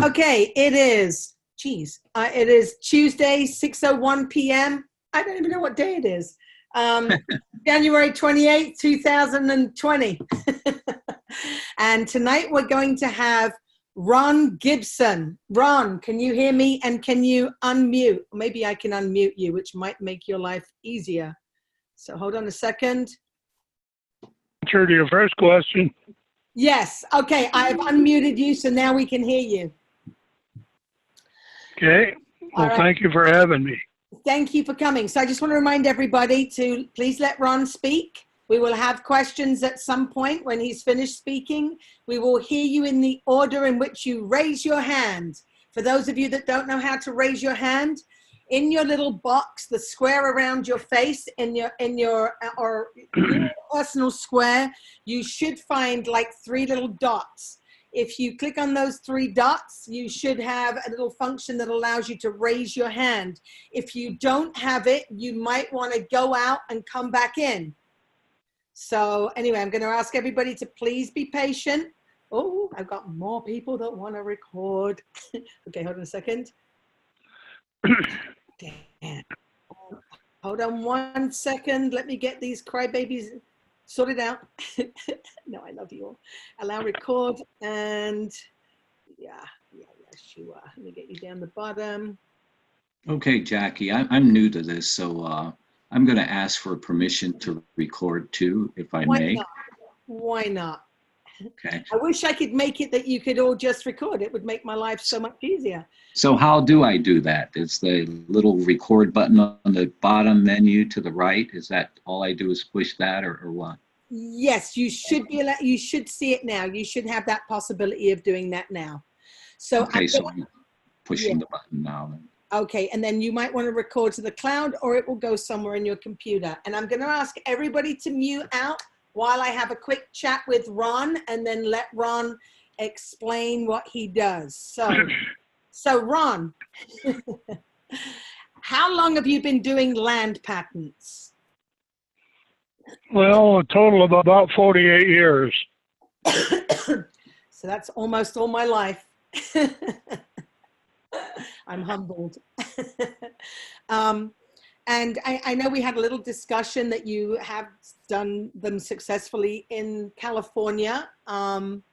Okay, it is, it is Tuesday, 6:01 p.m. I don't even know what day it is. January 28th, 2020. And tonight we're going to have Ron Gibson. Ron, can you hear me and can you unmute? Maybe I can unmute you, which might make your life easier. So hold on a second. Answer to your first question. Yes, okay, I've unmuted you, so now we can hear you. Okay, well, right. Thank you for having me. Thank you for coming. So I just want to remind everybody to please let Ron speak. We will have questions at some point when he's finished speaking. We will hear you in the order in which you raise your hand. For those of you that don't know how to raise your hand, in your little box, the square around your face, in your personal square, you should find like 3 little dots. If you click on those 3 dots, you should have a little function that allows you to raise your hand. If you don't have it, you might want to go out and come back in. So anyway, I'm going to ask everybody to please be patient. Oh, I've got more people that want to record. Okay, hold on a second. Damn. Hold on 1 second. Let me get these crybabies sorted out. No, I love you all. Allow record and yes you are. Let me get you down the bottom. Okay, Jackie, I'm new to this, so I'm going to ask for permission to record too, if I may. Why not? Okay. I wish I could make it that you could all just record. It would make my life so much easier. So how do I do that? Is the little record button on the bottom menu to the right? Is that all I do is push that or what? Yes, you should be allowed, you should see it now. You should have that possibility of doing that now. So okay, so I'm pushing the button now. Then. Okay, and then you might want to record to the cloud or it will go somewhere in your computer. And I'm going to ask everybody to mute out while I have a quick chat with Ron and then let Ron explain what he does. So Ron, how long have you been doing land patents? Well, a total of about 48 years. So that's almost all my life. I'm humbled. And I know we had a little discussion that you have done them successfully in California. And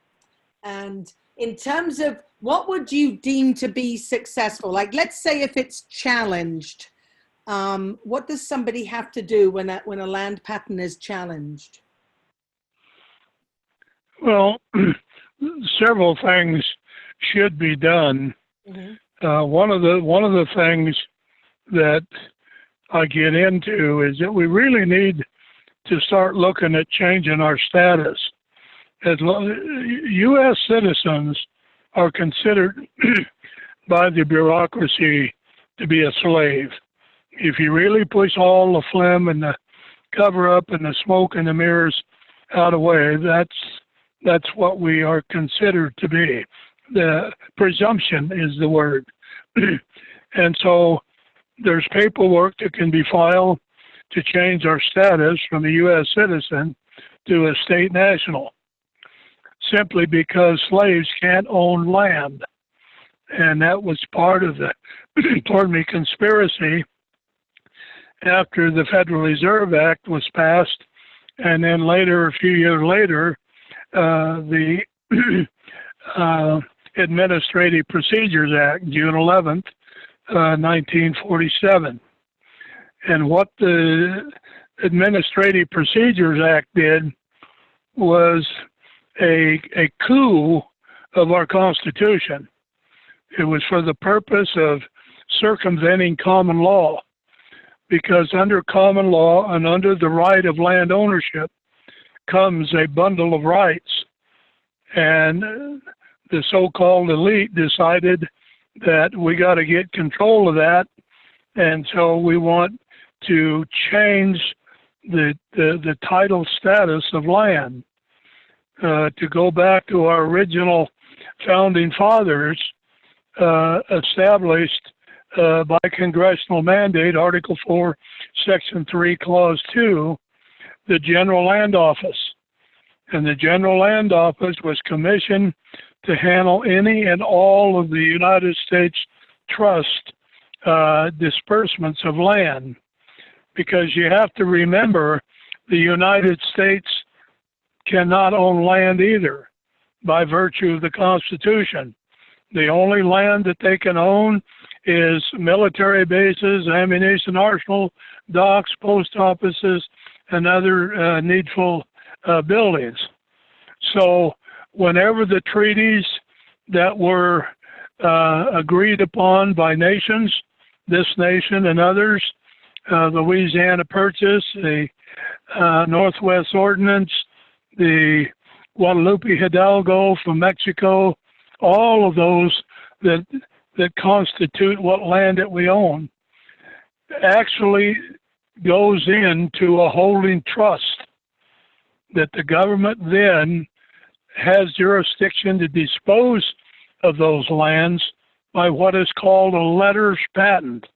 in terms of what would you deem to be successful? Like, let's say if it's challenged, what does somebody have to do when a land patent is challenged? Well, several things should be done. Mm-hmm. One of the things that I get into is that we really need to start looking at changing our status. As U.S. citizens are considered by the bureaucracy to be a slave. If you really push all the phlegm and the cover up and the smoke and the mirrors out of the way, that's what we are considered to be. The presumption is the word. And so there's paperwork that can be filed to change our status from a U.S. citizen to a state national, simply because slaves can't own land. And that was part of the, conspiracy after the Federal Reserve Act was passed. And then later, a few years later, the Administrative Procedures Act, June 11th, 1947. And what the Administrative Procedures Act did was a coup of our Constitution. It was for the purpose of circumventing common law, because under common law and under the right of land ownership comes a bundle of rights. And the so-called elite decided that we got to get control of that, and so we want to change the title status of land to go back to our original founding fathers established by congressional mandate, Article 4, Section 3, Clause 2, the General Land Office. And the General Land Office was commissioned to handle any and all of the United States trust disbursements of land, because you have to remember the United States cannot own land either by virtue of the Constitution. The only land that they can own is military bases, ammunition arsenal, docks, post offices, and other needful buildings. So whenever the treaties that were agreed upon by nations, this nation and others, Louisiana Purchase, the Northwest Ordinance, the Guadalupe Hidalgo from Mexico, all of those that constitute what land that we own, actually goes into a holding trust that the government then has jurisdiction to dispose of those lands by what is called a letters patent.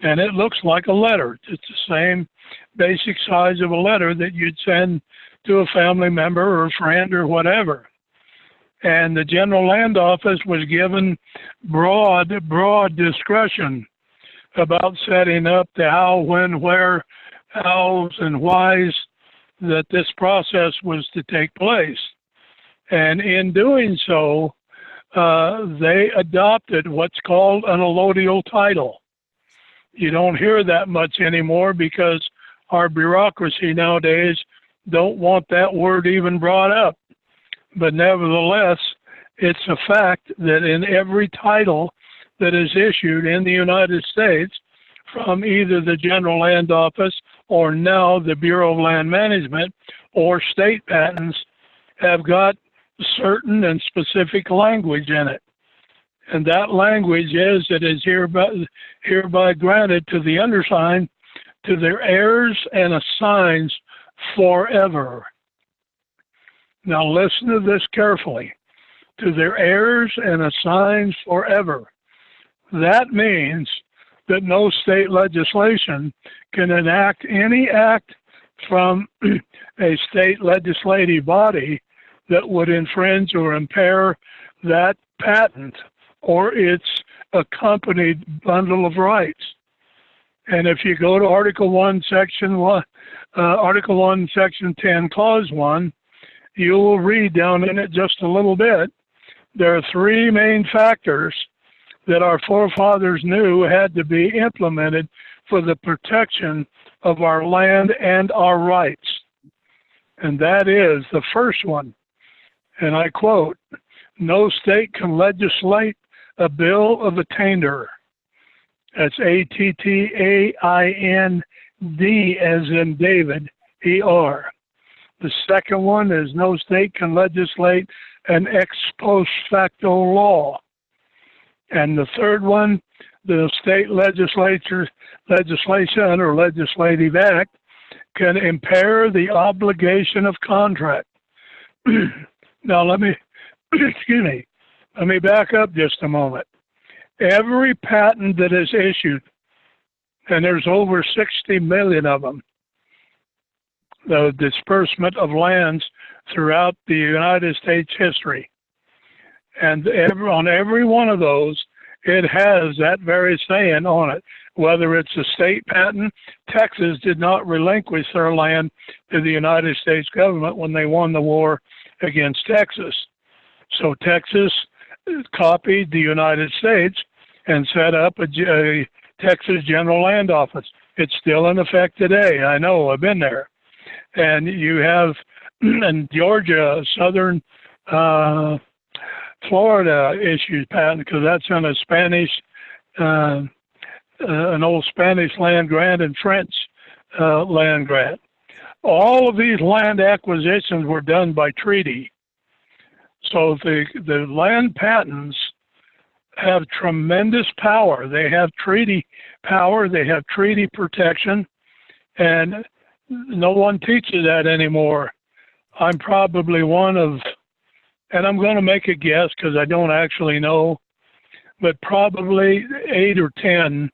And it looks like a letter. It's the same basic size of a letter that you'd send to a family member or a friend or whatever. And the General Land Office was given broad discretion about setting up the how, when, where, hows, and whys that this process was to take place. And in doing so, they adopted what's called an allodial title. You don't hear that much anymore because our bureaucracy nowadays don't want that word even brought up. But nevertheless, it's a fact that in every title that is issued in the United States from either the General Land Office or now the Bureau of Land Management or state patents have got certain and specific language in it. And that language is that is hereby granted to the undersigned, to their heirs and assigns forever. Now listen to this carefully. To their heirs and assigns forever. That means that no state legislation can enact any act from a state legislative body that would infringe or impair that patent or its accompanied bundle of rights. And if you go to Article 1, Section 1, Article 1, Section 10, Clause 1, you will read down in it just a little bit. There are three main factors that our forefathers knew had to be implemented for the protection of our land and our rights. And that is the first one, and I quote, "No state can legislate a bill of attainder." That's A-T-T-A-I-N-D as in David, E-R. The second one is no state can legislate an ex post facto law. And the third one, the state legislation or legislative act can impair the obligation of contract. Now let me, let me back up just a moment. Every patent that is issued, and there's over 60 million of them, the disbursement of lands throughout the United States history. And on every one of those, it has that very saying on it. Whether it's a state patent, Texas did not relinquish their land to the United States government when they won the war against Texas. So Texas copied the United States and set up a Texas General Land Office. It's still in effect today. I know, I've been there. And you have in Georgia, southern Florida issues patent because that's in a Spanish, an old Spanish land grant and French land grant. All of these land acquisitions were done by treaty. So the land patents have tremendous power. They have treaty power. They have treaty protection, and no one teaches that anymore. I'm probably one of, and I'm going to make a guess because I don't actually know, but probably 8 or 10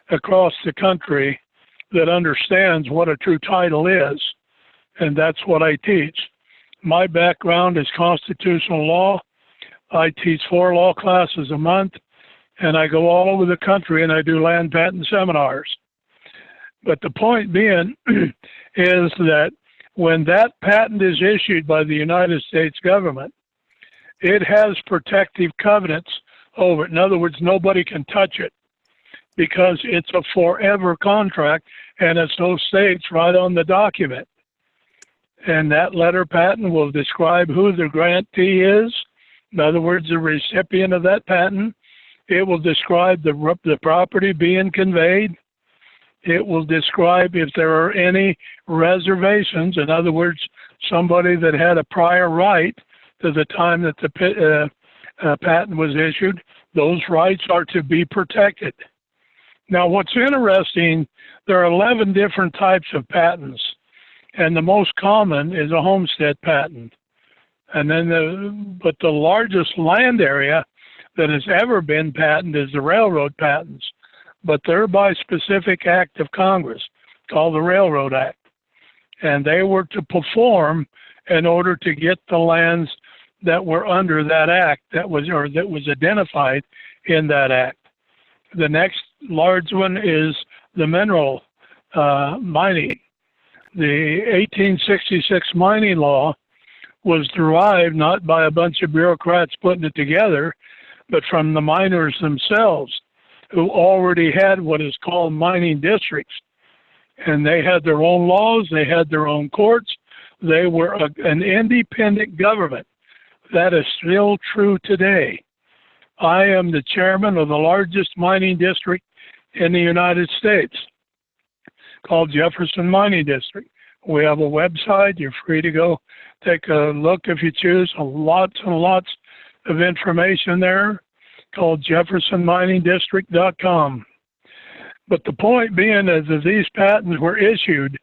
across the country that understands what a true title is, and that's what I teach. My background is constitutional law. I teach 4 law classes a month, and I go all over the country and I do land patent seminars. But the point being is that when that patent is issued by the United States government, it has protective covenants over it. In other words, nobody can touch it because it's a forever contract, and it so states right on the document. And that letter patent will describe who the grantee is. In other words, the recipient of that patent. It will describe the property being conveyed. It will describe if there are any reservations. In other words, somebody that had a prior right to the time that the patent was issued, those rights are to be protected. Now, what's interesting, there are 11 different types of patents, and the most common is a homestead patent. And then but the largest land area that has ever been patented is the railroad patents, but they're by specific act of Congress called the Railroad Act. And they were to perform in order to get the lands that were under that act that was identified in that act. The next large one is the mineral mining. The 1866 mining law was derived not by a bunch of bureaucrats putting it together, but from the miners themselves, who already had what is called mining districts. And they had their own laws, they had their own courts, they were an independent government. That is still true today. I am the chairman of the largest mining district in the United States, called Jefferson Mining District. We have a website. You're free to go take a look if you choose. Lots and lots of information there, called jeffersonminingdistrict.com. But the point being is that these patents were issued,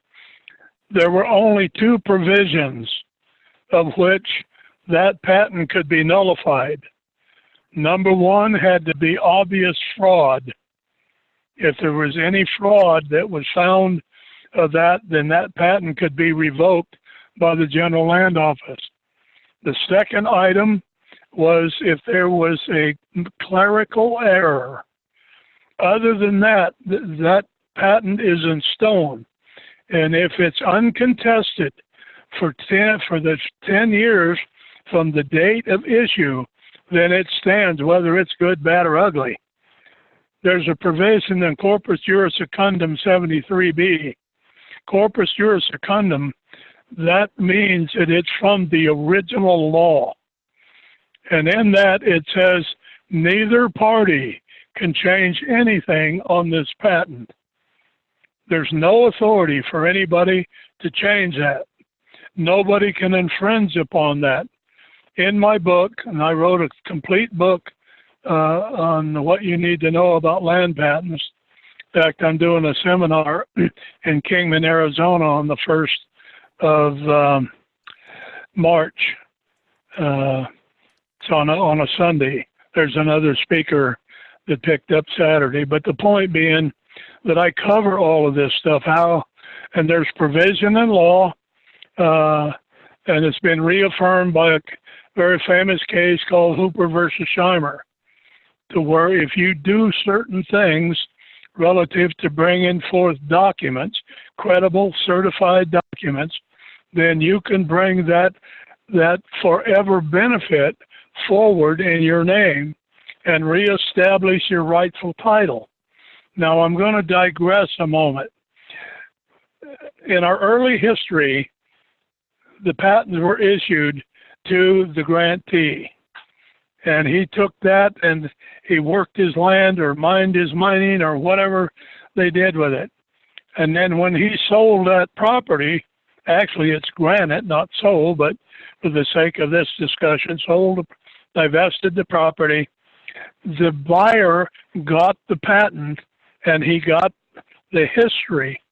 there were only 2 provisions of which that patent could be nullified. Number 1 had to be obvious fraud. If there was any fraud that was found of that, then that patent could be revoked by the General Land Office. The second item was if there was a clerical error. Other than that, that patent is in stone. And if it's uncontested for the 10 years from the date of issue, then it stands, whether it's good, bad, or ugly. There's a provision in Corpus Juris Secundum 73B. Corpus Juris Secundum, that means that it's from the original law. And in that it says neither party can change anything on this patent. There's no authority for anybody to change that. Nobody can infringe upon that. In my book, and I wrote a complete book on what you need to know about land patents. In fact, I'm doing a seminar in Kingman, Arizona on the 1st of March. It's on a Sunday. There's another speaker that picked up Saturday. But the point being that I cover all of this stuff, and there's provision in law, and it's been reaffirmed by a very famous case called Hooper versus Scheimer, to where if you do certain things relative to bringing forth documents, credible, certified documents, then you can bring that forever benefit forward in your name and reestablish your rightful title. Now, I'm going to digress a moment. In our early history, the patents were issued to the grantee. And he took that and he worked his land or mined his mining or whatever they did with it. And then when he sold that property, actually it's granted, not sold, but for the sake of this discussion, divested the property. The buyer got the patent and he got the history.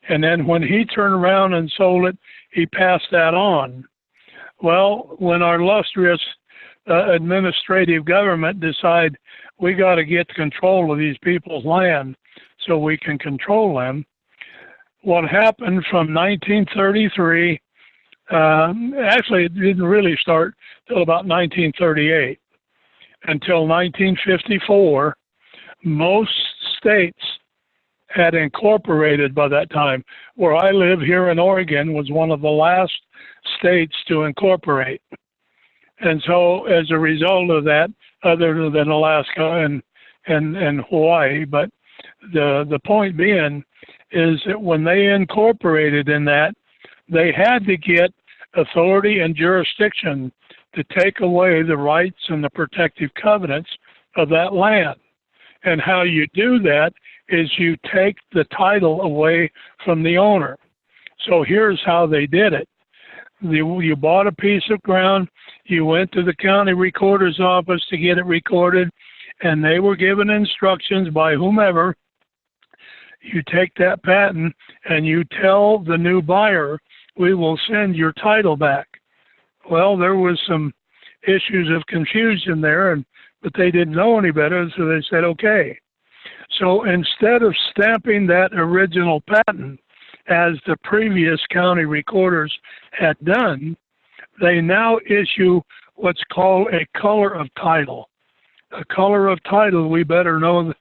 And then when he turned around and sold it, he passed that on. Well, when our illustrious administrative government decide we got to get control of these people's land so we can control them, what happened from 1933 Actually, it didn't really start till about 1938. Until 1954, most states had incorporated by that time. Where I live here in Oregon was one of the last states to incorporate. And so as a result of that, other than Alaska and Hawaii, but the point being is that when they incorporated in that, they had to get authority and jurisdiction to take away the rights and the protective covenants of that land. And how you do that is you take the title away from the owner. So here's how they did it. You bought a piece of ground, you went to the county recorder's office to get it recorded, and they were given instructions by whomever. You take that patent and you tell the new buyer, we will send your title back. Well, there was some issues of confusion there, but they didn't know any better, so they said, okay. So instead of stamping that original patent as the previous county recorders had done, they now issue what's called a color of title. A color of title, we better know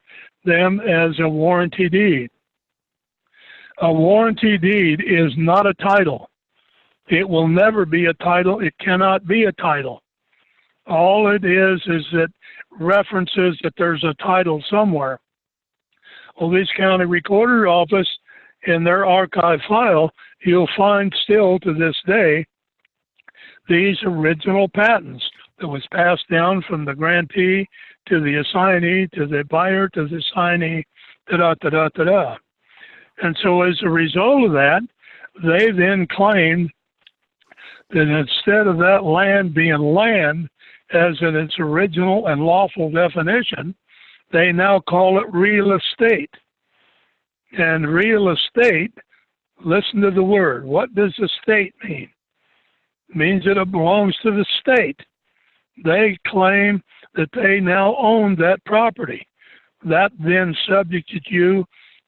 them as a warranty deed. A warranty deed is not a title. It will never be a title. It cannot be a title. All it is that references that there's a title somewhere. Well, this county recorder office, in their archive file, you'll find still to this day these original patents that was passed down from the grantee to the assignee, to the buyer, to the assignee, da-da-da-da-da-da. And so as a result of that, they then claimed that instead of that land being land as in its original and lawful definition, they now call it real estate. And real estate, listen to the word. What does estate mean? It means that it belongs to the state. They claim that they now own that property. That then subjected you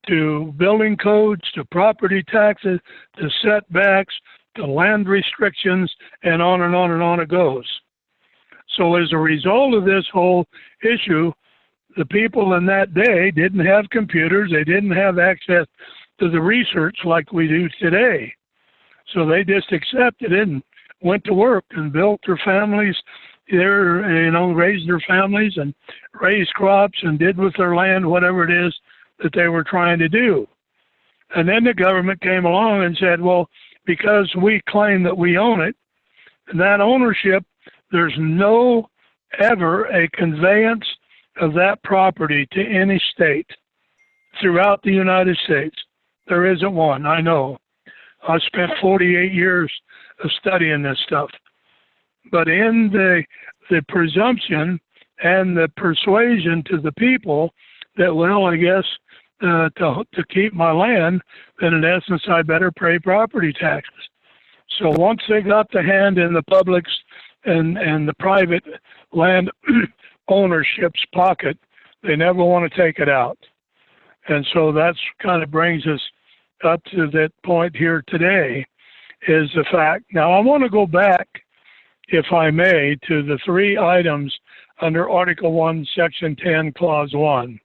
to building codes, to property taxes, to setbacks, to land restrictions, and on and on and on it goes. So as a result of this whole issue, the people in that day didn't have computers. They didn't have access to the research like we do today. So they just accepted it and went to work and built their families there, raised their families and raised crops and did with their land whatever it is that they were trying to do. And then the government came along and said, well, because we claim that we own it, and that ownership, there's no ever a conveyance of that property to any state throughout the United States. There isn't one, I know. I spent 48 years of studying this stuff. But in the presumption and the persuasion to the people that, well, I guess to keep my land, then in essence I better pay property taxes. So once they got the hand in the public's and the private land ownership's pocket, they never want to take it out. And so that's kind of brings us up to that point here today, is the fact. Now I want to go back, if I may, to the three items under Article 1, Section 10, Clause 1.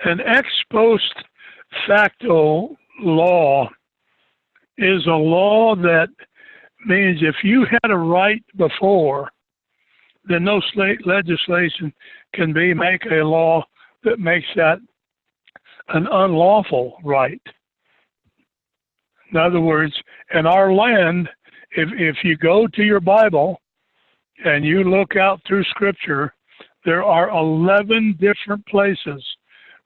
An ex post facto law is a law that means if you had a right before, then no state legislation can make a law that makes that an unlawful right. In other words, in our land, if you go to your Bible and you look out through Scripture, there are 11 different places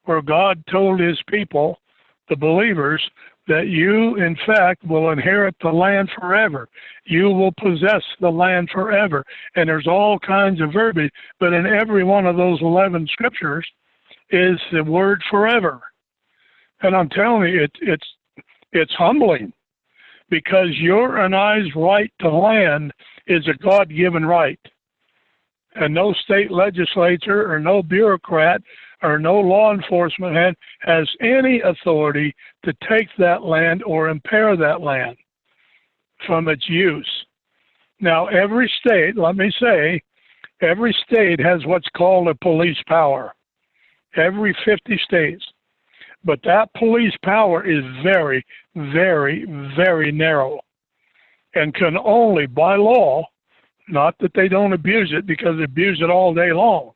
where God told his people, the believers, that you, in fact, will inherit the land forever. You will possess the land forever. And there's all kinds of verbiage, but in every one of those 11 scriptures is the word forever. And I'm telling you, it's humbling, because your and I's right to land is a God-given right. And no state legislature or no bureaucrat or no law enforcement has any authority to take that land or impair that land. from its use. Now, every state, let me say, every state has what's called a police power. Every 50 states. But that police power is very, very, very narrow and can only, by law, not that they don't abuse it because they abuse it all day long,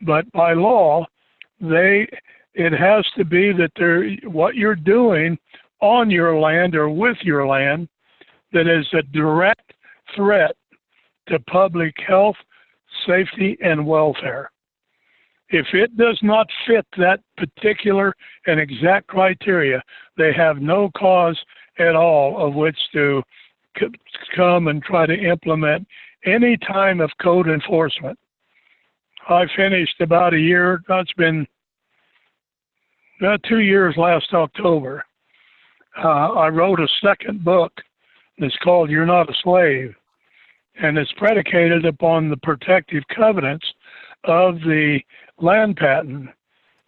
but by law, it has to be that what you're doing on your land or with your land that is a direct threat to public health, safety, and welfare. If it does not fit that particular and exact criteria, they have no cause at all of which to come and try to implement any time of code enforcement. I finished about a year, that's been about 2 years last October. I wrote a second book that's called You're Not a Slave, and it's predicated upon the protective covenants of the land patent.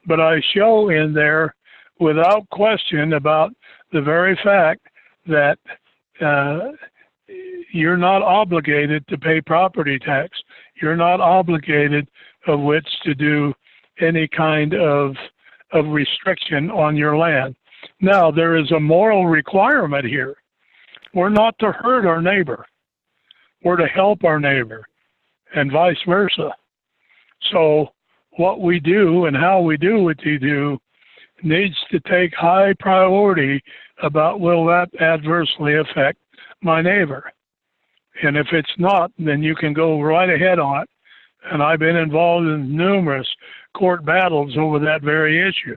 But I show in there without question about the very fact that you're not obligated to pay property tax. You're not obligated of which to do any kind of restriction on your land. Now, there is a moral requirement here. We're not to hurt our neighbor. We're to help our neighbor, and vice versa. So what we do and how we do what we do needs to take high priority about will that adversely affect my neighbor. And if it's not, then you can go right ahead on it. And I've been involved in numerous court battles over that very issue.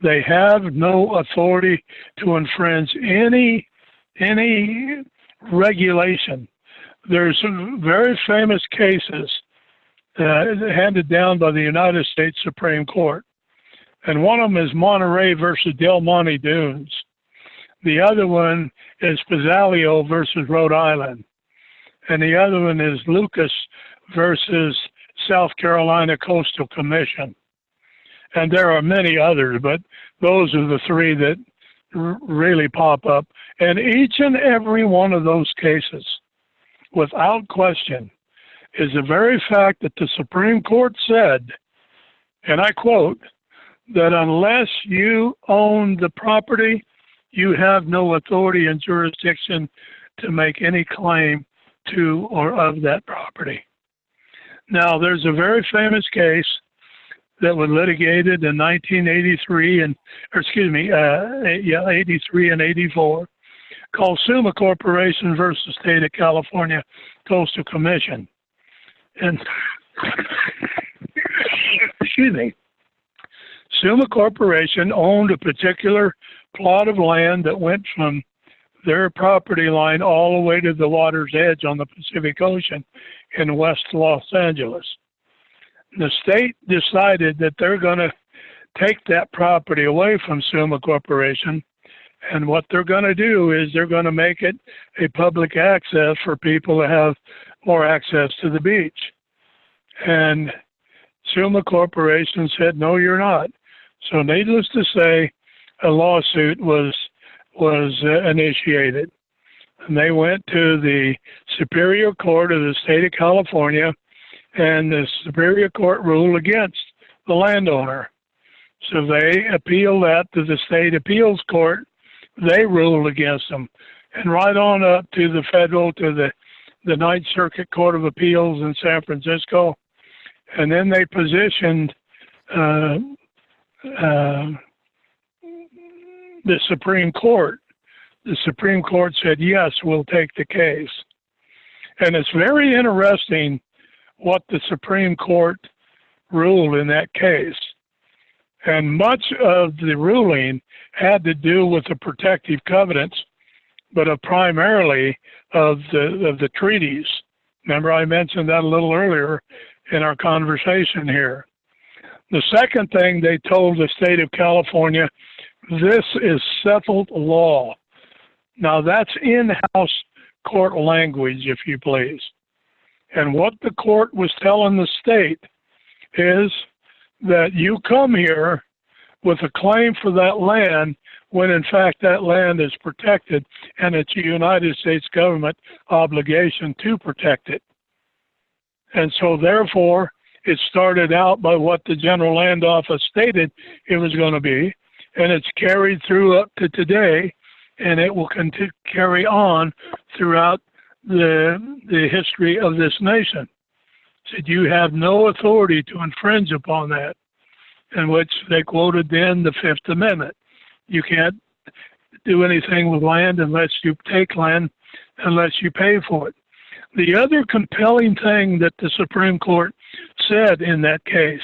They have no authority to infringe any regulation. There's some very famous cases handed down by the United States Supreme Court. And one of them is Monterey versus Del Monte Dunes. The other one is Pizzalio versus Rhode Island. And the other one is Lucas versus South Carolina Coastal Commission. And there are many others, but those are the three that really pop up. And each and every one of those cases, without question, is the very fact that the Supreme Court said, and I quote, that unless you own the property, you have no authority and jurisdiction to make any claim to or of that property. Now, there's a very famous case that was litigated in 1983 and, 83 and 84, called Summa Corporation versus State of California Coastal Commission. And, excuse me, Summa Corporation owned a particular plot of land that went from their property line all the way to the water's edge on the Pacific Ocean in West Los Angeles. The state decided that they're going to take that property away from Summa Corporation, and what they're going to do is they're going to make it a public access for people to have more access to the beach. And Summa Corporation said, no, you're not. So needless to say, a lawsuit was initiated. And they went to the Superior Court of the State of California, and the Superior Court ruled against the landowner. So they appealed that to the State Appeals Court. They ruled against them. And right on up to the federal, to the Ninth Circuit Court of Appeals in San Francisco. And then they positioned the Supreme Court. The Supreme Court said, yes, we'll take the case. And it's very interesting what the Supreme Court ruled in that case. And much of the ruling had to do with the protective covenants, but primarily of the treaties. Remember, I mentioned that a little earlier in our conversation here. The second thing they told the state of California, this is settled law. Now that's in-house court language, if you please. And what the court was telling the state is that you come here with a claim for that land when in fact that land is protected and it's a United States government obligation to protect it. And so therefore, it started out by what the General Land Office stated it was going to be, and it's carried through up to today, and it will carry on throughout the history of this nation. Said you have no authority to infringe upon that, in which they quoted then the Fifth Amendment. You can't do anything with land unless you take land, unless you pay for it. The other compelling thing that the Supreme Court said in that case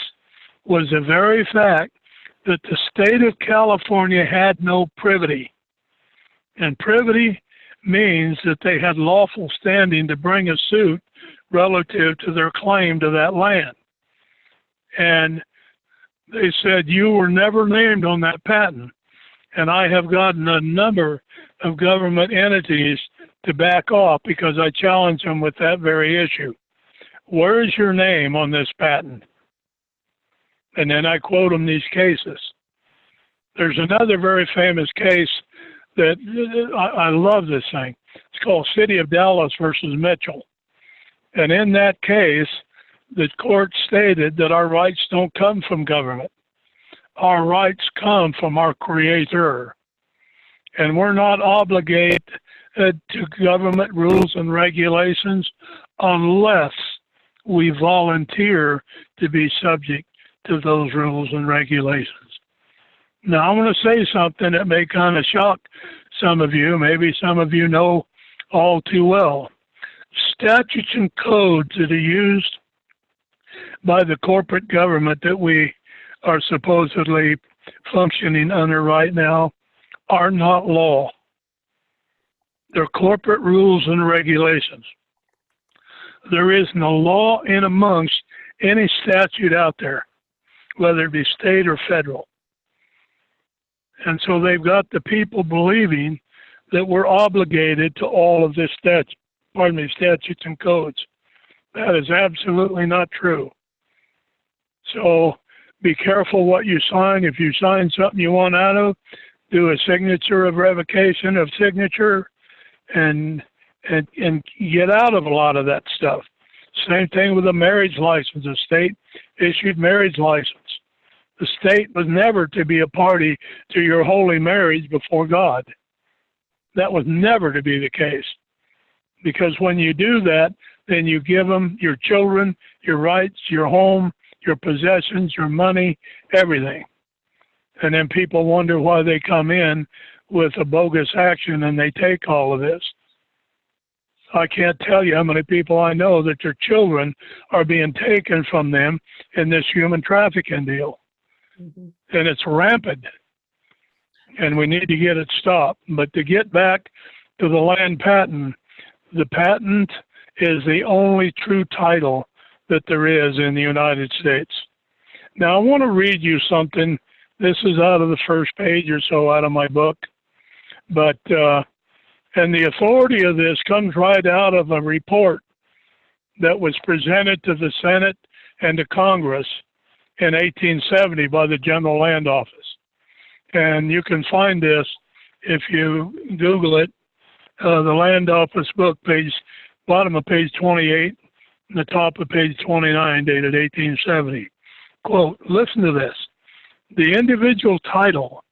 was the very fact that the state of California had no privity. And privity means that they had lawful standing to bring a suit relative to their claim to that land. And they said, you were never named on that patent. And I have gotten a number of government entities to back off because I challenged them with that very issue. Where is your name on this patent? And then I quote them these cases. There's another very famous case that I love this thing. It's called City of Dallas versus Mitchell. And in that case, the court stated that our rights don't come from government. Our rights come from our Creator. And we're not obligated to government rules and regulations unless we volunteer to be subject to those rules and regulations. Now, I'm going to say something that may kind of shock some of you. Maybe some of you know all too well. Statutes and codes that are used by the corporate government that we are supposedly functioning under right now are not law. They're corporate rules and regulations. There is no law in amongst any statute out there, whether it be state or federal. And so they've got the people believing that we're obligated to all of this statutes and codes. That is absolutely not true. So be careful what you sign. If you sign something you want out of, do a signature of revocation of signature and get out of a lot of that stuff. Same thing with a marriage license, a state issued marriage license. The state was never to be a party to your holy marriage before God. That was never to be the case. Because when you do that, then you give them your children, your rights, your home, your possessions, your money, everything. And then people wonder why they come in with a bogus action and they take all of this. I can't tell you how many people I know that their children are being taken from them in this human trafficking deal. Mm-hmm. And it's rampant. And we need to get it stopped. But to get back to the land patent, the patent is the only true title that there is in the United States. Now, I want to read you something. This is out of the first page or so out of my book. But, and the authority of this comes right out of a report that was presented to the Senate and to Congress in 1870 by the General Land Office. And you can find this if you Google it, the Land Office book, bottom of page 28, and the top of page 29, dated 1870. Quote, listen to this. The individual title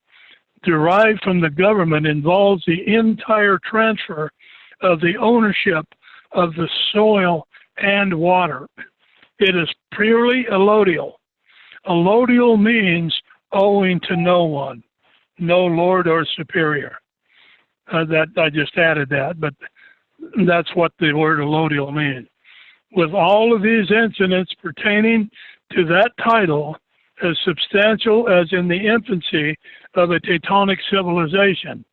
derived from the government involves the entire transfer of the ownership of the soil and water. It is purely allodial. Allodial means owing to no one, no lord or superior. That I just added that, but that's what the word allodial means. With all of these incidents pertaining to that title as substantial as in the infancy of a Teutonic civilization.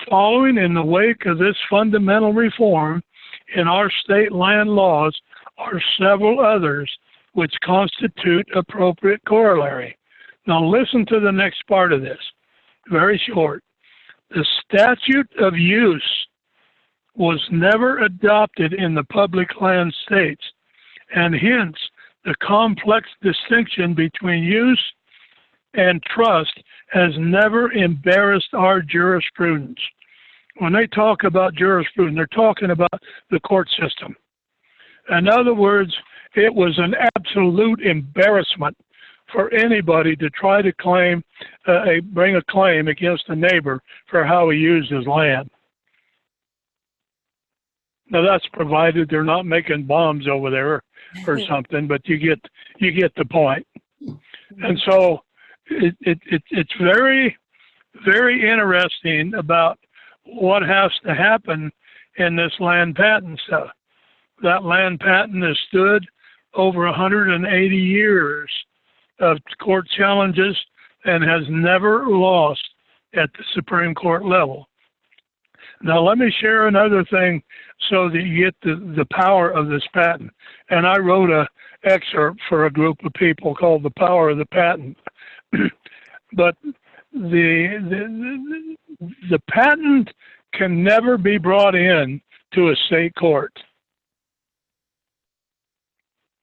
Following in the wake of this fundamental reform in our state land laws are several others which constitute appropriate corollary. Now listen to the next part of this, very short. The statute of use was never adopted in the public land states, and hence the complex distinction between use and trust has never embarrassed our jurisprudence. When they talk about jurisprudence, they're talking about the court system. In other words, it was an absolute embarrassment for anybody to try to bring a claim against a neighbor for how he used his land. Now that's provided they're not making bombs over there or something, but you get the point. And so it's very, very interesting about what has to happen in this land patent stuff. That land patent has stood over 180 years of court challenges and has never lost at the Supreme Court level. Now let me share another thing so that you get the power of this patent. And I wrote an excerpt for a group of people called The Power of the Patent. But the patent can never be brought in to a state court.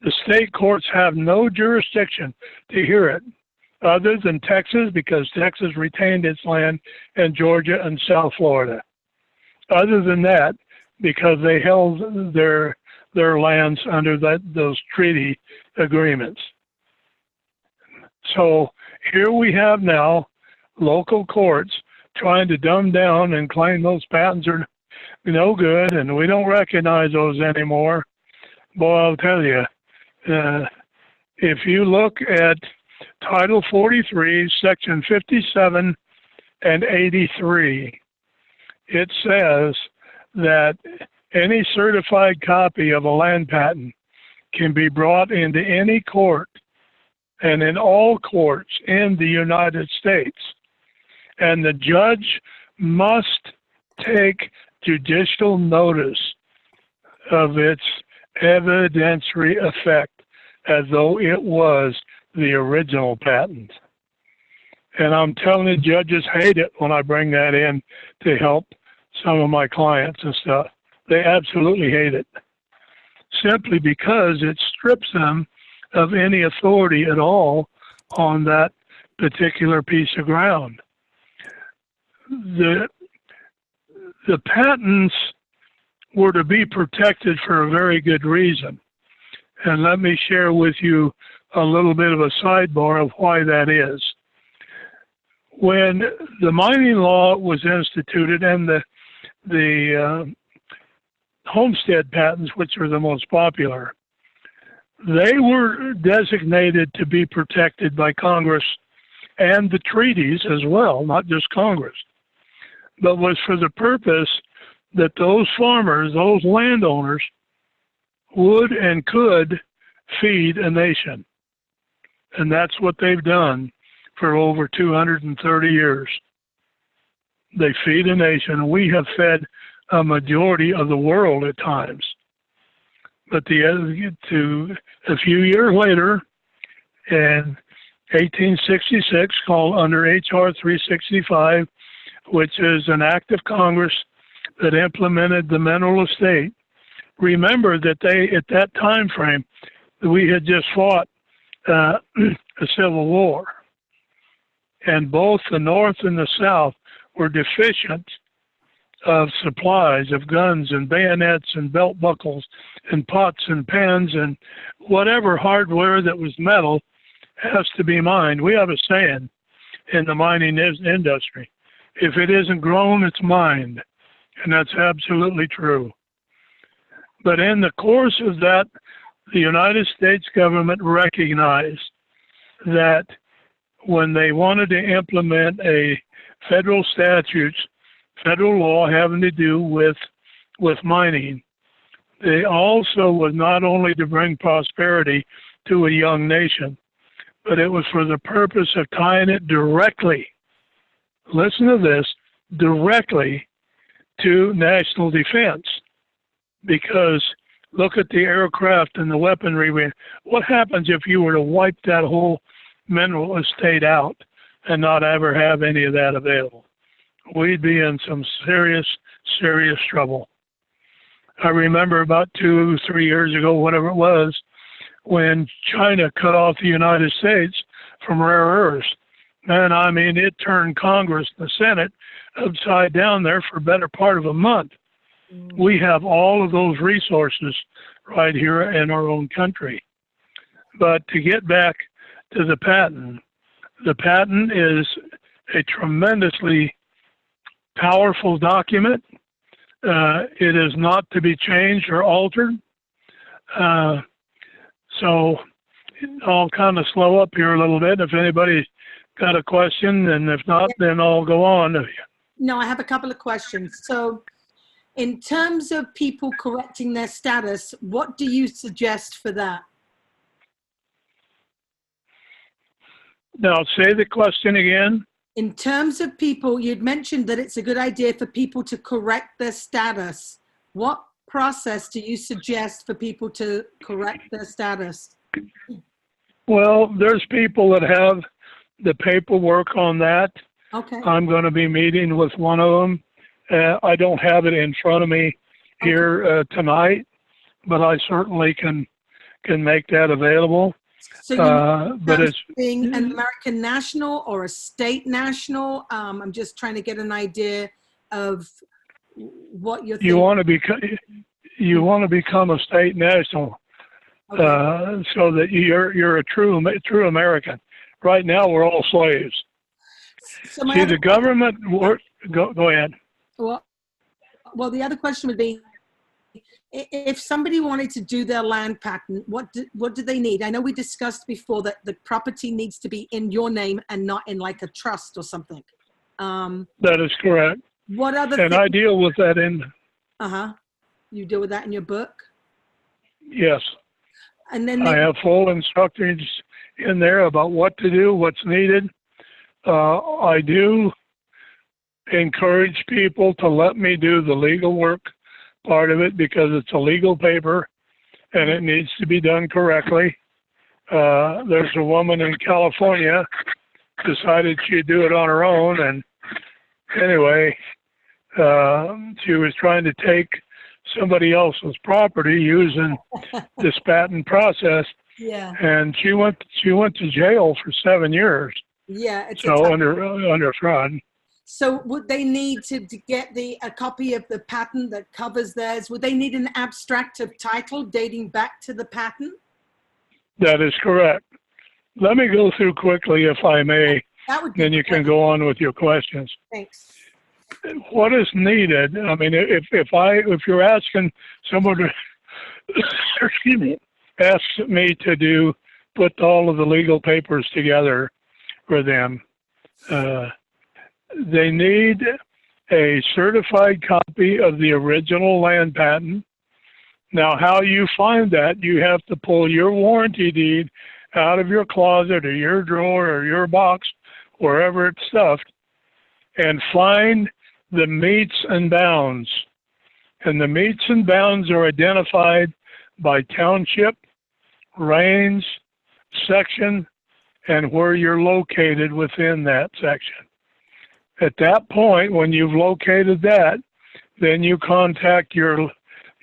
The state courts have no jurisdiction to hear it, other than Texas, because Texas retained its land, and Georgia and South Florida. Other than that, because they held their lands under those treaty agreements. So here we have now local courts trying to dumb down and claim those patents are no good and we don't recognize those anymore. Boy, I'll tell you, if you look at Title 43, Section 57 and 83, it says that any certified copy of a land patent can be brought into any court and in all courts in the United States. And the judge must take judicial notice of its evidentiary effect as though it was the original patent. And I'm telling you, judges hate it when I bring that in to help some of my clients and stuff. They absolutely hate it, simply because it strips them of any authority at all on that particular piece of ground. The patents were to be protected for a very good reason. And let me share with you a little bit of a sidebar of why that is. When the mining law was instituted and the homestead patents, which are the most popular, they were designated to be protected by Congress and the treaties as well, not just Congress, but was for the purpose that those farmers, those landowners, would and could feed a nation. And that's what they've done for over 230 years. They feed a nation. We have fed a majority of the world at times. But a few years later, in 1866, called under H.R. 365, which is an act of Congress that implemented the mineral estate. Remember that at that time frame, we had just fought a civil war, and both the North and the South were deficient of supplies of guns and bayonets and belt buckles and pots and pans and whatever hardware that was metal has to be mined. We have a saying in the mining industry: if it isn't grown, it's mined. And that's absolutely true. But in the course of that, the United States government recognized that when they wanted to implement a federal statutes, federal law having to do with mining, they also was not only to bring prosperity to a young nation, but it was for the purpose of tying it directly, listen to this, directly to national defense. Because look at the aircraft and the weaponry. What happens if you were to wipe that whole mineral estate out and not ever have any of that available? We'd be in some serious, serious trouble. I remember about 2-3 years ago, whatever it was, when China cut off the United States from rare earths. And I mean, it turned Congress, the Senate, upside down there for a better part of a month. We have all of those resources right here in our own country. But to get back to the patent is a tremendously powerful document. It is not to be changed or altered. So I'll kind of slow up here a little bit. If anybody's got a question, and if not, then I'll go on. No, I have a couple of questions. So in terms of people correcting their status, what do you suggest for that? Now, say the question again. In terms of people, you'd mentioned that it's a good idea for people to correct their status. What process do you suggest for people to correct their status? Well, there's people that have the paperwork on that. Okay. I'm going to be meeting with one of them. I don't have it in front of me here tonight, but I certainly can make that available. So but it's being an American national or a state national. I'm just trying to get an idea of what you're thinking. You want to become a state national, okay, so that you're a true American. Right now, we're all slaves. So see, the government. Go ahead. Well, the other question would be, if somebody wanted to do their land patent, what do they need? I know we discussed before that the property needs to be in your name and not in like a trust or something. That is correct. What other and I deal with that in. You deal with that in your book? Yes. And then I have full instructions in there about what to do, what's needed. I do encourage people to let me do the legal work part of it because it's a legal paper and it needs to be done correctly. There's a woman in California decided she'd do it on her own, and anyway, she was trying to take somebody else's property using this patent process. Yeah. And she went to jail for 7 years. Yeah. It's so under fraud. So would they need to get a copy of the patent that covers theirs? Would they need an abstract of title dating back to the patent? That is correct. Let me go through quickly, if I may. That would be then you can go on with your questions. Thanks. What is needed? I mean, if you're asking someone to, excuse me, asks me to put all of the legal papers together for them, they need a certified copy of the original land patent. Now, how you find that, you have to pull your warranty deed out of your closet or your drawer or your box, wherever it's stuffed, and find the meets and bounds. And the meets and bounds are identified by township, range, section, and where you're located within that section. At that point, when you've located that, then you contact your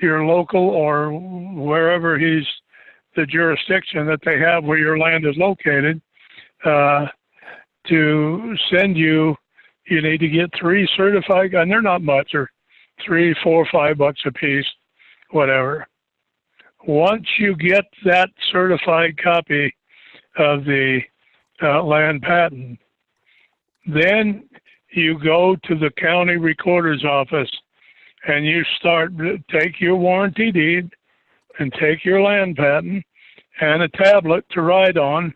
local or wherever the jurisdiction that they have where your land is located, to send you need to get 3 certified, and they're not much, or $3, $4, $5 a piece, whatever. Once you get that certified copy of the land patent, then you go to the county recorder's office and you take your warranty deed and take your land patent and a tablet to write on.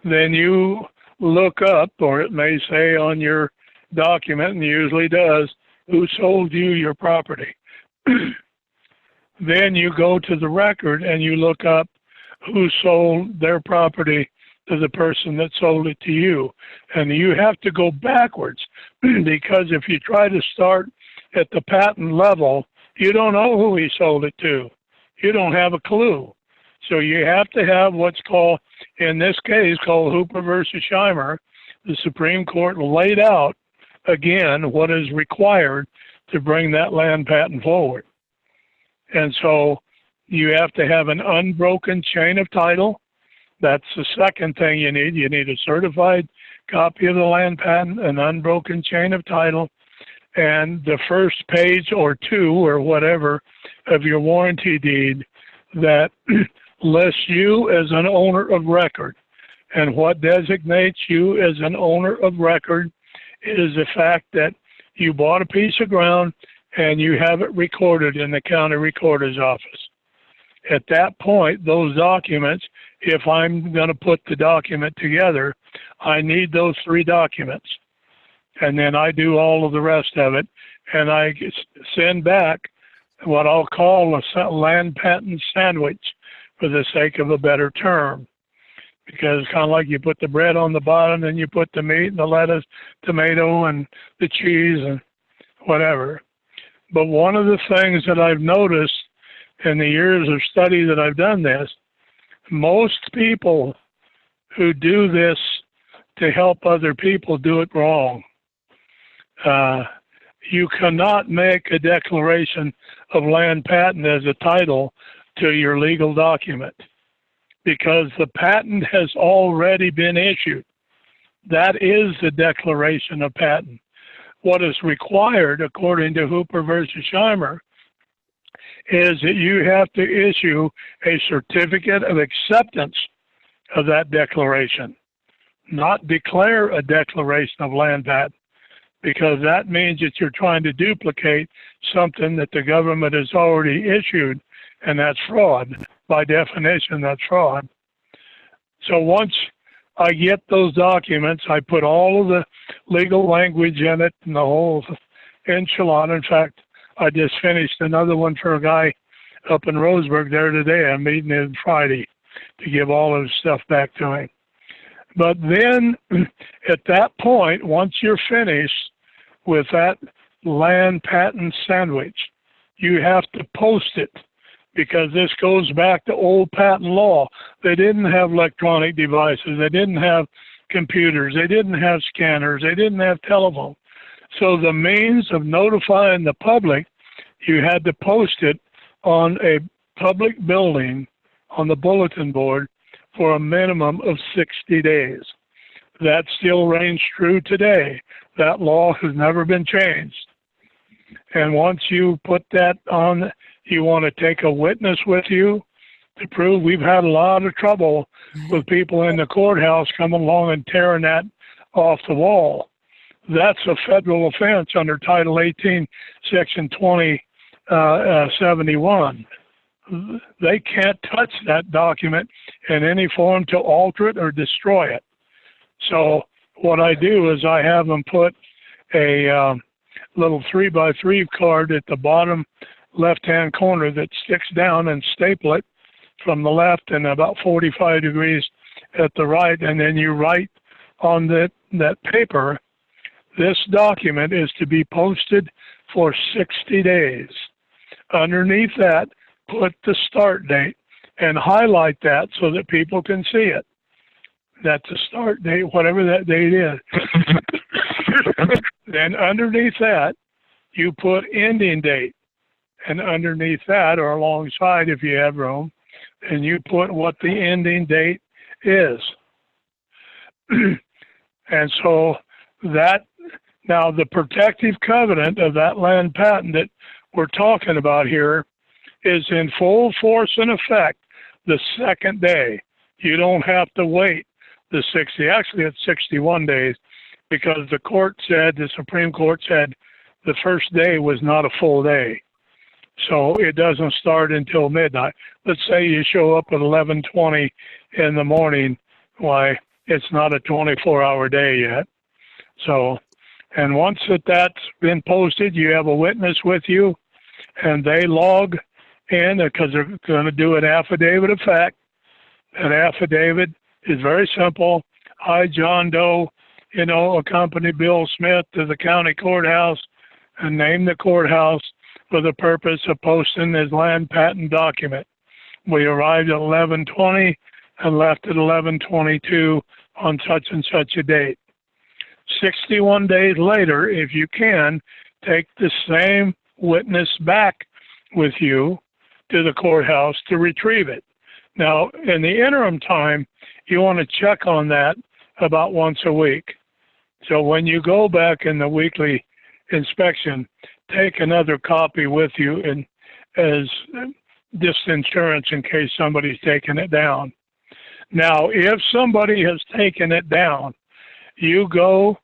Then you look up, or it may say on your document, and usually does, who sold you your property. Then you go to the record and you look up who sold their property to the person that sold it to you. And you have to go backwards because if you try to start at the patent level, you don't know who he sold it to. You don't have a clue. So you have to have what's called, in this case, called Hooper versus Scheimer. The Supreme Court laid out, again, what is required to bring that land patent forward. And so you have to have an unbroken chain of title That's the second thing you need. You need a certified copy of the land patent, an unbroken chain of title, and the first page or two or whatever of your warranty deed that lists you as an owner of record. And what designates you as an owner of record is the fact that you bought a piece of ground and you have it recorded in the county recorder's office. At that point, those documents, if I'm going to put the document together, I need those three documents. And then I do all of the rest of it, and I send back what I'll call a land patent sandwich, for the sake of a better term. Because it's kind of like you put the bread on the bottom, and you put the meat and the lettuce, tomato, and the cheese, and whatever. But one of the things that I've noticed in the years of study that I've done this, most people who do this to help other people do it wrong. You cannot make a declaration of land patent as a title to your legal document because the patent has already been issued. That is the declaration of patent. What is required, according to Hooper versus Scheimer, is that you have to issue a certificate of acceptance of that declaration, not declare a declaration of land patent, because that means that you're trying to duplicate something that the government has already issued, and that's fraud. By definition, that's fraud. So once I get those documents, I put all of the legal language in it and the whole enchilada. In fact, I just finished another one for a guy up in Roseburg there today. I'm meeting him Friday to give all of his stuff back to him. But then at that point, once you're finished with that land patent sandwich, you have to post it, because this goes back to old patent law. They didn't have electronic devices. They didn't have computers. They didn't have scanners. They didn't have telephone. So the means of notifying the public, you had to post it on a public building on the bulletin board for a minimum of 60 days. That still reigns true today. That law has never been changed. And once you put that on, you want to take a witness with you to prove. We've had a lot of trouble with people in the courthouse coming along and tearing that off the wall. That's a federal offense under Title 18, Section 2071. They can't touch that document in any form to alter it or destroy it. So what I do is I have them put a little 3x3 card at the bottom left-hand corner that sticks down and staple it from the left and about 45 degrees at the right, and then you write on that paper, this document is to be posted for 60 days. Underneath that, put the start date and highlight that so that people can see it. That's the start date, whatever that date is. Then underneath that, you put ending date. And underneath that, or alongside if you have room, and you put what the ending date is. And so that, now the protective covenant of that land patent that we're talking about here is in full force and effect the second day. You don't have to wait the 60, actually it's 61 days, because the court said, the Supreme Court said, the first day was not a full day. So it doesn't start until midnight. Let's say you show up at 11:20 in the morning. Why, it's not a 24-hour day yet. So, and once that's been posted, you have a witness with you, and they log in because they're going to do an affidavit of fact. An affidavit is very simple. I, John Doe, accompany Bill Smith to the county courthouse and name the courthouse for the purpose of posting his land patent document. We arrived at 11:20 and left at 11:22 on such and such a date. 61 days later, if you can, take the same witness back with you to the courthouse to retrieve it. Now, in the interim time, you want to check on that about once a week. So when you go back in the weekly inspection, take another copy with you and as disinsurance in case somebody's taken it down. Now, if somebody has taken it down, you go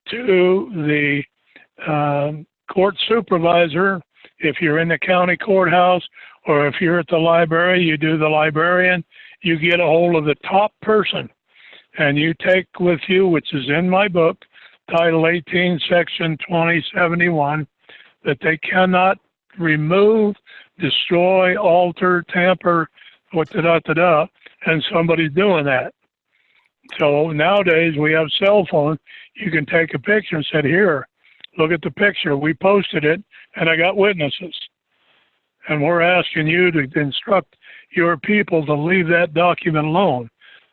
to the court supervisor. If you're in the county courthouse or if you're at the library, you do the librarian. You get a hold of the top person and you take with you, which is in my book, Title 18, Section 2071, that they cannot remove, destroy, alter, tamper, and somebody's doing that. So nowadays we have cell phones. You can take a picture and say, here, look at the picture. We posted it and I got witnesses. And we're asking you to instruct your people to leave that document alone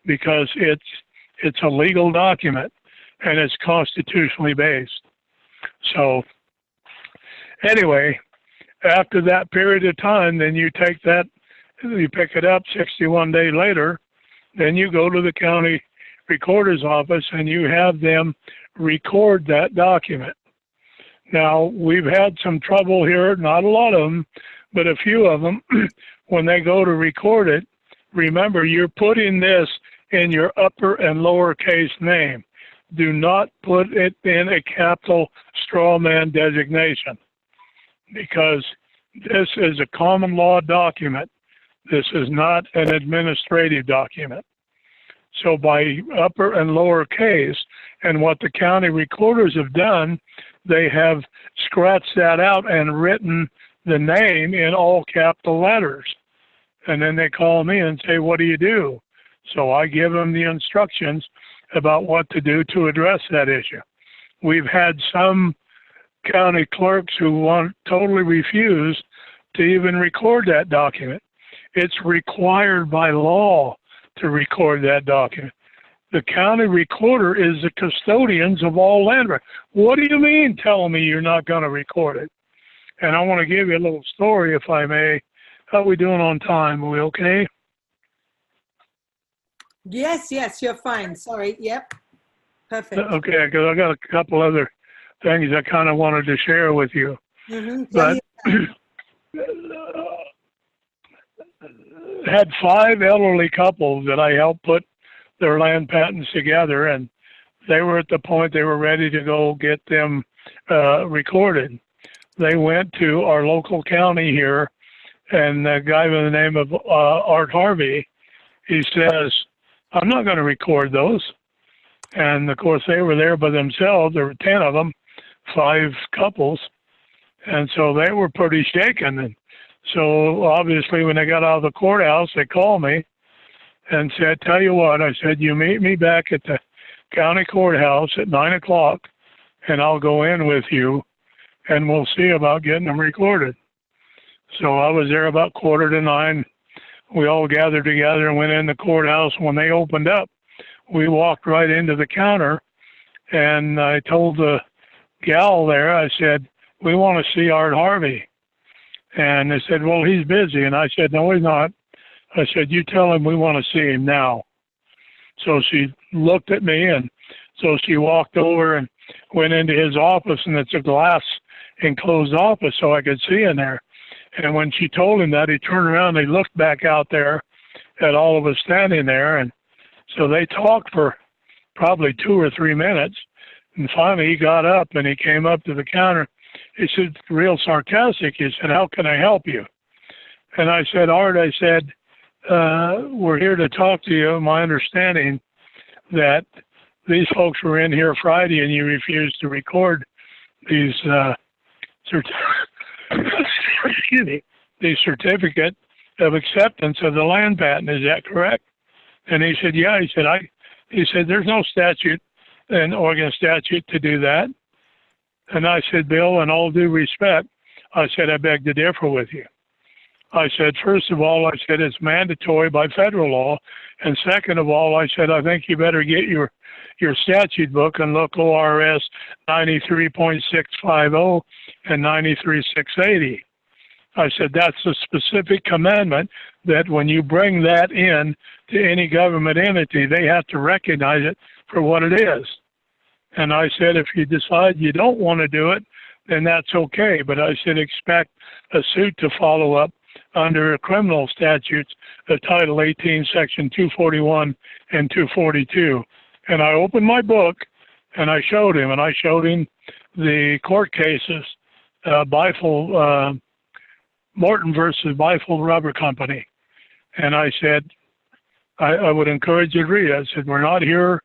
because it's a legal document and it's constitutionally based. So anyway, after that period of time, then you take that, you pick it up 61 days later, then you go to the county recorder's office and you have them record that document. Now, we've had some trouble here, not a lot of them, but a few of them, when they go to record it, remember, you're putting this in your upper and lowercase name. Do not put it in a capital straw man designation because this is a common law document. This is not an administrative document. So by upper and lower case, and what the county recorders have done, they have scratched that out and written the name in all capital letters. And then they call me and say, what do you do? So I give them the instructions about what to do to address that issue. We've had some county clerks who totally refuse to even record that document. It's required by law to record that document. The county recorder is the custodians of all land records. What do you mean telling me you're not going to record it? And I want to give you a little story, if I may. How are we doing on time? Are we okay? Yes, you're fine. Sorry. Yep. Perfect. Okay, because I got a couple other things I kind of wanted to share with you. Mm-hmm. But had 5 elderly couples that I helped put their land patents together, and they were at the point they were ready to go get them recorded. They went to our local county here, and a guy by the name of Art Harvey, he says, I'm not going to record those. And, of course, they were there by themselves. There were 10 of them, 5 couples. And so they were pretty shaken. And so, obviously, when they got out of the courthouse, they called me and said, tell you what, I said, you meet me back at the county courthouse at 9 o'clock, and I'll go in with you, and we'll see about getting them recorded. So I was there about 8:45. We all gathered together and went in the courthouse. When they opened up, we walked right into the counter, and I told the gal there, I said, we want to see Art Harvey. And they said, well, he's busy. And I said, no, he's not. I said, you tell him we want to see him now. So she looked at me, and so she walked over and went into his office, and it's a glass enclosed office so I could see in there. And when she told him that, he turned around and he looked back out there at all of us standing there. And so they talked for probably 2 or 3 minutes. And finally he got up and he came up to the counter. He said, real sarcastic, he said, how can I help you? And I said, Art, I said, we're here to talk to you. My understanding that these folks were in here Friday and you refused to record these the certificate of acceptance of the land patent. Is that correct? And he said, yeah. He said, there's no statute, an Oregon statute to do that. And I said, Bill, in all due respect, I said, I beg to differ with you. I said, first of all, I said, it's mandatory by federal law. And second of all, I said, I think you better get your statute book and look ORS 93.650 and 93.680. I said, that's a specific commandment that when you bring that in to any government entity, they have to recognize it for what it is. And I said, if you decide you don't want to do it, then that's okay. But I said, expect a suit to follow up under criminal statutes, Title 18, Section 241 and 242. And I opened my book and I showed him the court cases, Morton versus Bifold Rubber Company. And I said, I would encourage you to read it. I said, we're not here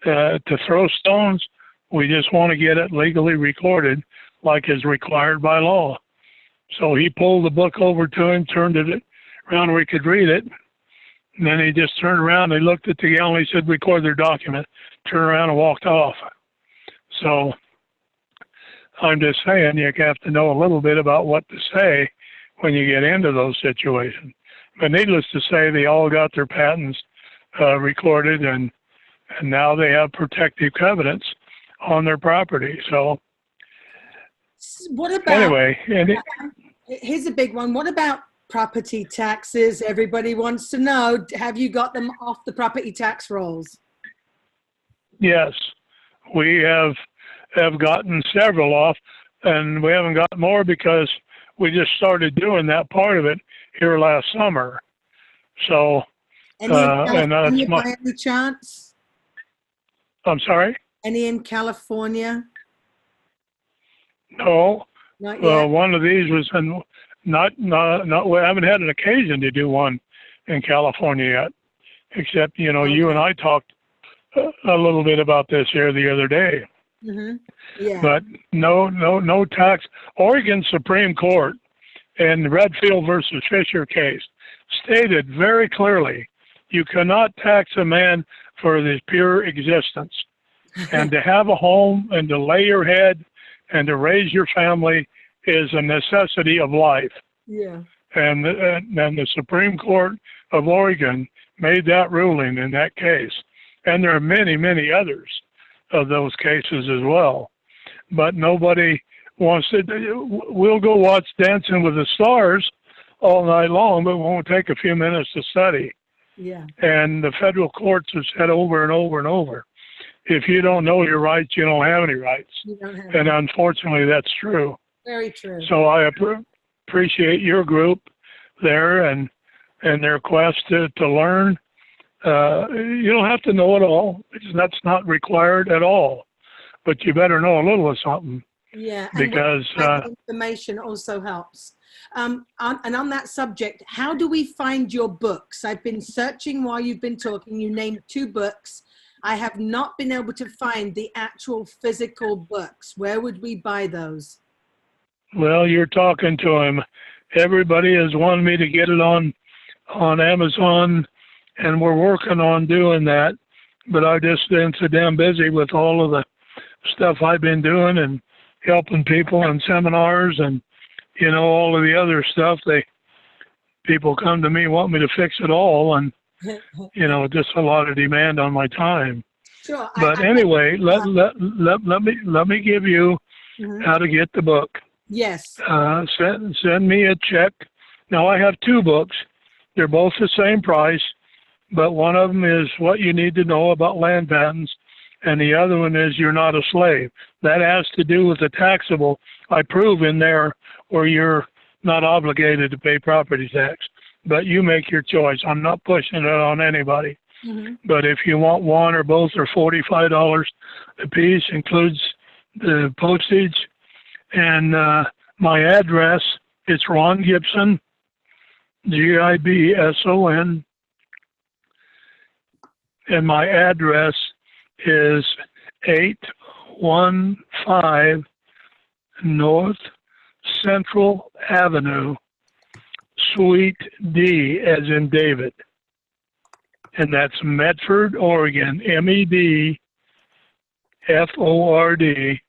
to throw stones. We just want to get it legally recorded like is required by law. So he pulled the book over to him, turned it around where he could read it. And then he just turned around, he looked at the gal and he said, record their document, turned around and walked off. So I'm just saying you have to know a little bit about what to say when you get into those situations. But needless to say, they all got their patents recorded, and now they have protective covenants on their property. So what about, anyway, here's a big one. What about property taxes? Everybody wants to know, have you got them off the property tax rolls? Yes, we have gotten several off, and we haven't got more because we just started doing that part of it here last summer. So, any in California by any chance? I'm sorry? Any in California? No. Not yet. One of these was not. We haven't had an occasion to do one in California yet, except okay. You and I talked a little bit about this here the other day. Mm-hmm. Yeah. But no tax. Oregon Supreme Court in Redfield versus Fisher case stated very clearly, you cannot tax a man for his pure existence. And to have a home and to lay your head and to raise your family is a necessity of life. Yeah. And the Supreme Court of Oregon made that ruling in that case. And there are many, many others of those cases as well. But nobody wants to. We'll go watch Dancing with the Stars all night long, but it won't take a few minutes to study. Yeah. And the federal courts have said over and over and over, if you don't know your rights, you don't have any rights. You don't have and unfortunately, that's true. Very true. So I appreciate your group there and their quest to learn. You don't have to know it all. That's not required at all. But you better know a little of something. Yeah, because information also helps. And on that subject, how do we find your books? I've been searching while you've been talking. You named 2 books. I have not been able to find the actual physical books. Where would we buy those? Well, you're talking to him. Everybody has wanted me to get it on Amazon, and we're working on doing that. But I've just been so damn busy with all of the stuff I've been doing and helping people in seminars and, all of the other stuff. People come to me, want me to fix it all, and, just a lot of demand on my time. Sure. But anyway, let me give you how to get the book. Yes. Send me a check. Now, I have 2 books. They're both the same price, but one of them is What You Need to Know About Land Patents, and the other one is You're Not a Slave. That has to do with the taxable. I prove in there where you're not obligated to pay property tax, but you make your choice. I'm not pushing it on anybody. Mm-hmm. But if you want one or both, are $45 a piece, includes the postage. And my address, it's Ron Gibson, Gibson, and my address is 815 North Central Avenue, Suite D, as in David. And that's Medford, Oregon, MEDFORD,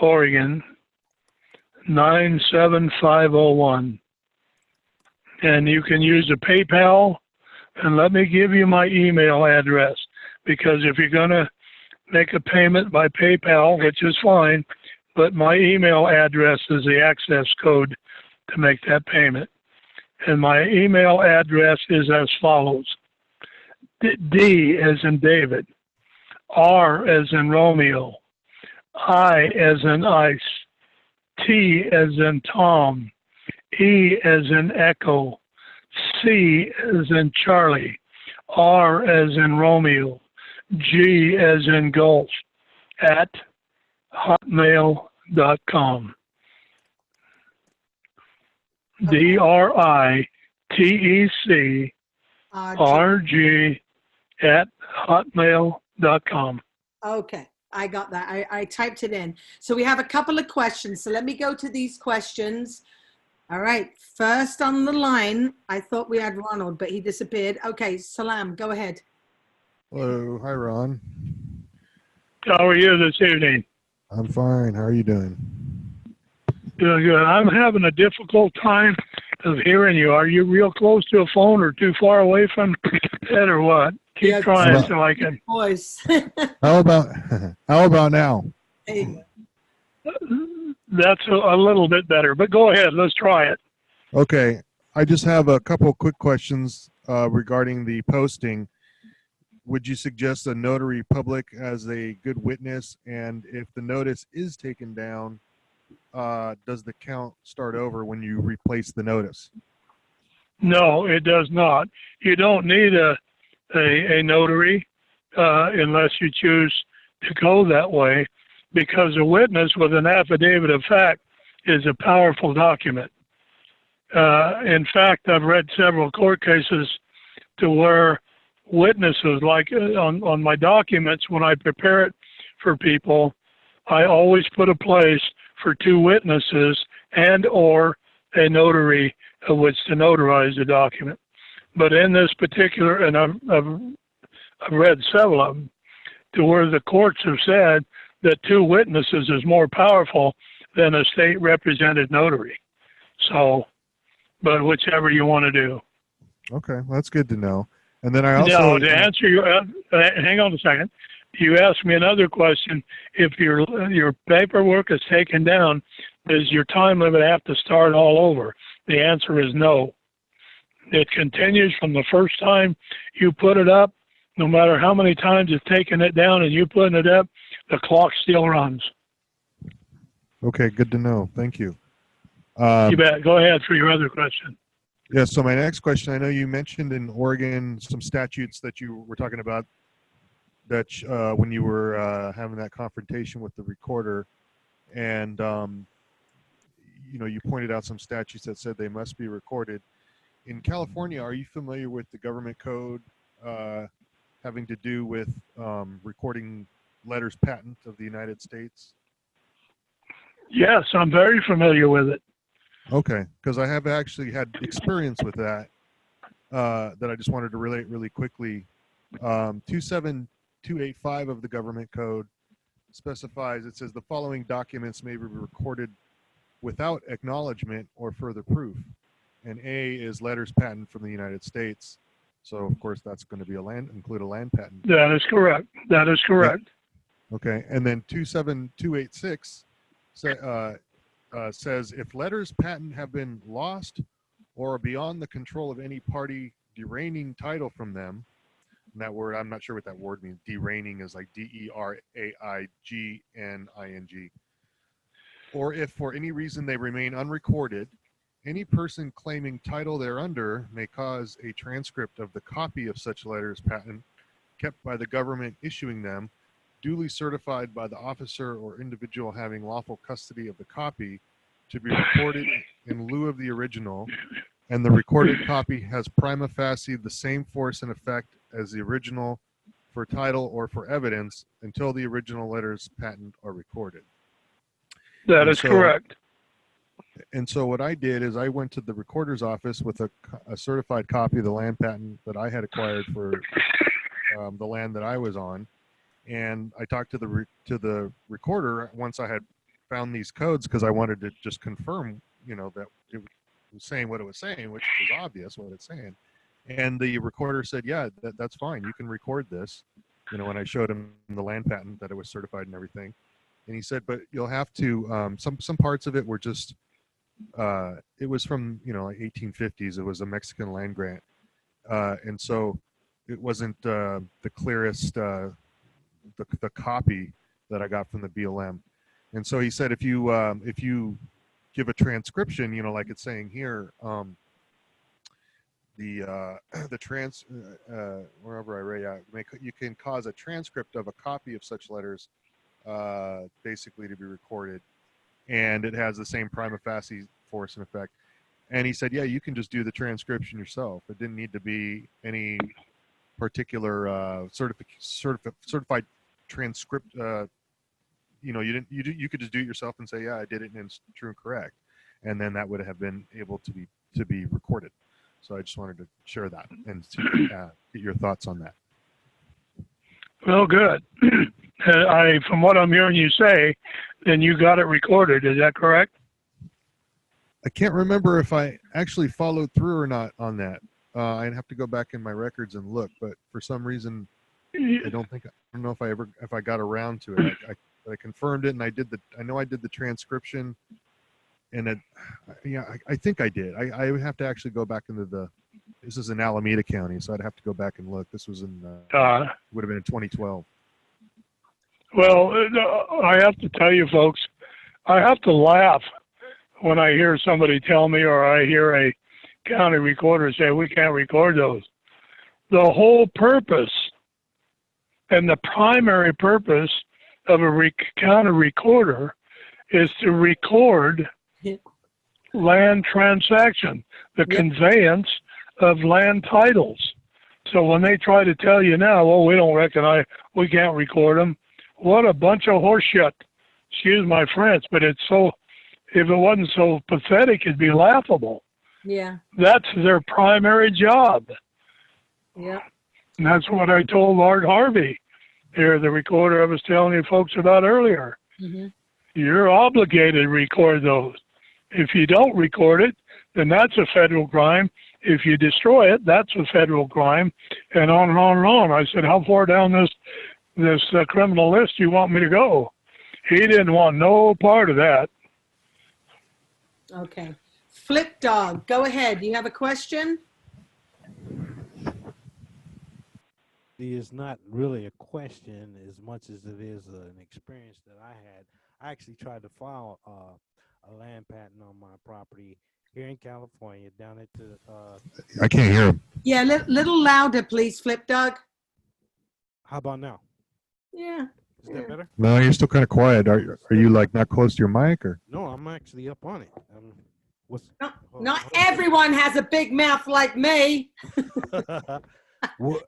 Oregon, 97501. And you can use a PayPal, and let me give you my email address, because if you're going to make a payment by PayPal, which is fine, but my email address is the access code to make that payment. And my email address is as follows. D as in David, R as in Romeo, I as in ice, T as in Tom, E as in Echo, C as in Charlie, R as in Romeo, G as in Golf, at hotmail.com. DRITECRG at hotmail.com. Okay, I got that. I typed it in. So we have a couple of questions. So let me go to these questions. All right, first on the line, I thought we had Ronald, but he disappeared. Okay, Salam, go ahead. Hello, hi Ron. How are you this evening? I'm fine. How are you doing? Doing good. I'm having a difficult time of hearing you. Are you real close to a phone or too far away from it or what? Keep trying so I can. Voice. How about now? There you go. That's a little bit better, but go ahead. Let's try it. Okay. I just have a couple quick questions regarding the posting. Would you suggest a notary public as a good witness? And if the notice is taken down, does the count start over when you replace the notice? No, it does not. You don't need a notary unless you choose to go that way, because a witness with an affidavit of fact is a powerful document. In fact, I've read several court cases to where witnesses, like on my documents, when I prepare it for people, I always put a place for two witnesses and or a notary of which to notarize the document. But in this particular, and I've read several of them, to where the courts have said that two witnesses is more powerful than a state represented notary. So, but whichever you want to do. Okay, well, that's good to know. And then I also... Now, to answer your, hang on a second. You asked me another question. If your paperwork is taken down, does your time limit have to start all over? The answer is no. It continues from the first time you put it up. No matter how many times it's taken it down and you putting it up, the clock still runs. Okay, good to know. Thank you. You bet. Go ahead for your other question. Yeah, so my next question, I know you mentioned in Oregon some statutes that you were talking about that when you were having that confrontation with the recorder, and you know, you pointed out some statutes that said they must be recorded. In California, are you familiar with the government code having to do with recording letters patent of the United States? Yes, I'm very familiar with it. Okay, because I have actually had experience with that that I just wanted to relate really quickly. 27285 of the government code specifies, it says the following documents may be recorded without acknowledgement or further proof. And A is letters patent from the United States. So of course that's going to be include a land patent. That is correct. That is correct. Okay, and then 27286 says if letters patent have been lost or are beyond the control of any party deraining title from them, and that word, I'm not sure what that word means. Deraining is like DERAIGNING. Or if for any reason they remain unrecorded, any person claiming title thereunder may cause a transcript of the copy of such letters patent kept by the government issuing them, duly certified by the officer or individual having lawful custody of the copy, to be recorded in lieu of the original, and the recorded copy has prima facie the same force and effect as the original for title or for evidence until the original letters patent are recorded. That is correct. And so what I did is I went to the recorder's office with a certified copy of the land patent that I had acquired for the land that I was on, and I talked to the recorder once I had found these codes, because I wanted to just confirm, you know, that it was saying what it was saying, which was obvious what it's saying. And the recorder said, yeah, that's fine. You can record this. You know, when I showed him the land patent that it was certified and everything. And he said, but you'll have to, some parts of it were just It was from, like 1850s. It was a Mexican land grant. And so it wasn't the clearest, the copy that I got from the BLM. And so he said, if you give a transcription, like it's saying here, wherever I read, you can cause a transcript of a copy of such letters, basically to be recorded, and it has the same prima facie force and effect. And he said, yeah, you can just do the transcription yourself. It didn't need to be any particular certified transcript. You could just do it yourself and say, yeah, I did it and it's true and correct, and then that would have been able to be recorded. So I just wanted to share that and get your thoughts on that. Well, good. From what I'm hearing you say, then you got it recorded. Is that correct? I can't remember if I actually followed through or not on that. I'd have to go back in my records and look, but for some reason, I don't know if I got around to it. I confirmed it, and I know I did the transcription, and I think I did. I would have to actually go back into this is in Alameda County, so I'd have to go back and look. This was would have been in 2012. Well, I have to tell you, folks, I have to laugh when I hear somebody tell me, or I hear a county recorder say, we can't record those. The whole purpose and the primary purpose of a county recorder is to record land transaction, the conveyance of land titles. So when they try to tell you now, well, we can't record them, what a bunch of horse shit. Excuse my French, but if it wasn't so pathetic, it'd be laughable. Yeah. That's their primary job. Yeah. And that's what I told Lord Harvey here, the recorder I was telling you folks about earlier. Mm-hmm. You're obligated to record those. If you don't record it, then that's a federal crime. If you destroy it, that's a federal crime, and on and on and on. I said, how far down this criminal list do you want me to go? He didn't want no part of that. Okay. Flip Dog, go ahead. You have a question? It's not really a question as much as it is an experience that I had. I actually tried to file a land patent on my property here in California, down at the... I can't hear him. Yeah, little louder, please, Flip Dog. How about now? Yeah. Is that better? No, you're still kind of quiet. Are you like not close to your mic, or? No, I'm actually up on it. Not everyone has a big mouth like me. Well,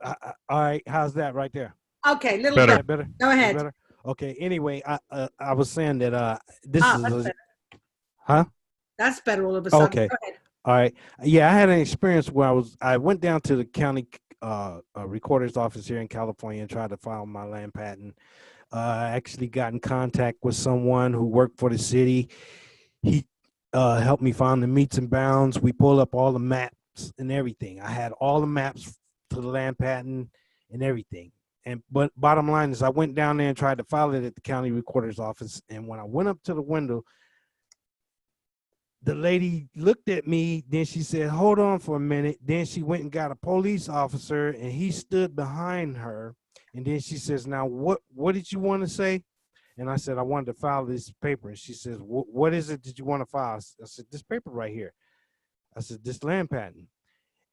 all right, how's that right there? Okay, little better. Better? Go ahead. Better? Okay, anyway, I was saying that this that's is... better. Huh? That's better all of a sudden. Okay. Go ahead. All right. Yeah, I had an experience where I went down to the county recorder's office here in California and tried to file my land patent. I actually got in contact with someone who worked for the city. He helped me find the meets and bounds. We pulled up all the maps and everything. I had all the maps to the land patent and everything. But bottom line is I went down there and tried to file it at the county recorder's office. And when I went up to the window, the lady looked at me, then she said, hold on for a minute. Then she went and got a police officer, and he stood behind her. And then she says, now, what did you want to say? And I said, I wanted to file this paper. And she says, what is it that you want to file? I said, this paper right here. I said, this land patent.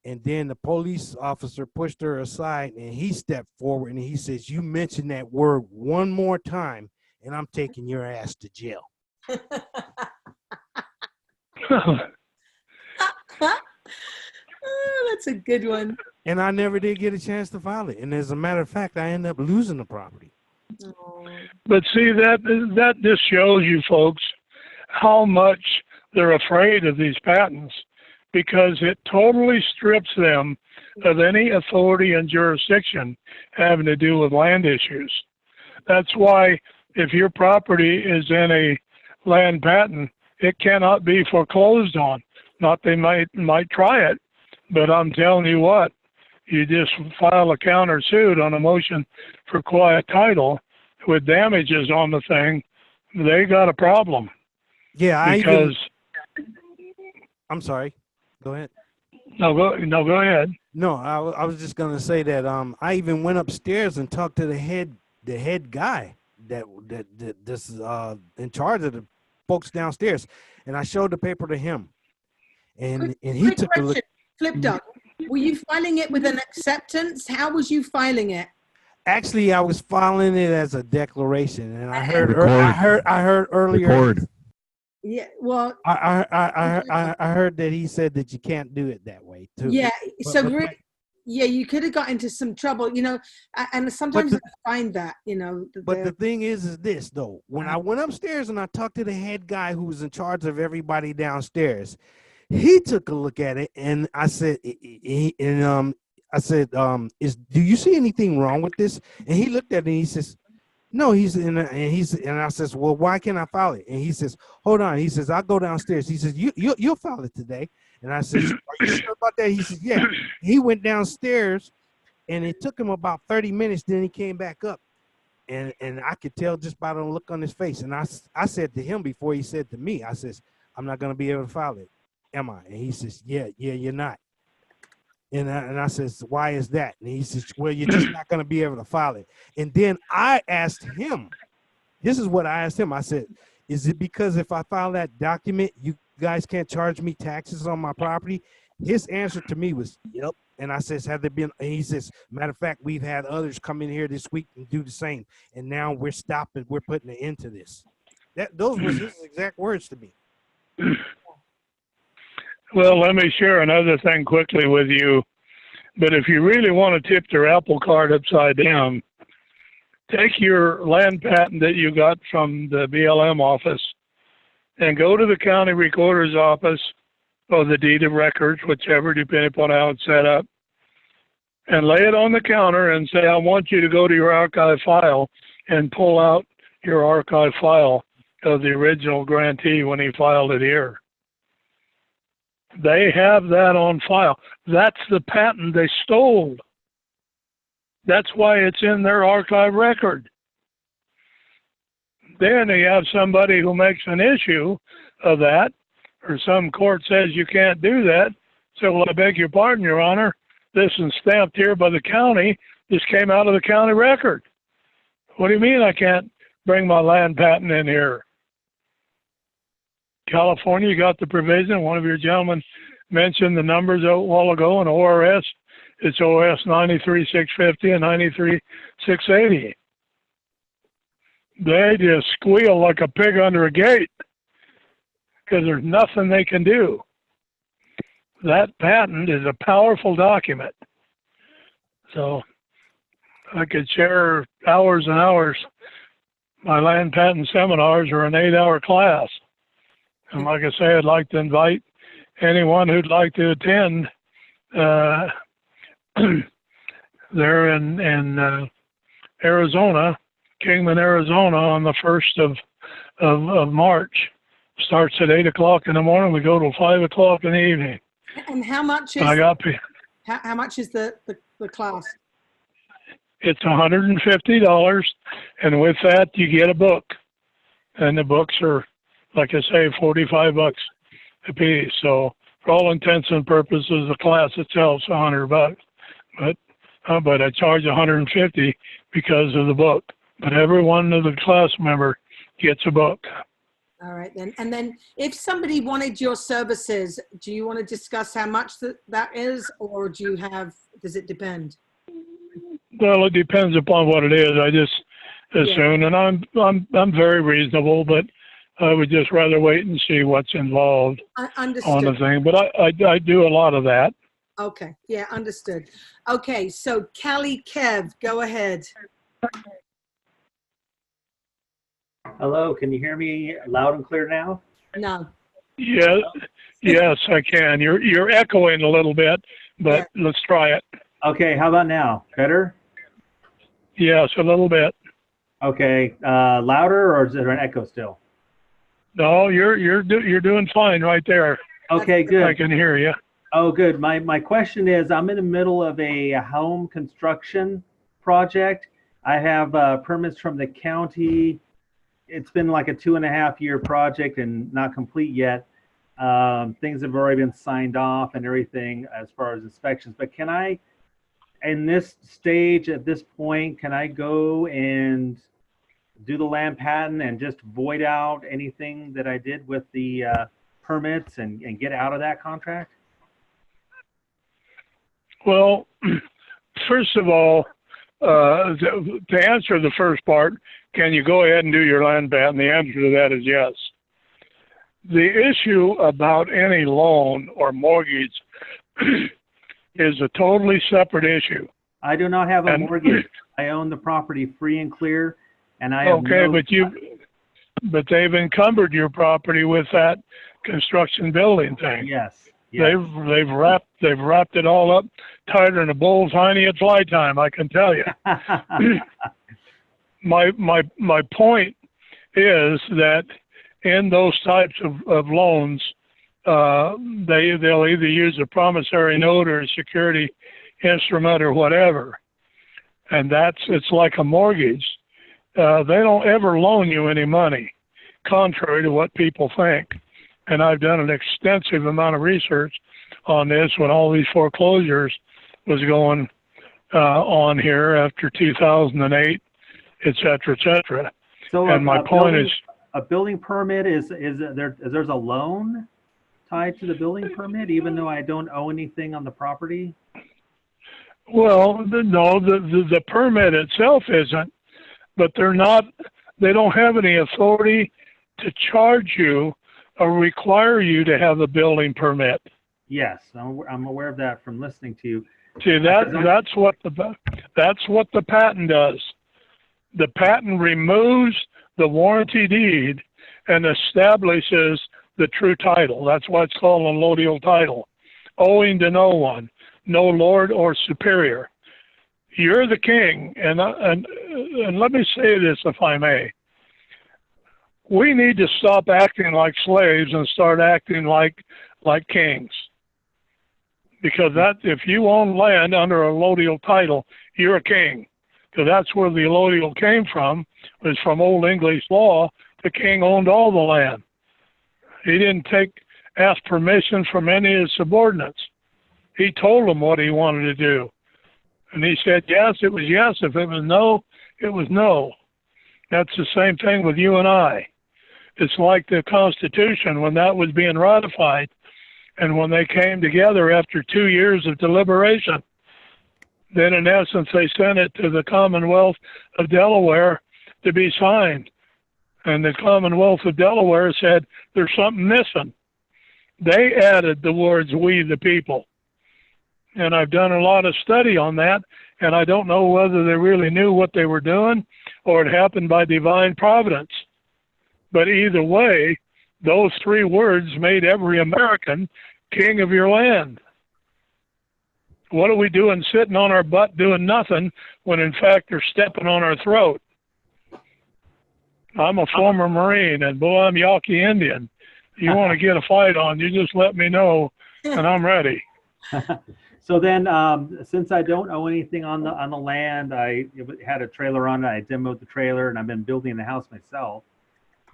And then the police officer pushed her aside, and he stepped forward, and he says, you mention that word one more time, and I'm taking your ass to jail. Oh, that's a good one. And I never did get a chance to file it. And as a matter of fact, I ended up losing the property. Oh. But see, that just shows you folks how much they're afraid of these patents, because it totally strips them of any authority and jurisdiction having to do with land issues. That's why if your property is in a land patent, it cannot be foreclosed on. Not they might try it, but I'm telling you what, you just file a countersuit on a motion for quiet title with damages on the thing, they got a problem. Yeah, because I'm sorry. Go ahead. No, go ahead. No, I was just gonna say that I even went upstairs and talked to the head guy that this is in charge of the folks downstairs, and I showed the paper to him, and he Quick took a look. question, Flip Dog. Were you filing it with an acceptance? How was you filing it? Actually, I was filing it as a declaration, and I heard Record. I heard earlier. Record. Yeah, well, I heard that he said that you can't do it that way too. yeah. So but really, yeah, you could have got into some trouble, you know. And sometimes But I find that, you know. But the thing is this though, when I went upstairs and I talked to the head guy who was in charge of everybody downstairs, he took a look at it, and I said, do you see anything wrong with this? And he looked at it and he says, no, and I says, well, why can't I file it? And he says, hold on. He says, I'll go downstairs. He says, you'll file it today. And I says, are you sure about that? He says, yeah. He went downstairs, and it took him about 30 minutes. Then he came back up, and I could tell just by the look on his face. And I said to him before he said to me, I says, I'm not going to be able to file it, am I? And he says, yeah, you're not. And I says, why is that? And he says, well, you're just not going to be able to file it. And then I asked him, this is what I asked him. I said, is it because if I file that document, you guys can't charge me taxes on my property? His answer to me was, yep. And I says, have there been, and he says, matter of fact, we've had others come in here this week and do the same. And now we're stopping, we're putting an end to this. Those were his exact words to me. Well, let me share another thing quickly with you. But if you really want to tip their apple cart upside down, take your land patent that you got from the BLM office and go to the county recorder's office or the deed of records, whichever, depending upon how it's set up, and lay it on the counter and say, I want you to go to your archive file and pull out your archive file of the original grantee when he filed it here. They have that on file. That's the patent they stole. That's why it's in their archive record. Then they have somebody who makes an issue of that, or some court says you can't do that. So, well, I beg your pardon, Your Honor. This is stamped here by the county. This came out of the county record. What do you mean I can't bring my land patent in here? California, you got the provision. One of your gentlemen mentioned the numbers a while ago in ORS. It's OS 93650 and 93680. They just squeal like a pig under a gate because there's nothing they can do. That patent is a powerful document. So I could share hours and hours. My land patent seminars are an 8-hour class. And like I say, I'd like to invite anyone who'd like to attend. They're in Arizona, Kingman, Arizona, on the 1st of March. Starts at 8 o'clock in the morning. We go till 5 o'clock in the evening. And how much is how much is the class? It's $150, and with that you get a book, and the books are, like I say, $45 a piece. So for all intents and purposes, the class itself is $100, but I charge $150 because of the book. But every one of the class member gets a book. All right then. And then if somebody wanted your services, do you want to discuss how much that is, or does it depend? Well, it depends upon what it is. I just assume, and I'm very reasonable, but I would just rather wait and see what's involved on the thing. But I do a lot of that. Okay. Yeah, understood. Okay. So Kelly Kev, go ahead. Hello, can you hear me loud and clear now? No. Yeah, yes, I can. You're echoing a little bit, but let's try it. Okay, how about now? Better? Yes, a little bit. Okay, louder, or is there an echo still? No, you're doing fine right there. Okay, good. I can hear you. Oh, good. My question is, I'm in the middle of a home construction project. I have permits from the county. It's been like a 2.5-year project and not complete yet. Things have already been signed off and everything as far as inspections. But can I, in this stage, at this point, can I go and do the land patent and just void out anything that I did with the permits and get out of that contract? Well, first of all, to answer the first part, can you go ahead and do your land patent? The answer to that is yes. The issue about any loan or mortgage is a totally separate issue. I do not have a mortgage. I own the property free and clear, and I have but they've encumbered your property with that construction building thing. Yes. They've wrapped it all up tighter than a bull's hiney at fly time, I can tell you. My point is that in those types of loans, they'll either use a promissory note or a security instrument or whatever, and it's like a mortgage. They don't ever loan you any money, contrary to what people think. And I've done an extensive amount of research on this when all these foreclosures was going on here after 2008, et cetera. So and my point is, a building permit is there's a loan tied to the building permit, even though I don't owe anything on the property? Well, no, the permit itself isn't, but they don't have any authority to charge you or require you to have a building permit. Yes, I'm aware of that from listening to you. See, that's what the patent does. The patent removes the warranty deed and establishes the true title. That's why it's called a allodial title, owing to no one, no lord or superior. You're the king, and let me say this, if I may. We need to stop acting like slaves and start acting like kings. Because if you own land under a allodial title, you're a king. Because that's where the allodial came from, was from Old English law. The king owned all the land. He didn't ask permission from any of his subordinates. He told them what he wanted to do. And he said yes, it was yes. If it was no, it was no. That's the same thing with you and I. It's like the Constitution when that was being ratified and when they came together after 2 years of deliberation. Then in essence, they sent it to the Commonwealth of Delaware to be signed. And the Commonwealth of Delaware said, there's something missing. They added the words, we the people. And I've done a lot of study on that, and I don't know whether they really knew what they were doing or it happened by divine providence. But either way, those 3 words made every American king of your land. What are we doing sitting on our butt doing nothing when in fact they're stepping on our throat? I'm a former Marine, and boy, I'm Yaqui Indian. You want to get a fight on, you just let me know, and I'm ready. So then, since I don't owe anything on the land, I had a trailer on it. I demoed the trailer, and I've been building the house myself,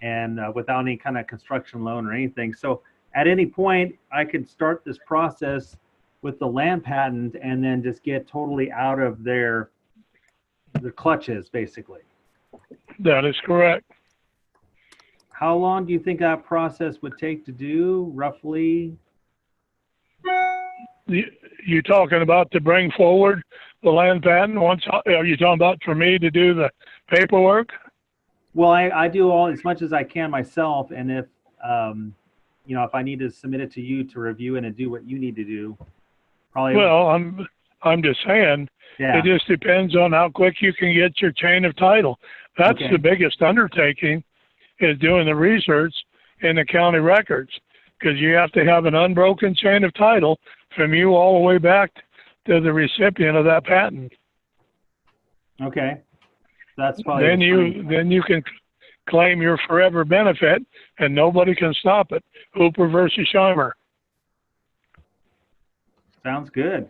and without any kind of construction loan or anything. So at any point, I could start this process with the land patent and then just get totally out of their clutches, basically. That is correct. How long do you think that process would take to do, roughly? You talking about to bring forward the land patent? Are you talking about for me to do the paperwork? Well, I do all as much as I can myself, and if if I need to submit it to you to review it and do what you need to do, probably. Well, I'm just saying. Yeah. It just depends on how quick you can get your chain of title. That's Okay. The biggest undertaking, is doing the research in the county records, because you have to have an unbroken chain of title from you all the way back to the recipient of that patent. Okay. That's probably. Then you can claim your forever benefit, and nobody can stop it. Hooper versus Scheimer. Sounds good.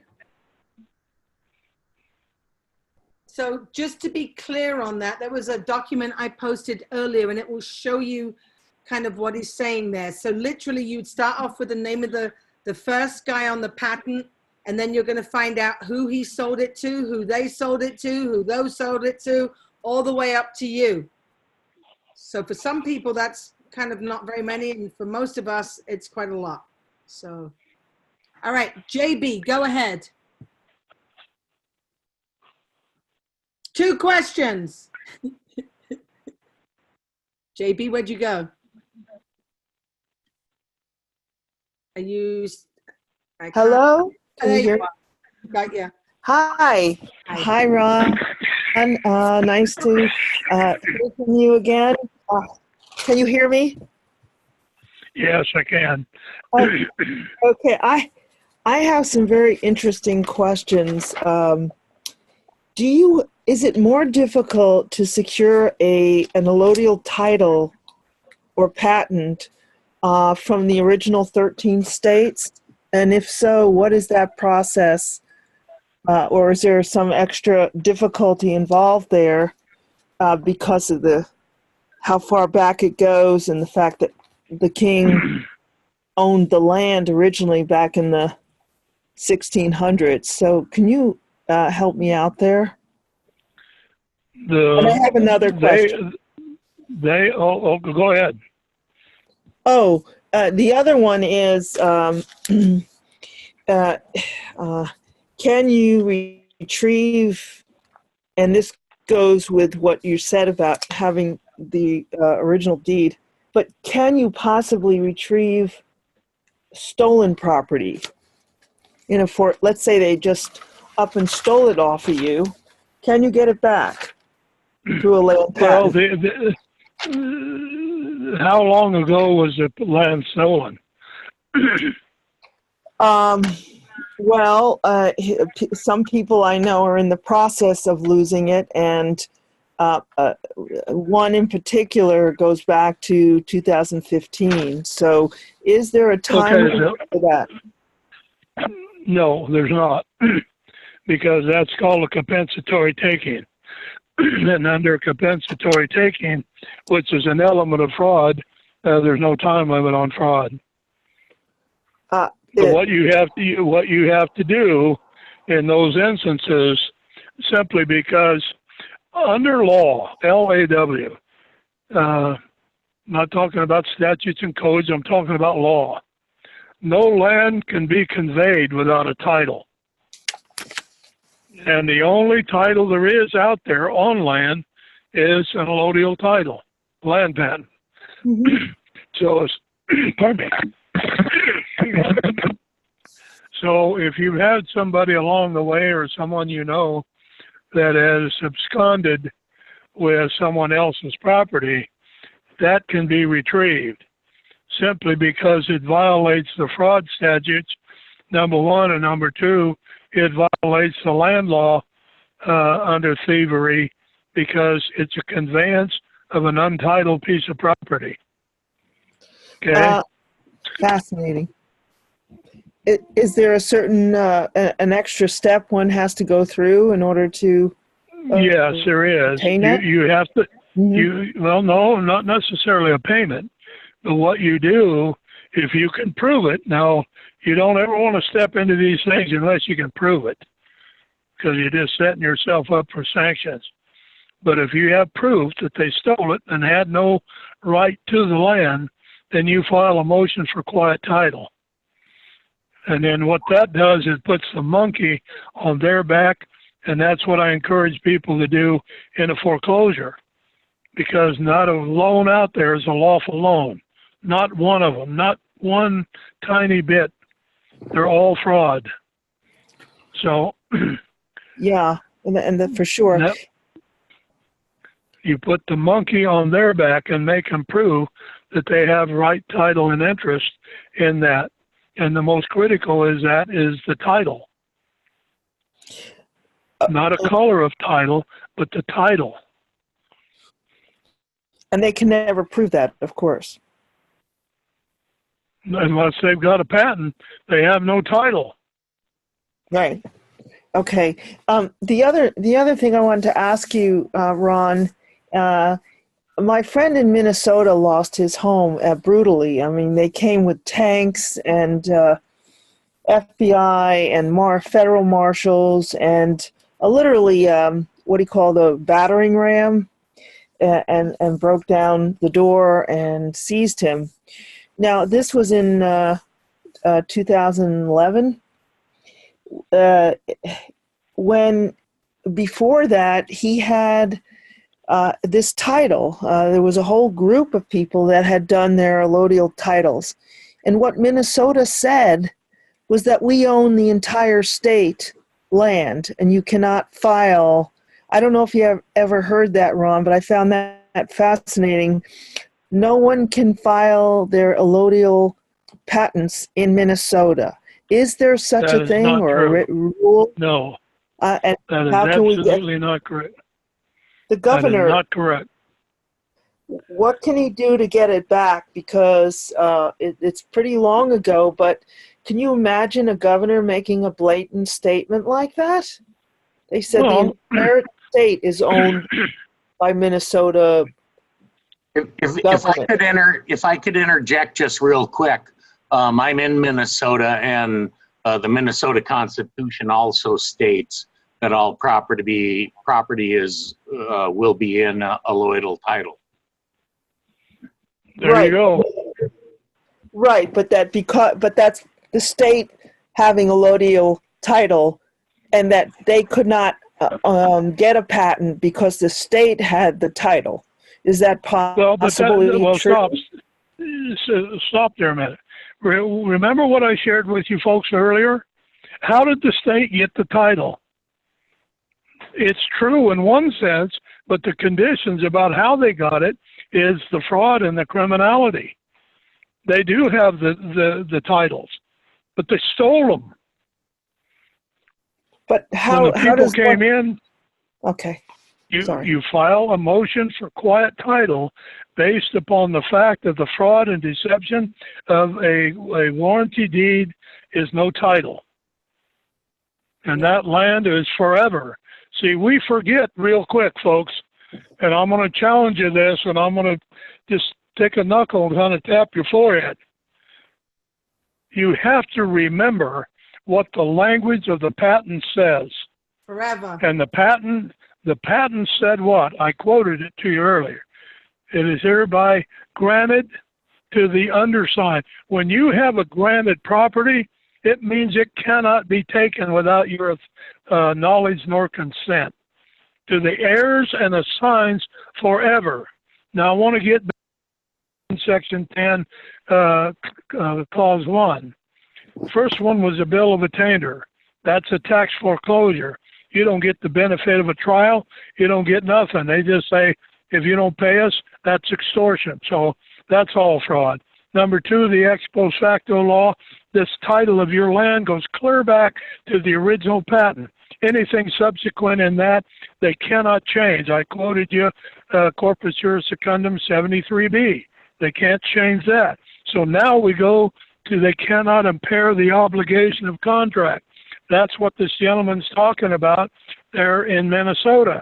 So just to be clear on that, there was a document I posted earlier, and it will show you kind of what he's saying there. So literally you'd start off with the name of the first guy on the patent, and then you're going to find out who he sold it to, who they sold it to, who those sold it to, all the way up to you. So for some people, that's kind of not very many. And for most of us, it's quite a lot. So, all right, JB, go ahead. 2 questions. JB, where'd you go? Are you? Hello? Can There you hear? you are. Got you. Hi. Hi, Ron. Nice to hear from you again. Can you hear me? Yes, I can. Okay. I have some very interesting questions. Is it more difficult to secure an allodial title or patent from the original 13 states? And if so, what is that process? Or is there some extra difficulty involved there because of how far back it goes and the fact that the king owned the land originally back in the 1600s? So can you help me out there? And I have another question. Go ahead. Oh, the other one is, can you retrieve, and this goes with what you said about having the original deed, but can you possibly retrieve stolen property? Let's say they just up and stole it off of you. Can you get it back through a land patent? Well, how long ago was the land stolen? Well, some people I know are in the process of losing it, and one in particular goes back to 2015. So is there a time for that? No, there's not, because that's called a compensatory taking. And under compensatory taking, which is an element of fraud, there's no time limit on fraud. So what you have to do in those instances, simply because under law, LAW, not talking about statutes and codes, I'm talking about law. No land can be conveyed without a title. And the only title there is out there on land is an allodial title, land patent. Mm-hmm. So, pardon me. So if you've had somebody along the way or someone you know that has absconded with someone else's property, that can be retrieved simply because it violates the fraud statutes, number one, and number two, it violates the land law under thievery because it's a conveyance of an untitled piece of property. Okay? Fascinating. Is there a certain, an extra step one has to go through in order to yes, there is. You have to, mm-hmm. Well, no, not necessarily a payment, but what you do, if you can prove it, now, you don't ever want to step into these things unless you can prove it, because you're just setting yourself up for sanctions. But if you have proof that they stole it and had no right to the land, then you file a motion for quiet title. And then what that does is puts the monkey on their back, and that's what I encourage people to do in a foreclosure, because not a loan out there is a lawful loan. Not one of them, not one tiny bit. They're all fraud. So, yeah, and for sure. You put the monkey on their back and make them prove that they have right title and interest in that. And the most critical is the title. Not a color of title, but the title. And they can never prove that, of course. Unless they've got a patent, they have no title. Right. Okay. The other thing I wanted to ask you, Ron, my friend in Minnesota lost his home brutally. I mean, they came with tanks and FBI and federal marshals and literally what do you call the battering ram, and broke down the door and seized him. Now, this was in 2011. When before that, he had this title. There was a whole group of people that had done their allodial titles. And what Minnesota said was that we own the entire state land and you cannot file. I don't know if you have ever heard that, Ron, but I found that fascinating. No one can file their allodial patents in Minnesota. Is there such a thing or a written rule? No. And That is how can we get absolutely not correct. the governor? That is not correct. What can he do to get it back? Because it's pretty long ago, but can you imagine a governor making a blatant statement like that? They said the entire state is owned by Minnesota. If I could interject just real quick, I'm in Minnesota, and the Minnesota Constitution also states that all property is will be in a allodial title. There you go. Right, but that's the state having a allodial title, and that they could not get a patent because the state had the title. Is that possible? Stop there a minute. Remember what I shared with you folks earlier? How did the state get the title? It's true in one sense, but the conditions about how they got it is the fraud and the criminality. They do have the titles, but they stole them. But how? When the people came in, okay. You file a motion for quiet title based upon the fact that the fraud and deception of a warranty deed is no title. And that land is forever. See, we forget real quick, folks, and I'm going to challenge you this, and I'm going to just take a knuckle and kind of tap your forehead. You have to remember what the language of the patent says. Forever. And the patent said what? I quoted it to you earlier. It is hereby granted to the undersigned. When you have a granted property, it means it cannot be taken without your knowledge nor consent. To the heirs and assigns forever. Now I want to get back to Section 10, Clause 1. First one was a bill of attainder. That's a tax foreclosure. You don't get the benefit of a trial. You don't get nothing. They just say, if you don't pay us, that's extortion. So that's all fraud. Number two, the ex post facto law. This title of your land goes clear back to the original patent. Anything subsequent in that, they cannot change. I quoted you Corpus Juris Secundum 73B. They can't change that. So now we go to they cannot impair the obligation of contract. That's what this gentleman's talking about there in Minnesota.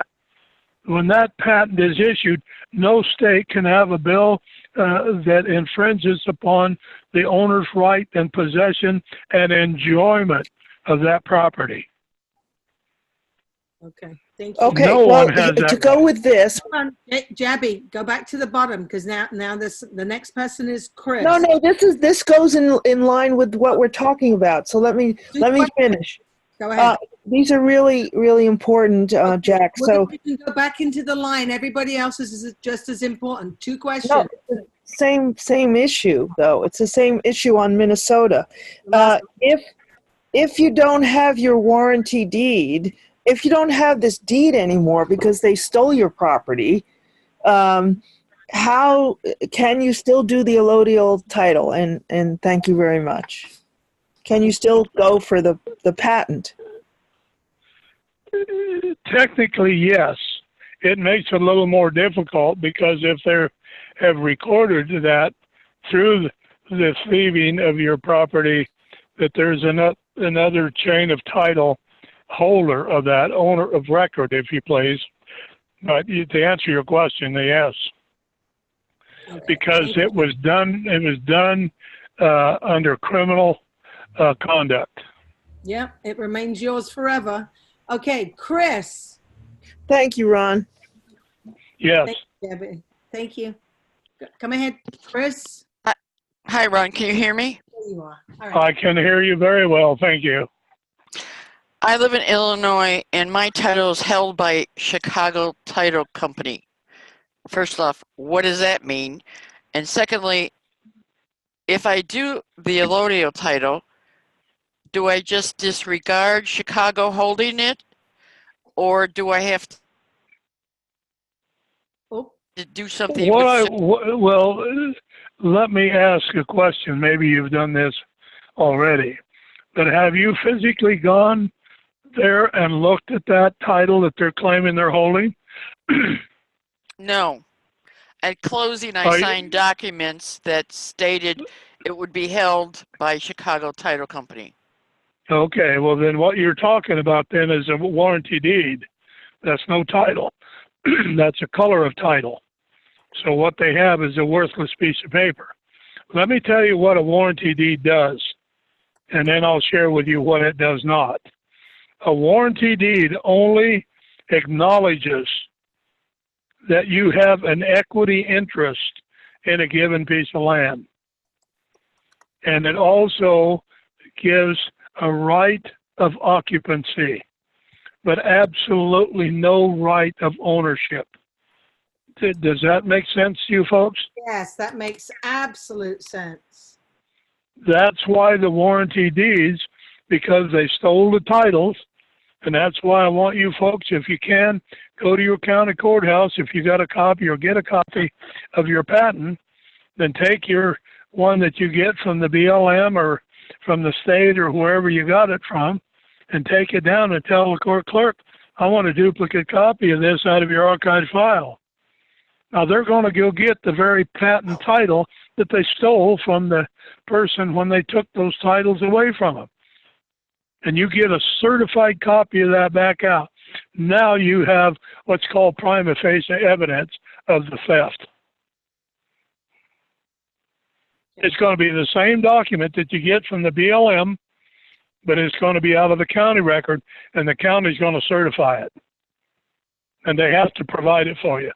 When that patent is issued, no state can have a bill that infringes upon the owner's right and possession and enjoyment of that property. Okay, thank you. Okay, No well, one has to that go right. with this. Hold on, Jabby, go back to the bottom because now the next person is Chris. No, this goes in line with what we're talking about. So let me finish. Go ahead. These are really, really important, Jack. So you can go back into the line. Everybody else is just as important. Two questions. no, same issue though. It's the same issue on Minnesota. If you don't have your warranty deed, if you don't have this deed anymore because they stole your property, how can you still do the allodial title? And thank you very much. Can you still go for the patent? Technically, yes. It makes it a little more difficult because if they have recorded that through the thieving of your property, that there's another chain of title holder of that, owner of record, if you please. But to answer your question, yes. Okay. because it was done. It was done under criminal conduct. Yeah, it remains yours forever. Okay, Chris. Thank you, Ron. Yes. Thank you, Debbie. Thank you. Come ahead, Chris. Hi, Ron. Can you hear me? There you are. All right. I can hear you very well. Thank you. I live in Illinois, and my title is held by Chicago Title Company. First off, what does that mean? And secondly, if I do the allodial title, do I just disregard Chicago holding it, or do I have Oh, to do something with? Well, let me ask a question. Maybe you've done this already, but have you physically gone there and looked at that title that they're claiming they're holding? No. At closing, I Are you- signed documents that stated it would be held by Chicago Title Company. Okay, well then what you're talking about then is a warranty deed. That's no title. That's a color of title. So what they have is a worthless piece of paper. Let me tell you what a warranty deed does, and then I'll share with you what it does not. A warranty deed only acknowledges that you have an equity interest in a given piece of land. And it also gives a right of occupancy, but absolutely no right of ownership. Does that make sense to you folks? yes, that makes absolute sense. That's why the warranty deeds, because they stole the titles, and that's why I want you folks, if you can, go to your county courthouse. If you got a copy or get a copy of your patent, then take your one that you get from the BLM or from the state or wherever you got it from, and take it down and tell the court clerk, I want a duplicate copy of this out of your archived file. Now, they're going to go get the very patent title that they stole from the person when they took those titles away from them. And you get a certified copy of that back out. Now you have what's called prima facie evidence of the theft. It's going to be the same document that you get from the BLM, but it's going to be out of the county record, and the county's going to certify it. And they have to provide it for you.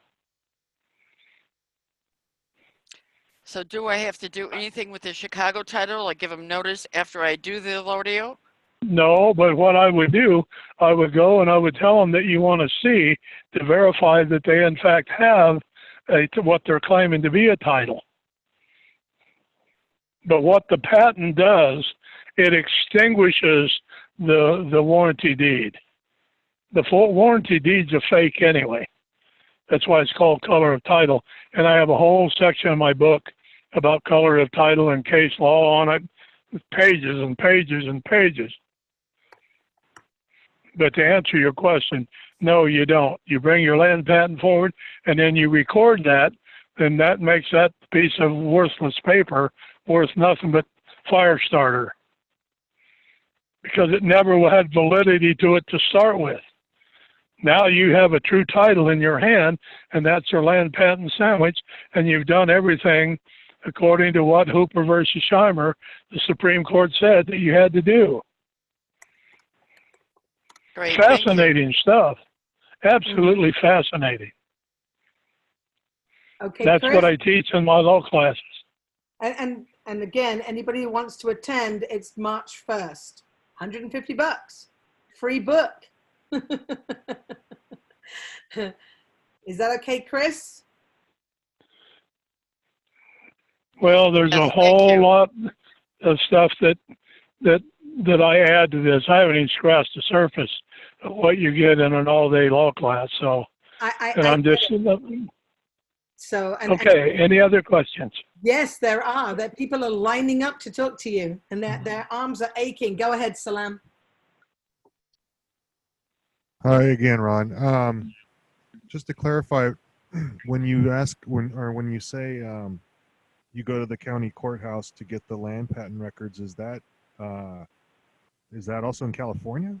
So do I have to do anything with the Chicago title, like give them notice after I do the allodial? No, but what I would do, I would go and I would tell them that you want to see to verify that they in fact have what they're claiming to be a title. But what the patent does, it extinguishes the warranty deed. The full warranty deed's a fake anyway. That's why it's called color of title. And I have a whole section in my book about color of title and case law on it, with pages and pages and pages. But to answer your question, no, you don't. You bring your land patent forward, and then you record that, then that makes that piece of worthless paper worth nothing but fire starter, because it never had validity to it to start with. Now you have a true title in your hand, and that's your land patent sandwich, and you've done everything according to what Hooper versus Scheimer, the Supreme Court, said that you had to do. Great, Fascinating stuff. Absolutely fascinating. Okay, That's Chris? what I teach in my law classes. And again, anybody who wants to attend, it's March 1st. $150. Free book. Is that okay, Chris? Well, there's Yes, a thank whole you. lot of stuff that I add to this. I haven't even scratched the surface of what you get in an all-day law class. So, I'm just so okay. Any other questions? Yes, there are. That people are lining up to talk to you, and their arms are aching. Go ahead, Salam. Hi again, Ron. Just to clarify, when you say you go to the county courthouse to get the land patent records, is that also in California?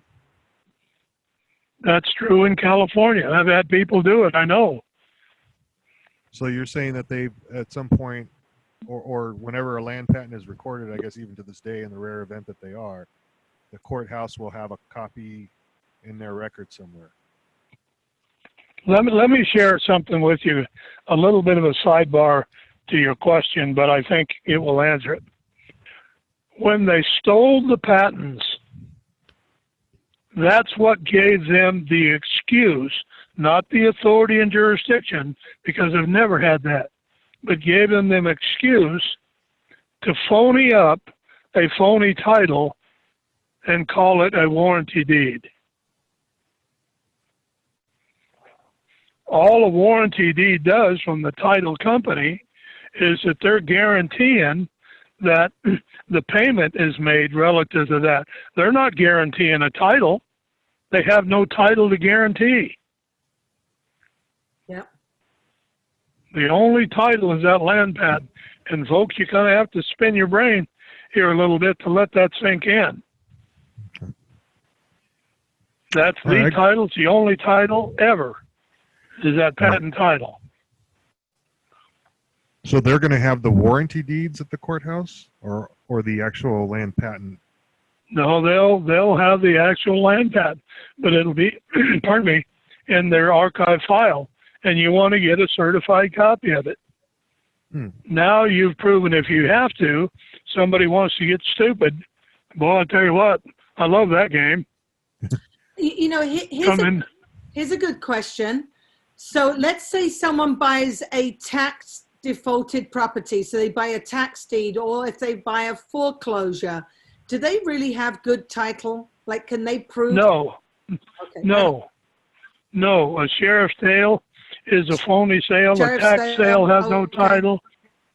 That's true in California. I've had people do it. I know. So you're saying that they've at some point, or whenever a land patent is recorded, I guess even to this day, in the rare event that they are, the courthouse will have a copy in their record somewhere. Let me share something with you, a little bit of a sidebar to your question, but I think it will answer it. When they stole the patents, that's what gave them the excuse, not the authority and jurisdiction, because they've never had that, but gave them an excuse to phony up a phony title and call it a warranty deed. All a warranty deed does from the title company is that they're guaranteeing that the payment is made relative to that. They're not guaranteeing a title. They have no title to guarantee. Yep. The only title is that land patent. And folks, you kind of have to spin your brain here a little bit to let that sink in. That's the right. title. It's the only title ever. Is that patent title. So they're going to have the warranty deeds at the courthouse, or the actual land patent? No, they'll have the actual land patent, but it'll be, pardon me, in their archive file, and you want to get a certified copy of it. Now you've proven if you have to, somebody wants to get stupid. Boy, I tell you what, I love that game. You know, here's a good question. So let's say someone buys a tax defaulted property. So they buy a tax deed, or if they buy a foreclosure, do they really have good title? Like, can they prove? No. Okay. No. A sheriff's sale is a phony sale. A tax sale has no title.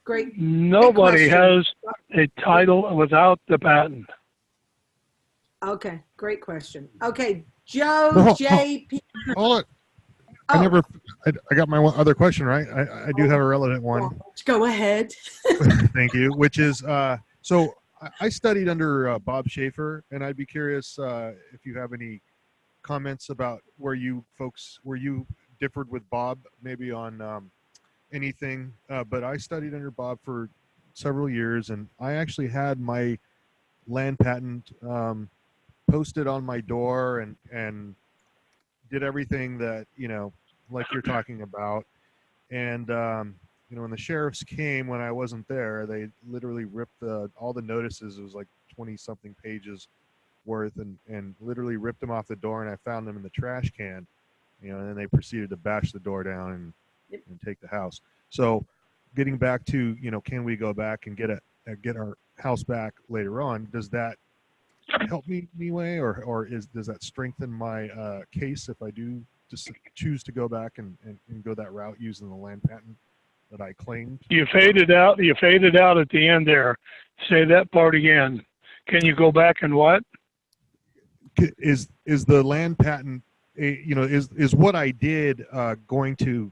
Great. Nobody has a title without the patent. Okay, great question. Okay, Joe J. P. Hold it. I got my other question, right? I do have a relevant one. Go ahead. Thank you. Which is, so I studied under Bob Schaefer, and I'd be curious if you have any comments about where you differed with Bob, maybe on anything. But I studied under Bob for several years, and I actually had my land patent posted on my door and did everything that, like you're talking about. And, when the sheriffs came when I wasn't there, they literally ripped all the notices. It was like 20 something pages worth, and literally ripped them off the door, and I found them in the trash can, and then they proceeded to bash the door down and take the house. So getting back to, can we go back and get our house back later on? Does that help me anyway, or does that strengthen my case if I do just choose to go back and go that route using the land patent that I claimed? You faded out at the end there. Say that part again. Can you go back and what? Is the land patent, is what I did going to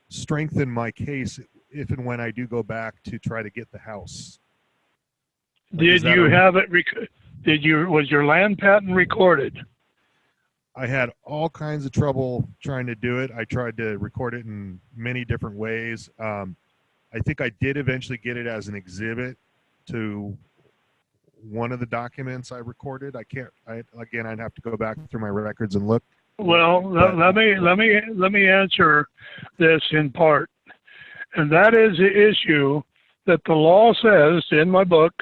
strengthen my case if and when I do go back to try to get the house? Did you have it? Was your land patent recorded? I had all kinds of trouble trying to do it. I tried to record it in many different ways. I think I did eventually get it as an exhibit to one of the documents I recorded. I'd have to go back through my records and look. Well, let me answer this in part, and that is the issue that the law says in my book,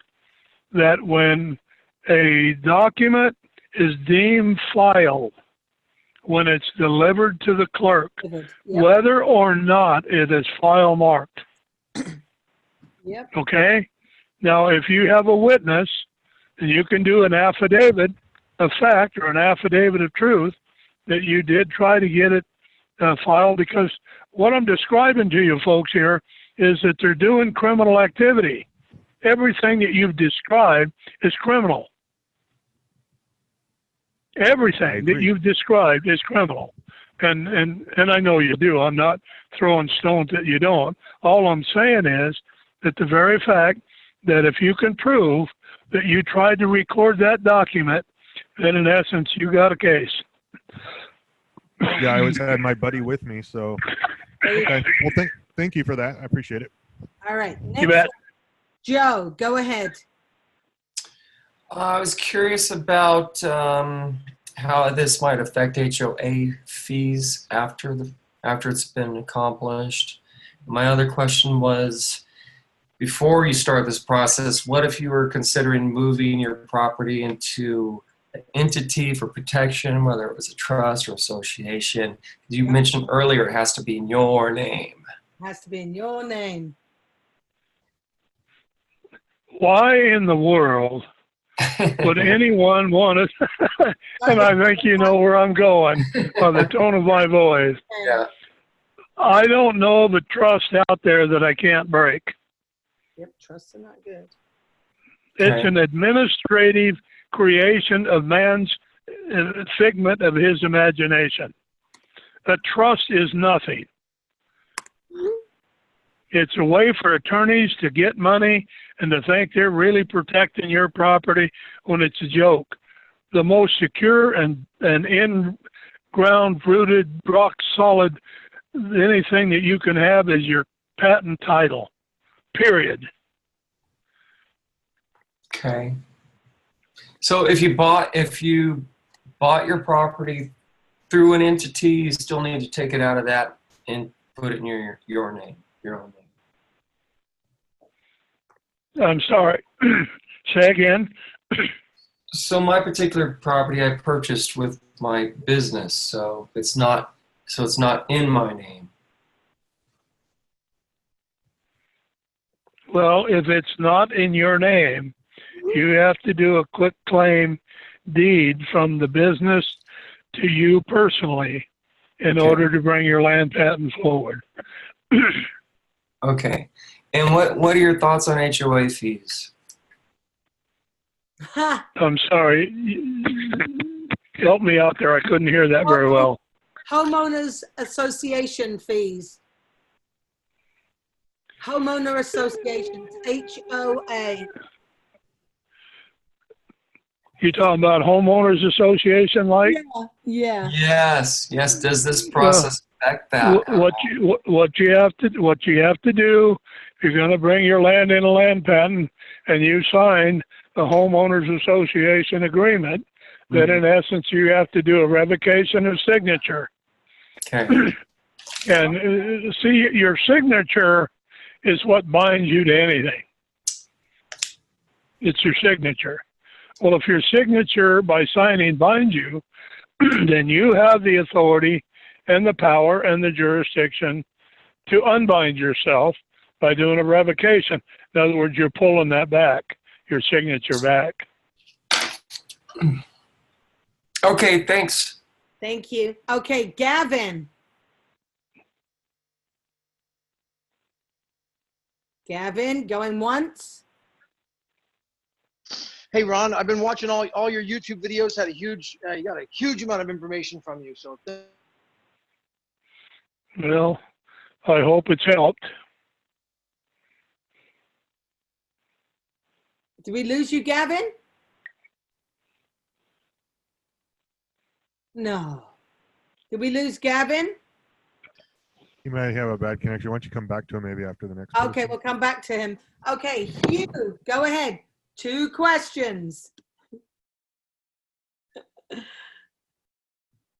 that when a document is deemed filed, when it's delivered to the clerk, whether or not it is file marked. Yep. Okay? Now, if you have a witness, and you can do an affidavit of fact or an affidavit of truth that you did try to get it filed, because what I'm describing to you folks here is that they're doing criminal activity. Everything that you've described is criminal. Everything that you've described is criminal. And I know you do. I'm not throwing stones that you don't. All I'm saying is that the very fact that if you can prove that you tried to record that document, then in essence, you got a case. Yeah, I always had my buddy with me, so. Okay. Well, Thank you for that. I appreciate it. All right. You Next, bet. Joe, go ahead. I was curious about how this might affect HOA fees after it's been accomplished. My other question was, before you start this process, what if you were considering moving your property into an entity for protection, whether it was a trust or association? You mentioned earlier it has to be in your name. It has to be in your name. Why in the world would anyone want it? And I think you know where I'm going by the tone of my voice. Yeah. I don't know of a trust out there that I can't break. Yep, trusts are not good. It's Okay. an administrative creation of man's figment of his imagination. A trust is nothing. It's a way for attorneys to get money and to think they're really protecting your property when it's a joke. The most secure and in-ground rooted, rock solid, anything that you can have is your patent title, period. Okay. So if you bought your property through an entity, you still need to take it out of that and put it in your name, your own name. I'm sorry. Say again. So my particular property I purchased with my business, so it's not in my name. Well, if it's not in your name, you have to do a quick claim deed from the business to you personally in Okay. order to bring your land patent forward. Okay. And what are your thoughts on HOA fees? Ha! I'm sorry. Help me out there. I couldn't hear that very well. Homeowners Association fees. Homeowner Associations, HOA. You talking about homeowners association, like? Yeah. Yes. Does this process affect that? What you have to do, if you're going to bring your land in a land patent and you sign the homeowners association agreement, then in essence you have to do a revocation of signature. Okay. And see, your signature is what binds you to anything. It's your signature. Well, if your signature by signing binds you, then you have the authority and the power and the jurisdiction to unbind yourself by doing a revocation. In other words, you're pulling that back, your signature back. Okay, thanks. Thank you. Okay, Gavin. Gavin, going once. Hey Ron, I've been watching all your YouTube videos. Had a huge, you got a huge amount of information from you. So Well, I hope it's helped. Did we lose you, Gavin? No. Did we lose Gavin? You might have a bad connection. Why don't you come back to him maybe after the next Okay, person? we'll come back to him. Okay, Hugh, go ahead. 2 questions.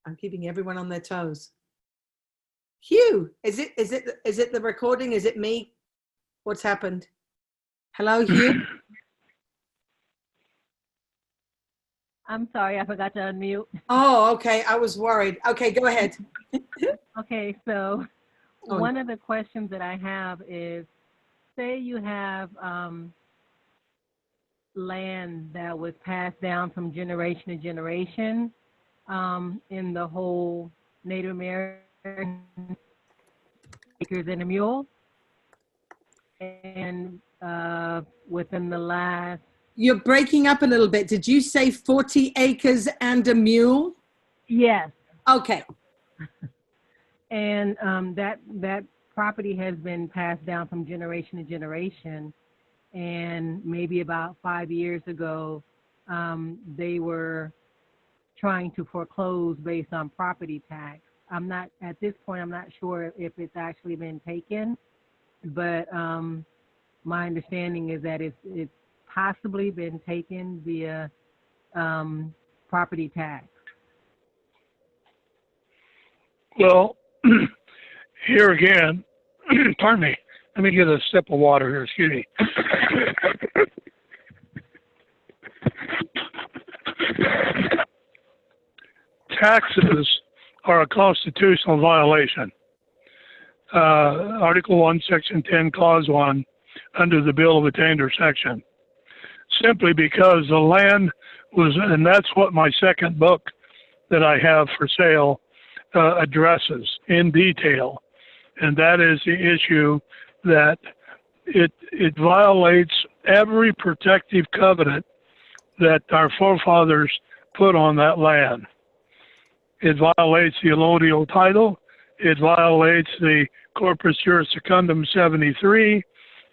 I'm keeping everyone on their toes. Hugh, is it the recording? Is it me? What's happened? Hello, Hugh? I'm sorry, I forgot to unmute. Oh, okay. I was worried. Okay, go ahead. Okay, so Oh. one of the questions that I have is, say you have land that was passed down from generation to generation in the whole Native American acres and a mule, and within the last, You're breaking up a little bit. Did you say 40 acres and a mule? yes, Okay. and that property has been passed down from generation to generation, and maybe about 5 years ago they were trying to foreclose based on property tax. I'm not, at this point, I'm not sure if it's actually been taken, but my understanding is that it's possibly been taken via property tax. Well, here again, pardon me. Let me get a sip of water here. Excuse me. Taxes are a constitutional violation. Article 1, Section 10, Clause 1, under the Bill of Attainder section. Simply because the land was, and that's what my second book that I have for sale addresses in detail. And that is the issue that it violates every protective covenant that our forefathers put on that land. It violates the allodial title. It violates the Corpus Juris Secundum 73.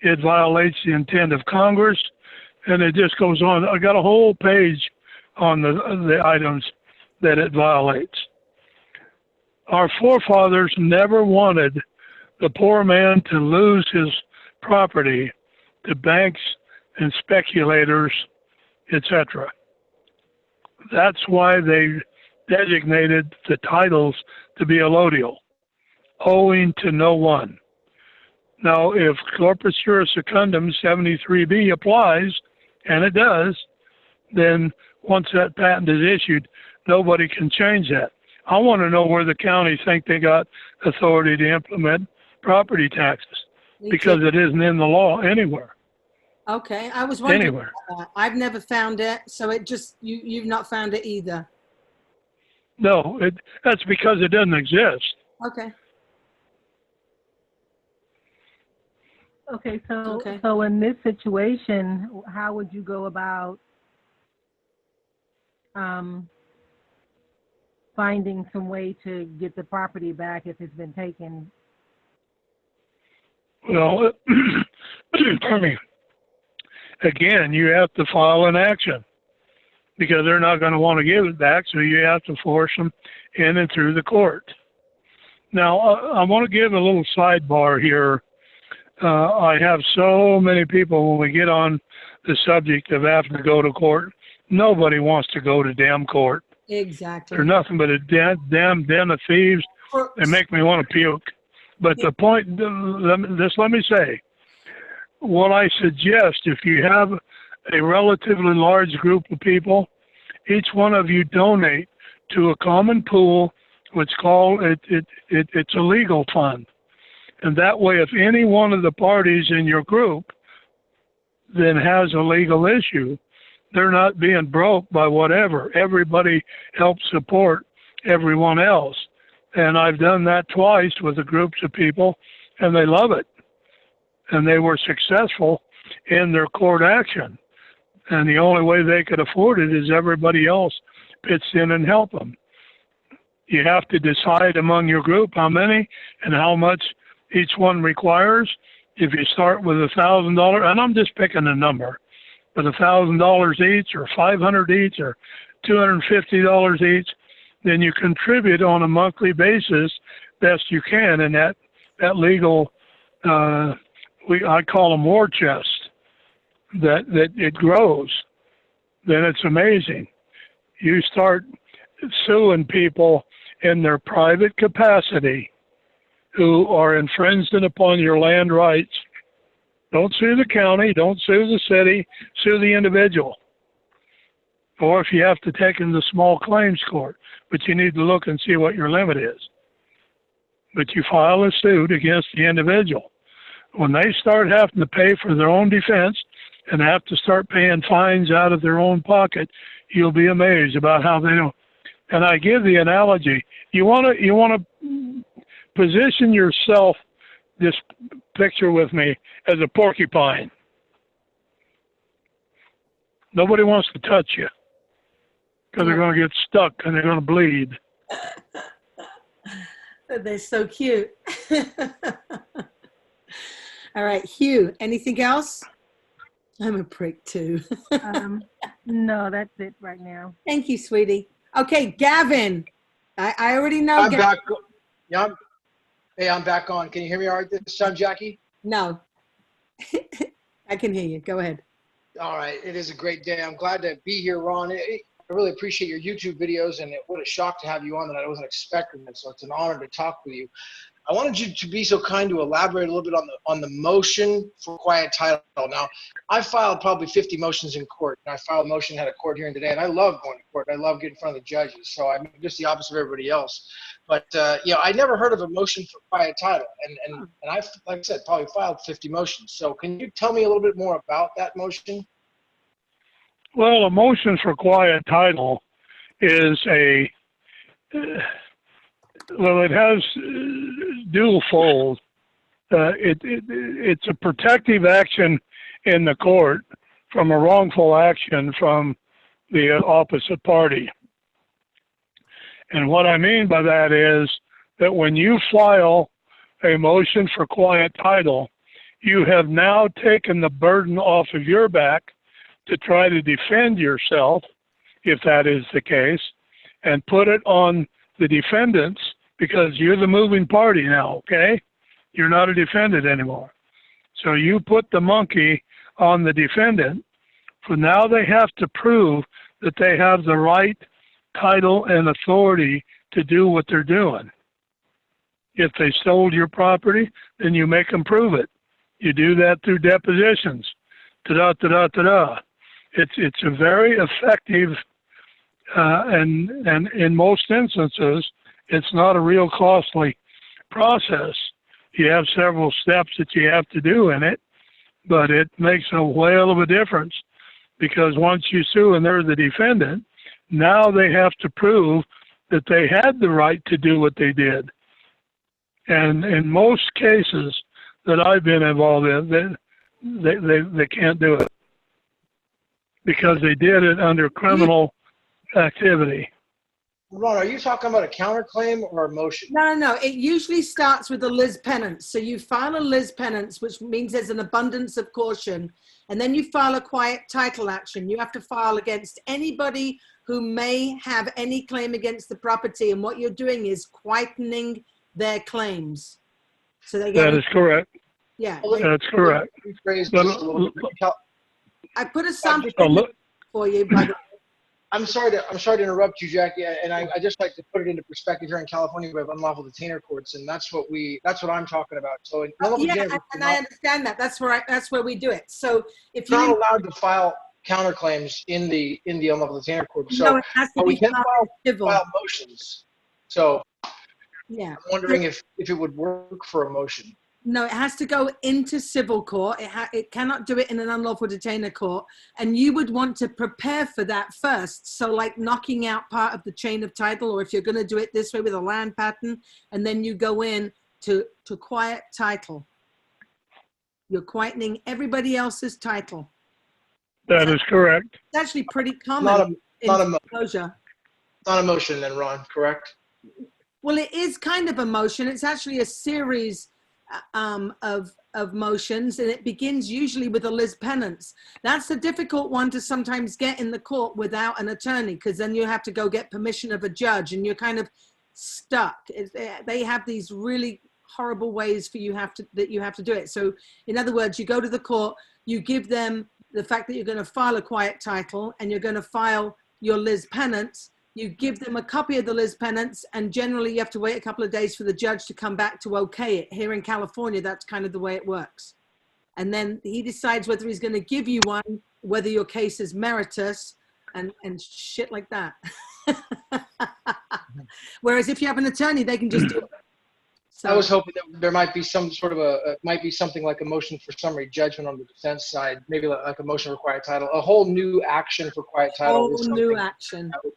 It violates the intent of Congress. And it just goes on. I got a whole page on the items that it violates. Our forefathers never wanted the poor man to lose his property to banks and speculators, etc. That's why they designated the titles to be allodial, owing to no one. Now, if Corpus Juris Secundum 73B applies, and it does, then once that patent is issued, nobody can change that. I want to know where the county think they got authority to implement property taxes, because it isn't in the law anywhere. Okay, I was wondering Anywhere. about that. I've never found it, so it just, you've not found it either. No, that's because it doesn't exist. Okay. Okay, so Okay. so in this situation, how would you go about finding some way to get the property back if it's been taken? Well, pardon me. Again, you have to file an action because they're not going to want to give it back, so you have to force them in and through the court. Now, I want to give a little sidebar here. I have so many people when we get on the subject of having to go to court. Nobody wants to go to damn court. Exactly. They're nothing but a damn den of thieves. They make me want to puke. But the point, let me say, what I suggest, if you have a relatively large group of people, each one of you donate to a common pool, which called it's a legal fund. And that way, if any one of the parties in your group then has a legal issue, they're not being broke by whatever. Everybody helps support everyone else. And I've done that twice with the groups of people, and they love it. And they were successful in their court action. And the only way they could afford it is everybody else pitched in and helped them. You have to decide among your group how many and how much each one requires. If you start with $1,000, and I'm just picking a number, but $1,000 each or $500 each or $250 each, then you contribute on a monthly basis best you can in that legal, I call them war chest, that it grows. Then it's amazing. You start suing people in their private capacity who are infringing upon your land rights. Don't sue the county, don't sue the city, sue the individual. Or if you have to take them to small claims court, but you need to look and see what your limit is. But you file a suit against the individual. When they start having to pay for their own defense and have to start paying fines out of their own pocket, you'll be amazed about how they don't. And I give the analogy, you want to position yourself, this picture with me, as a porcupine. Nobody wants to touch you because they're going to get stuck and they're going to bleed. They're so cute. All right, Hugh, anything else? I'm a prick too. No, that's it right now. Thank you, sweetie. Okay, Gavin, I already know. I'm back. Yeah. Hey, I'm back on. Can you hear me all right this time, Jackie? No. I can hear you. Go ahead. All right. It is a great day. I'm glad to be here, Ron. I really appreciate your YouTube videos, and what a shock to have you on that I wasn't expecting it. So it's an honor to talk with you. I wanted you to be so kind to elaborate a little bit on the motion for quiet title. Now, I filed probably 50 motions in court, and I filed a motion, had a court hearing today, and I love going to court. I love getting in front of the judges. So I'm just the opposite of everybody else. But I never heard of a motion for quiet title, and I, like I said, probably filed 50 motions. So can you tell me a little bit more about that motion? Well, a motion for quiet title is it has dual fold. It's a protective action in the court from a wrongful action from the opposite party. And what I mean by that is that when you file a motion for quiet title, you have now taken the burden off of your back to try to defend yourself, if that is the case, and put it on the defendants, because you're the moving party now, okay? You're not a defendant anymore. So you put the monkey on the defendant, for now they have to prove that they have the right title and authority to do what they're doing. If they stole your property, then you make them prove it. You do that through depositions. Ta-da. It's a very effective, and in most instances, it's not a real costly process. You have several steps that you have to do in it, but it makes a whale of a difference, because once you sue and they're the defendant, now they have to prove that they had the right to do what they did. And in most cases that I've been involved in, they can't do it because they did it under criminal activity. Ron, are you talking about a counterclaim or a motion? No. It usually starts with a lis penance. So you file a lis penance, which means there's an abundance of caution. And then you file a quiet title action. You have to file against anybody who may have any claim against the property. And what you're doing is quietening their claims. So they get That is correct. Yeah. That's correct. I put a sample for you, by the way. I'm sorry to interrupt you, Jackie, and I just like to put it into perspective. Here in California, we have unlawful detainer courts, and that's what I'm talking about. So and I understand that. That's where we do it. So if you're not allowed to file counterclaims in the unlawful detainer court, so no, it has to we be can civil. file motions. So yeah, I'm wondering if it would work for a motion. No, it has to go into civil court. It cannot do it in an unlawful detainer court. And you would want to prepare for that first. So like knocking out part of the chain of title, or if you're going to do it this way with a land patent, and then you go in to quiet title. You're quietening everybody else's title. That is correct. It's actually pretty common not in foreclosure. Not a motion then, Ron, correct? Well, it is kind of a motion. It's actually a series of motions, and it begins usually with a lis penance. That's a difficult one to sometimes get in the court without an attorney, because then you have to go get permission of a judge, and you're kind of stuck. They have these really horrible ways that you have to do it. So in other words, you go to the court, you give them the fact that you're going to file a quiet title and you're going to file your lis penance. You give them a copy of the lis penance, and generally you have to wait a couple of days for the judge to come back to okay it. Here in California, that's kind of the way it works. And then he decides whether he's going to give you one, whether your case is meritorious, and shit like that. Whereas if you have an attorney, they can just do it. So, I was hoping that there might be some sort of might be something like a motion for summary judgment on the defense side, maybe like a motion for quiet title, a whole new action for quiet title. whole new action. That would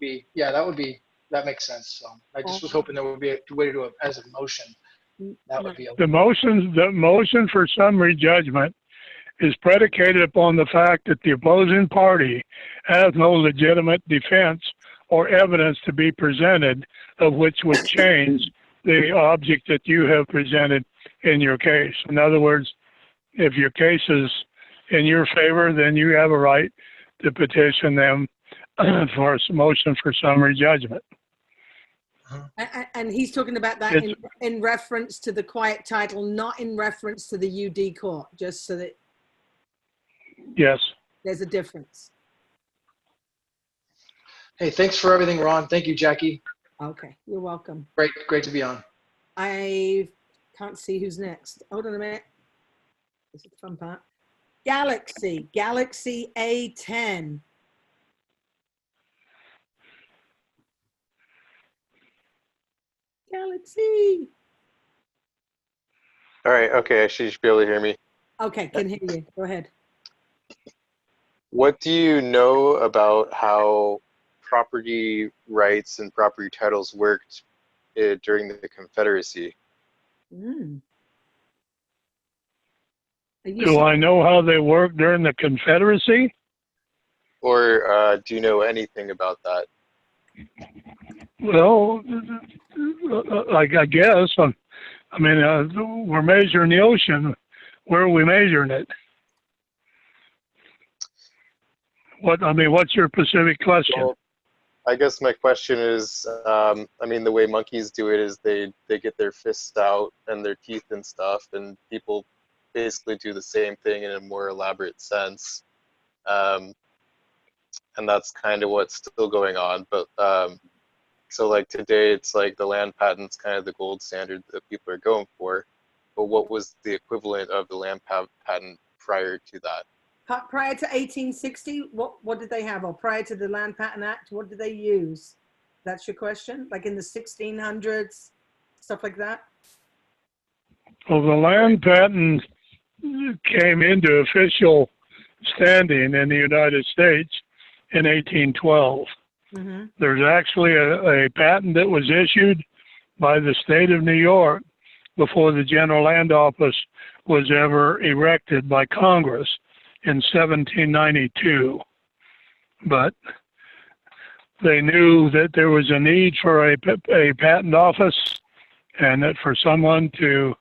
be, that makes sense. So I just was hoping there would be a way to do it as a motion. That would be the motion for summary judgment is predicated upon the fact that the opposing party has no legitimate defense or evidence to be presented of which would change the object that you have presented in your case. In other words, if your case is in your favor, then you have a right to petition them for a motion for summary judgment. And he's talking about that in reference to the quiet title, not in reference to the UD court, just so that Yes. there's a difference. Hey, thanks for everything, Ron. Thank you, Jackie. Okay, you're welcome. Great to be on. I can't see who's next. Hold on a minute. This is the fun part. Galaxy A10. Galaxy. All right. Okay. I should be able to hear me. Okay, can hear you. Go ahead. What do you know about how property rights and property titles worked during the Confederacy? Mm. Do I know how they worked during the Confederacy? Or do you know anything about that? Well, I guess. I mean, we're measuring the ocean. Where are we measuring it? What's your specific question? Well, I guess my question is, I mean, the way monkeys do it is they get their fists out and their teeth and stuff, and people basically do the same thing in a more elaborate sense. And that's kind of what's still going on. But so like today, it's like the land patent's kind of the gold standard that people are going for. But what was the equivalent of the land patent prior to that? Prior to 1860, what did they have? Or prior to the Land Patent Act, what did they use? That's your question? Like in the 1600s, stuff like that? Well, the land patent came into official standing in the United States in 1812. Mm-hmm. There's actually a patent that was issued by the state of New York before the General Land Office was ever erected by Congress in 1792. But they knew that there was a need for a patent office, and that for someone to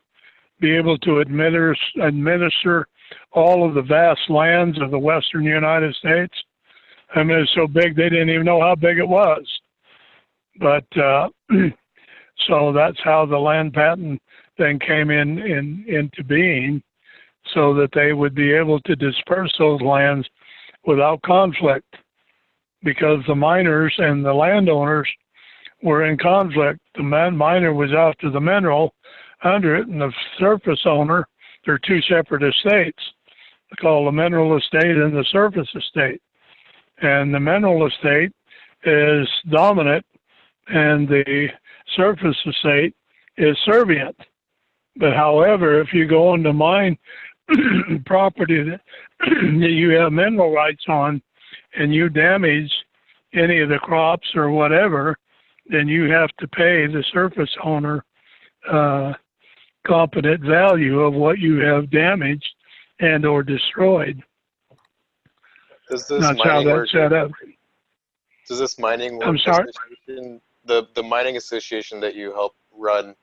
be able to administer all of the vast lands of the western United States. I mean, it's so big they didn't even know how big it was. But so that's how the land patent then came into being, so that they would be able to disperse those lands without conflict, because the miners and the landowners were in conflict. The miner was after the mineral under it, and the surface owner, they're two separate estates. They call the mineral estate and the surface estate. And the mineral estate is dominant, and the surface estate is servient. But however, if you go on to mine property that you have mineral rights on, and you damage any of the crops or whatever, then you have to pay the surface owner competent value of what you have damaged and or destroyed. Does this That's how that's set up. Does this mining work? I'm sorry? The mining association that you help run,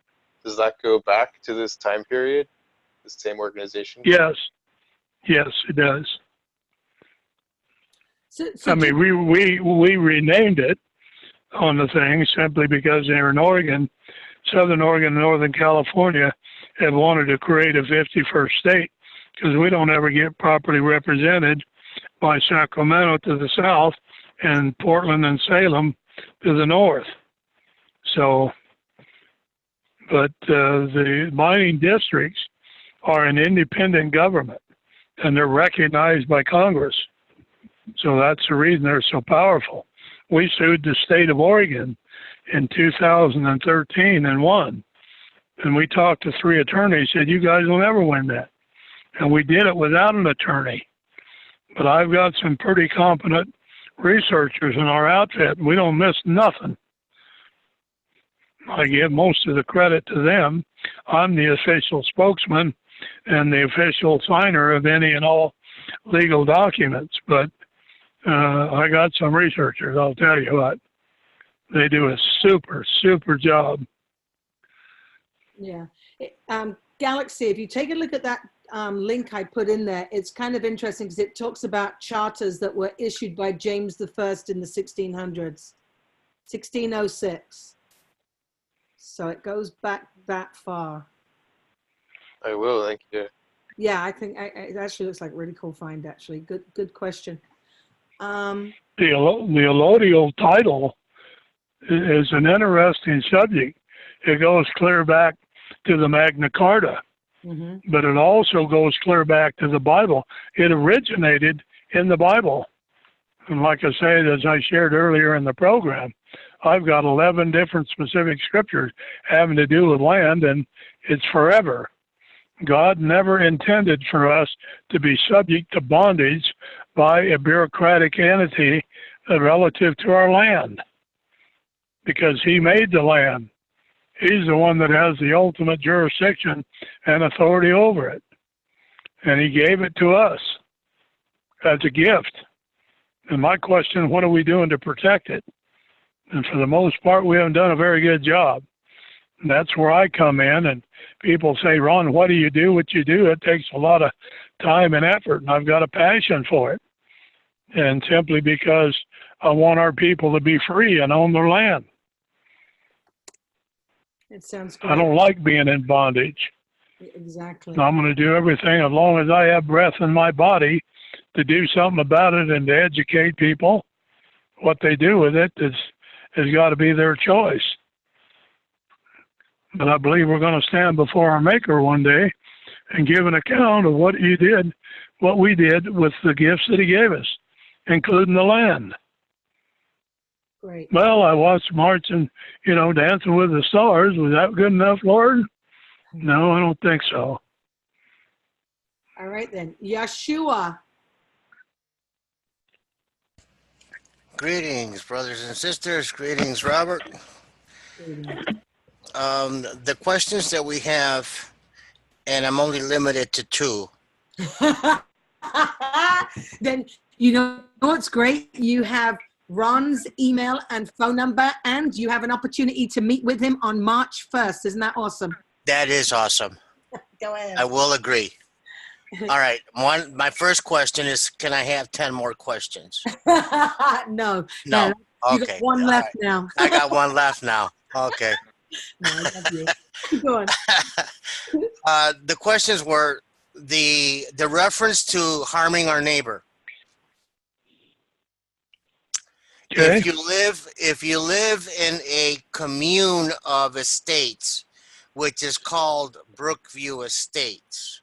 does that go back to this time period? The same organization? Yes, it does. I mean, we renamed it on the thing simply because they're in Oregon, Southern Oregon, and Northern California have wanted to create a 51st state, because we don't ever get properly represented by Sacramento to the south and Portland and Salem to the north. So, but the mining districts are an independent government, and they're recognized by Congress. So that's the reason they're so powerful. We sued the state of Oregon in 2013 and won. And we talked to 3 attorneys, said, you guys will never win that. And we did it without an attorney. But I've got some pretty competent researchers in our outfit, and we don't miss nothing. I give most of the credit to them. I'm the official spokesman and the official signer of any and all legal documents. But I got some researchers, I'll tell you what. They do a super, super job. Yeah. Galaxy, if you take a look at that link I put in there, it's kind of interesting because it talks about charters that were issued by James I in the 1600s, 1606. So it goes back that far. I will, thank you. Yeah, I think it actually looks like a really cool find, actually. Good question. The allodial title is an interesting subject. It goes clear back to the Magna Carta, but it also goes clear back to the Bible. It originated in the Bible. And like I said, as I shared earlier in the program, I've got 11 different specific scriptures having to do with land, and it's forever. God never intended for us to be subject to bondage by a bureaucratic entity relative to our land, because he made the land. He's the one that has the ultimate jurisdiction and authority over it. And he gave it to us as a gift. And my question, what are we doing to protect it? And for the most part, we haven't done a very good job. And that's where I come in, and people say, Ron, what do you do? What you do? It takes a lot of time and effort, and I've got a passion for it. And simply because I want our people to be free and own their land. It sounds great. I don't like being in bondage. Exactly. I'm going to do everything as long as I have breath in my body to do something about it and to educate people. What they do with it has got to be their choice. But I believe we're going to stand before our Maker one day and give an account of what we did with the gifts that he gave us, including the land. Great. Well, I watched marching, Dancing with the Stars. Was that good enough, Lord? No, I don't think so. All right, then. Yeshua. Greetings, brothers and sisters. Greetings, Robert. Greetings. The questions that we have, and I'm only limited to 2. Then, what's great? You have Ron's email and phone number, and you have an opportunity to meet with him on March 1st. Isn't that awesome? That is awesome. Go ahead. I will agree. All right. My first question is, can I have 10 more questions? No. No. You Okay. got one left now. I got one left now. Okay. No, I love you. Keep going. The questions were the reference to harming our neighbor. Okay. If you live in a commune of estates, which is called Brookview Estates,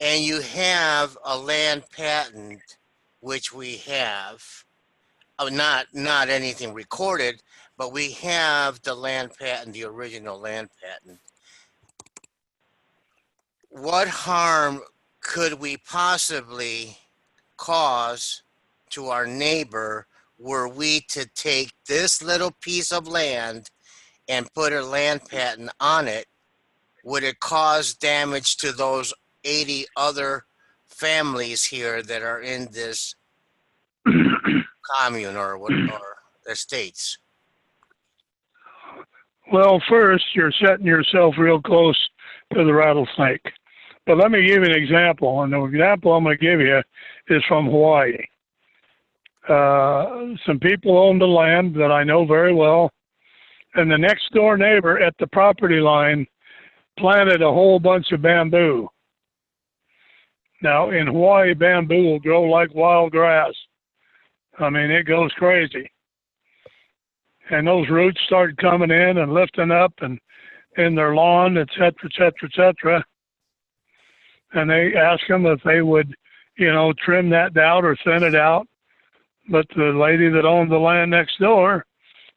and you have a land patent, which we have, not anything recorded, but we have the land patent, the original land patent. What harm could we possibly cause to our neighbor were we to take this little piece of land and put a land patent on it? Would it cause damage to those 80 other families here that are in this commune or estates? Well, first, you're setting yourself real close to the rattlesnake. But let me give you an example, and the example I'm going to give you is from Hawaii. Some people owned the land that I know very well, and the next door neighbor at the property line planted a whole bunch of bamboo. Now, in Hawaii, bamboo will grow like wild grass. I mean, it goes crazy. And those roots started coming in and lifting up and in their lawn, et cetera, et cetera, et cetera. And they asked them if they would, trim that down or thin it out. But the lady that owned the land next door,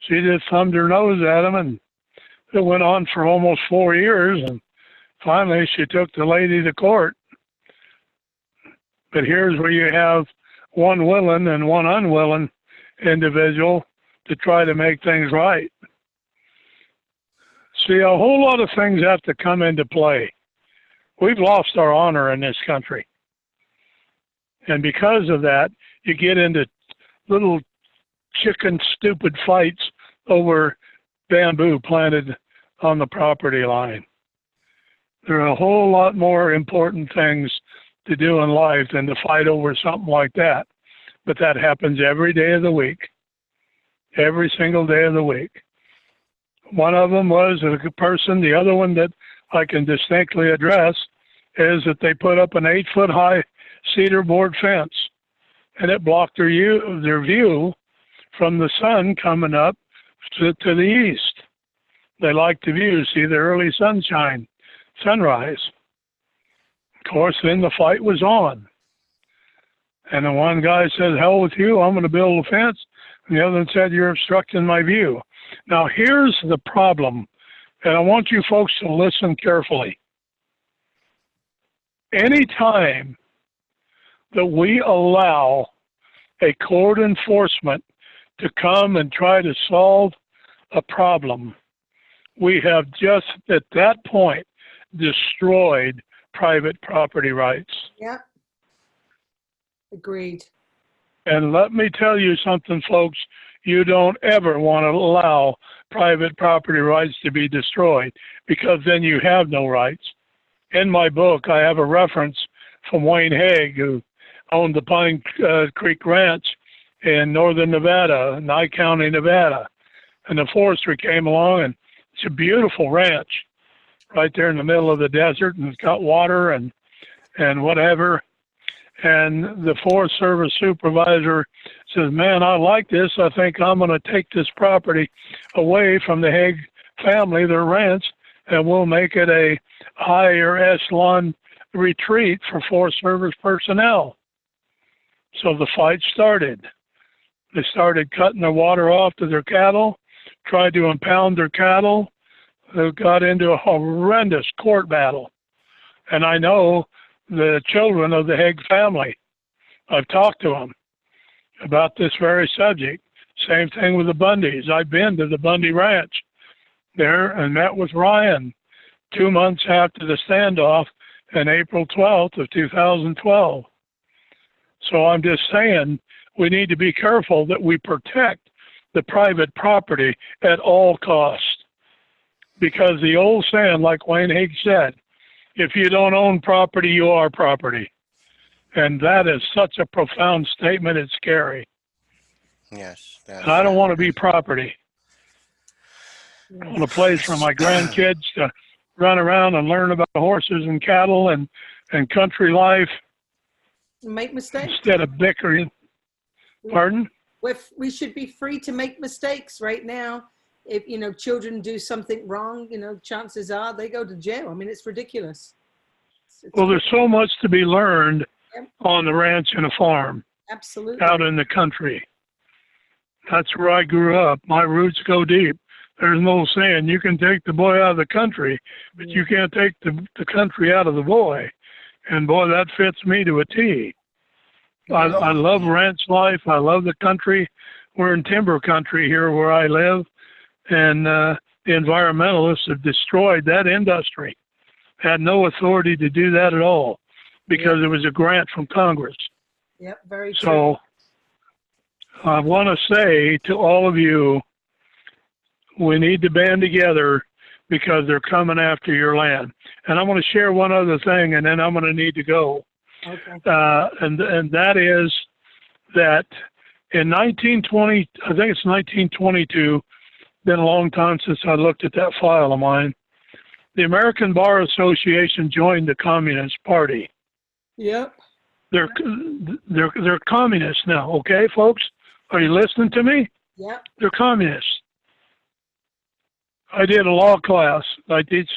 she just thumbed her nose at them, and it went on for almost 4 years. And finally, she took the lady to court. But here's where you have one willing and one unwilling individual to try to make things right. See, a whole lot of things have to come into play. We've lost our honor in this country. And because of that, you get into little chicken stupid fights over bamboo planted on the property line. There are a whole lot more important things to do in life than to fight over something like that. But that happens every day of the week. Every single day of the week. One of them was a person. The other one that I can distinctly address is that they put up an 8-foot high cedar board fence, and it blocked their view from the sun coming up to the east. They liked the view, see the early sunrise. Of course, then the fight was on. And the one guy said, hell with you, I'm going to build a fence. And the other one said, you're obstructing my view. Now, here's the problem, and I want you folks to listen carefully. Anytime that we allow a court enforcement to come and try to solve a problem, we have just at that point destroyed private property rights. Yep. Agreed. And let me tell you something, folks. You don't ever want to allow private property rights to be destroyed, because then you have no rights. In my book, I have a reference from Wayne Haig, who owned the Pine Creek Ranch in northern Nevada, Nye County, Nevada. And the forester came along, and it's a beautiful ranch right there in the middle of the desert, and it's got water and whatever. And the Forest Service supervisor says, man, I like this. I think I'm going to take this property away from the Haig family, their ranch, and we'll make it a higher echelon retreat for Forest Service personnel. So the fight started. They started cutting the water off to their cattle, tried to impound their cattle. They got into a horrendous court battle. And I know the children of the Haig family. I've talked to them about this very subject. Same thing with the Bundys. I've been to the Bundy Ranch there and met with Ryan 2 months after the standoff on April 12th of 2012. So I'm just saying we need to be careful that we protect the private property at all costs. Because the old saying, like Wayne Haig said, if you don't own property, you are property. And that is such a profound statement, it's scary. Yes. And I don't want to be property. I want a place for my grandkids to run around and learn about horses and cattle and country life. Make mistakes. Instead of bickering. Pardon? We should be free to make mistakes right now. If, children do something wrong, chances are they go to jail. I mean, it's ridiculous. Well, there's so much to be learned on the ranch and a farm. Absolutely. Out in the country. That's where I grew up. My roots go deep. There's no saying you can take the boy out of the country, but you can't take the country out of the boy. And boy, that fits me to a T. I love ranch life. I love the country. We're in timber country here where I live. And the environmentalists have destroyed that industry. Had no authority to do that at all because it was a grant from Congress. Yep, very true. So I want to say to all of you, we need to band together because they're coming after your land. And I'm going to share one other thing, and then I'm going to need to go. Okay. And that is that in 1920, I think it's 1922, been a long time since I looked at that file of mine, the American Bar Association joined the Communist Party. Yep. They're communists now, okay, folks? Are you listening to me? Yep. They're communists. I did a law class. I teach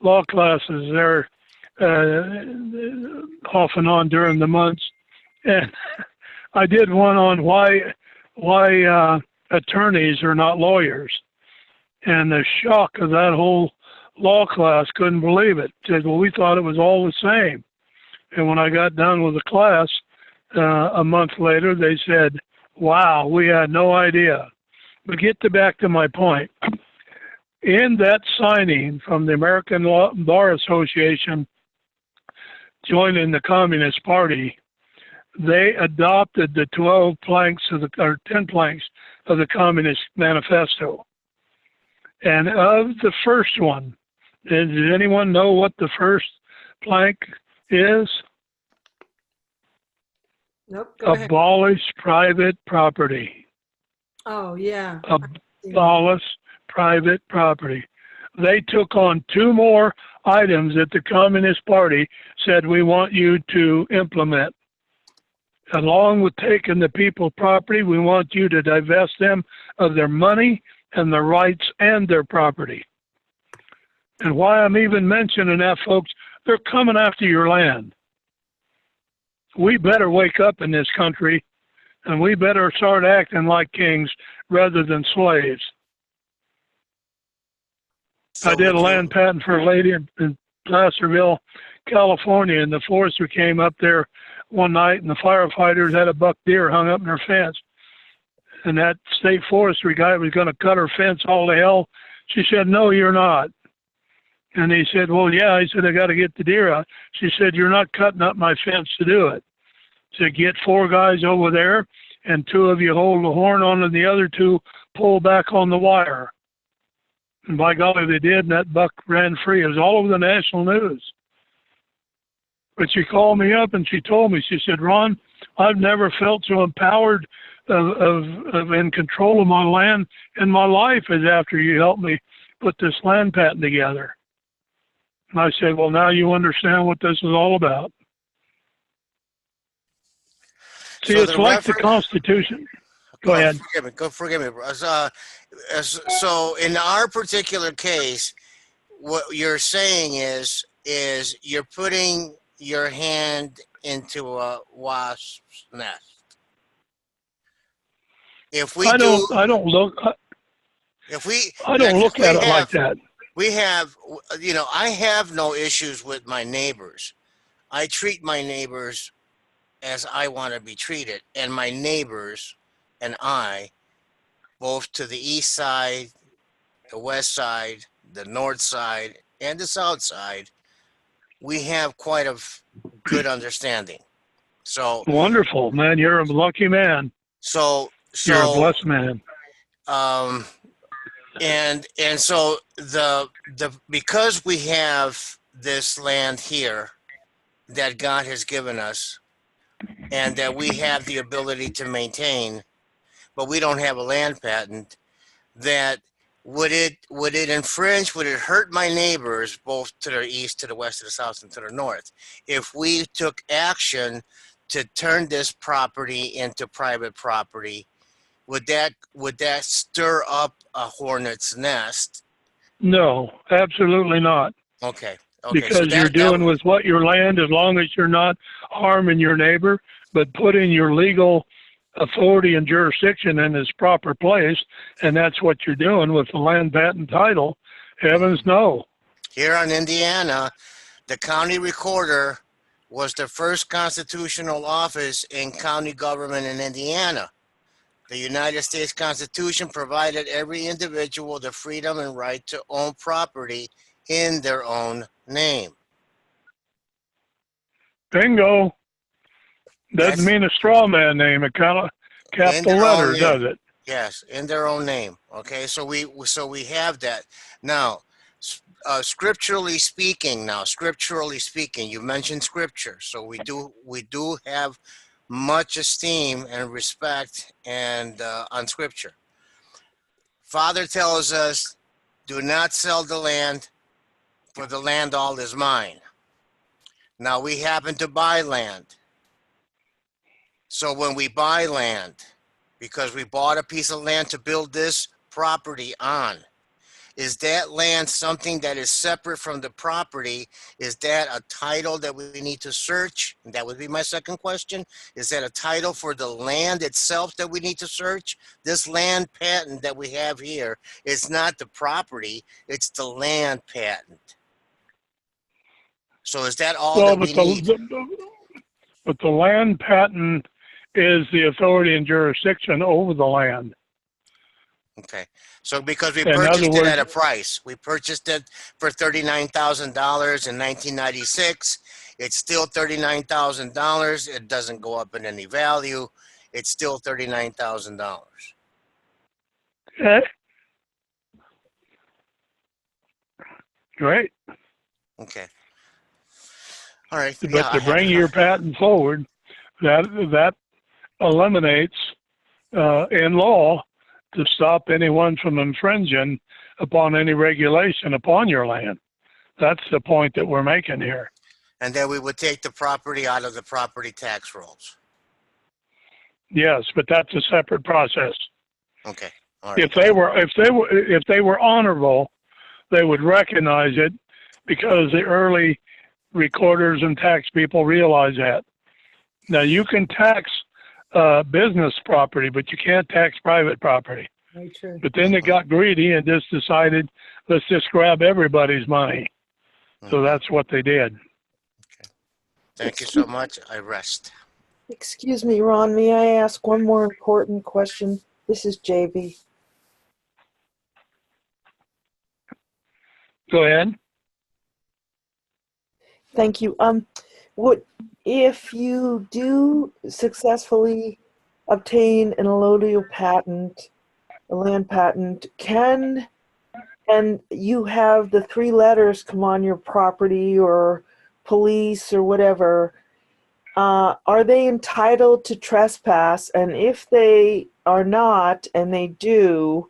law classes there off and on during the months. And I did one on why attorneys are not lawyers. And the shock of that whole law class, couldn't believe it. Said, well, we thought it was all the same. And when I got done with the class, a month later, they said, wow, we had no idea. But back to my point. In that signing from the American Bar Association joining the Communist Party, they adopted the 10 planks of the Communist Manifesto. And of the first one, does anyone know what the first plank is? Nope. Go ahead. Abolish private property. Oh, yeah. Abolish private property. They took on 2 more items that the Communist Party said we want you to implement. Along with taking the people's property, we want you to divest them of their money and their rights and their property. And why I'm even mentioning that, folks, they're coming after your land. We better wake up in this country, and we better start acting like kings rather than slaves. So I did a would you- land patent for a lady in Placerville, California, and the forester came up there one night, and the firefighters had a buck deer hung up in her fence. And that state forestry guy was going to cut her fence all to hell. She said, "No, you're not." And he said, "Well, yeah." He said, "I got to get the deer out." She said, "You're not cutting up my fence to do it." So get 4 guys over there, and 2 of you hold the horn on, and the other 2 pull back on the wire. And by golly, they did, and that buck ran free. It was all over the national news. But she called me up and she told me, she said, "Ron, I've never felt so empowered of in control of my land in my life as after you helped me put this land patent together." And I said, "Well, now you understand what this is all about." See, So it's the like the refer- Constitution. Go ahead. Forgive me. So in our particular case, what you're saying is you're putting your hand into a wasp's nest. If we I don't look at it like that. We have, I have no issues with my neighbors. I treat my neighbors as I want to be treated, and my neighbors and I, both to the east side, the west side, the north side, and the south side, we have quite a good understanding. So Wonderful, man. You're a lucky man. So you're a blessed man. And so the because we have this land here that God has given us, and that we have the ability to maintain, but we don't have a land patent, that would it infringe, would it hurt my neighbors both to the east, to the west, to the south, and to the north if we took action to turn this property into private property? Would that stir up a hornet's nest? No, absolutely not. Okay. Because so you're doing with what your land, as long as you're not harming your neighbor, but putting your legal authority and jurisdiction in its proper place, and that's what you're doing with the land patent title. Heavens no. Here in Indiana, the county recorder was the first constitutional office in county government in Indiana. The United States Constitution provided every individual the freedom and right to own property in their own name. Bingo. Doesn't mean a straw man name. It kind of capital letter, does it? Yes, in their own name. Okay, so we have that. Now, scripturally speaking, you mentioned scripture, so we do have much esteem and respect and on scripture. Father tells us, do not sell the land, for the land all is mine. Now we happen to buy land. So when we buy land, because we bought a piece of land to build this property on, is that land something that is separate from the property? Is that a title that we need to search? And that would be my second question. Is that a title for the land itself that we need to search? This land patent that we have here is not the property, it's the land patent. So is that all that we need? But the land patent is the authority and jurisdiction over the land. Okay. So because we purchased it at a price, we purchased it for $39,000 in 1996. It's still $39,000. It doesn't go up in any value. It's still $39,000. Okay. Great. Okay. All right. But to bring your patent forward, that eliminates in law to stop anyone from infringing upon any regulation upon your land. That's the point that we're making here. And then we would take the property out of the property tax rolls. Yes, but that's a separate process. Okay. All right. If they were honorable, they would recognize it because the early recorders and tax people realize that. Now you can tax business property, but you can't tax private property. Very true. But then they got greedy and just decided, let's just grab everybody's money. So that's what they did. Okay. Thank you so much. I rest. Excuse me, Ron, may I ask one more important question? This is JB. Go ahead. Thank you. If you do successfully obtain an allodial patent, a land patent, and you have the 3 letters come on your property or police or whatever, are they entitled to trespass? And if they are not, and they do,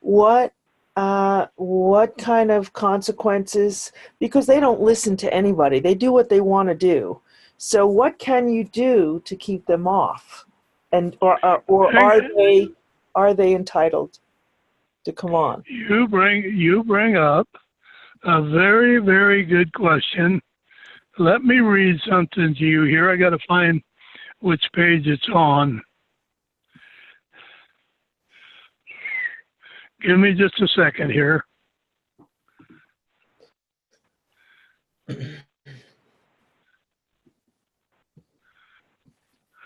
what kind of consequences? Because they don't listen to anybody. They do what they want to do. So what can you do to keep them off? And or are they entitled to come on? You bring up a very, very good question. Let me read something to you here. I got to find which page it's on. Give me just a second here.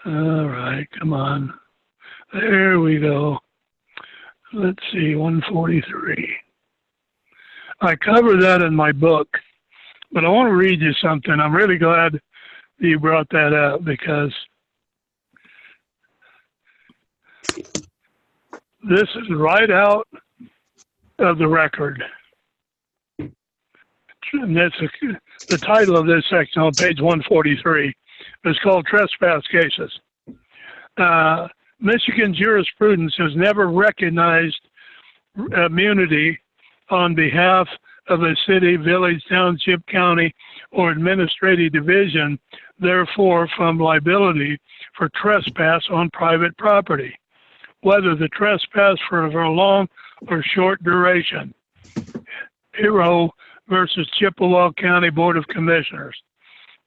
All right, come on. There we go. Let's see, 143. I cover that in my book, but I want to read you something. I'm really glad you brought that up because this is right out of the record. And that's the title of this section on page 143. It's called Trespass Cases. Michigan jurisprudence has never recognized immunity on behalf of a city, village, township, county, or administrative division, therefore from liability for trespass on private property, whether the trespass for a long or short duration. Hero versus Chippewa County Board of Commissioners.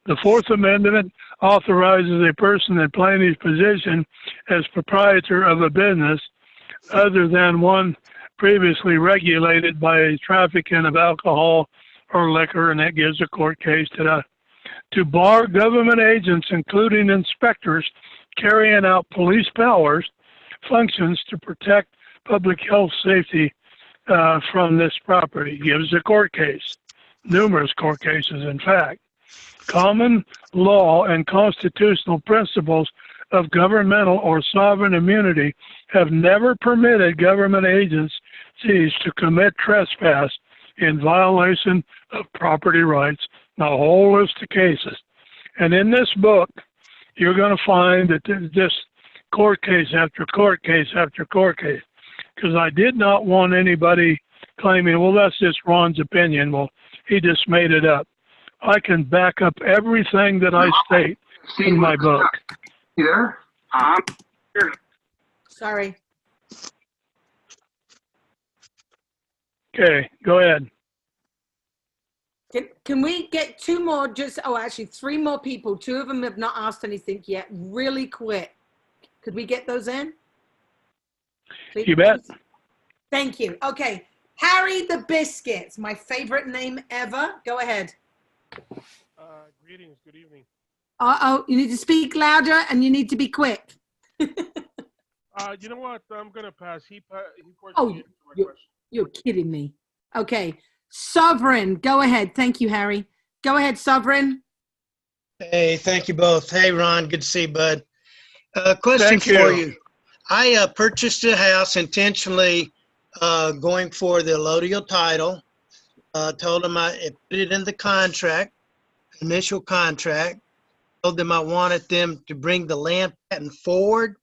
The Fourth Amendment authorizes a person in plaintiff's position as proprietor of a business other than one previously regulated by a trafficking of alcohol or liquor, and that gives a court case to bar government agents, including inspectors, carrying out police powers, functions to protect public health safety from this property. Gives a court case, numerous court cases, in fact. Common law and constitutional principles of governmental or sovereign immunity have never permitted government agencies to commit trespass in violation of property rights. Now, a whole list of cases. And in this book, you're going to find that there's just court case after court case after court case. Because I did not want anybody claiming, well, that's just Ron's opinion. Well, he just made it up. I can back up everything that I state in my book. You there? Here. Sorry. Okay, go ahead. Can we get 2 more? Actually 3 more people. 2 of them have not asked anything yet. Really quick. Could we get those in? Please? You bet. Thank you. Okay. Harry the Biscuits, my favorite name ever. Go ahead. Greetings. Good evening. Uh-oh, you need to speak louder and you need to be quick. You know what? I'm going to pass. He Oh, you're kidding me. Okay. Sovereign, go ahead. Thank you, Harry. Go ahead, Sovereign. Hey, thank you both. Hey, Ron, good to see you, bud. Question for you. I purchased a house intentionally going for the allodial title. Told them I put it in the contract, initial contract. Told them I wanted them to bring the land patent forward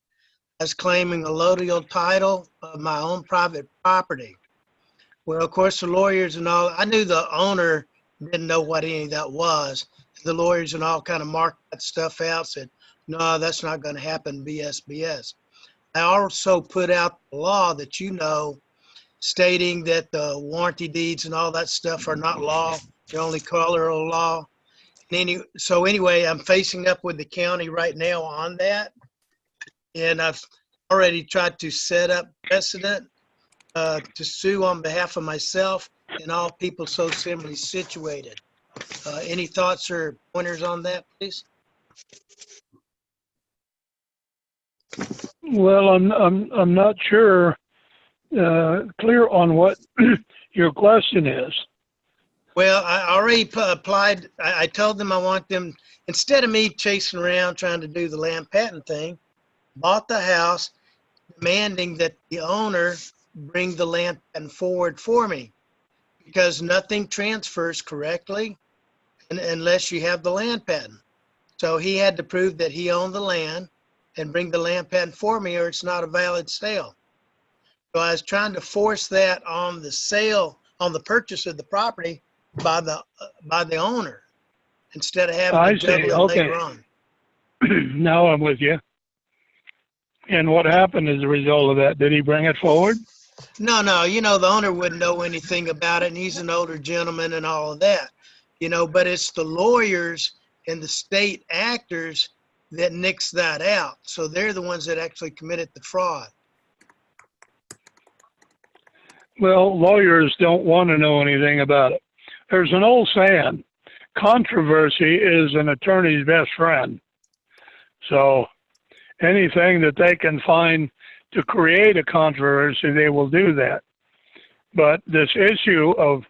as claiming allodial title of my own private property. Well, of course, the lawyers and all, I knew the owner didn't know what any of that was. The lawyers and all kind of marked that stuff out, said, no, that's not going to happen, BS. I also put out the law that you know, stating that the warranty deeds and all that stuff are not law. They're only color of law. So anyway, I'm facing up with the county right now on that. And I've already tried to set up precedent to sue on behalf of myself and all people so similarly situated. Any thoughts or pointers on that, please? Well, I'm not sure clear on what your question is. Well, I already applied. I told them I want them, instead of me chasing around trying to do the land patent thing, bought the house demanding that the owner bring the land patent forward for me, because nothing transfers correctly unless you have the land patent. So he had to prove that he owned the land and bring the land patent for me, or it's not a valid sale. So I was trying to force that on the sale, on the purchase of the property by the owner, instead of having to juggle it later on. Now I'm with you. And what happened as a result of that? Did he bring it forward? No, you know, the owner wouldn't know anything about it, and he's an older gentleman and all of that, you know, but it's the lawyers and the state actors that nix that out. So they're the ones that actually committed the fraud. Well, lawyers don't want to know anything about it. There's an old saying, controversy is an attorney's best friend. So anything that they can find to create a controversy, they will do that. But this issue of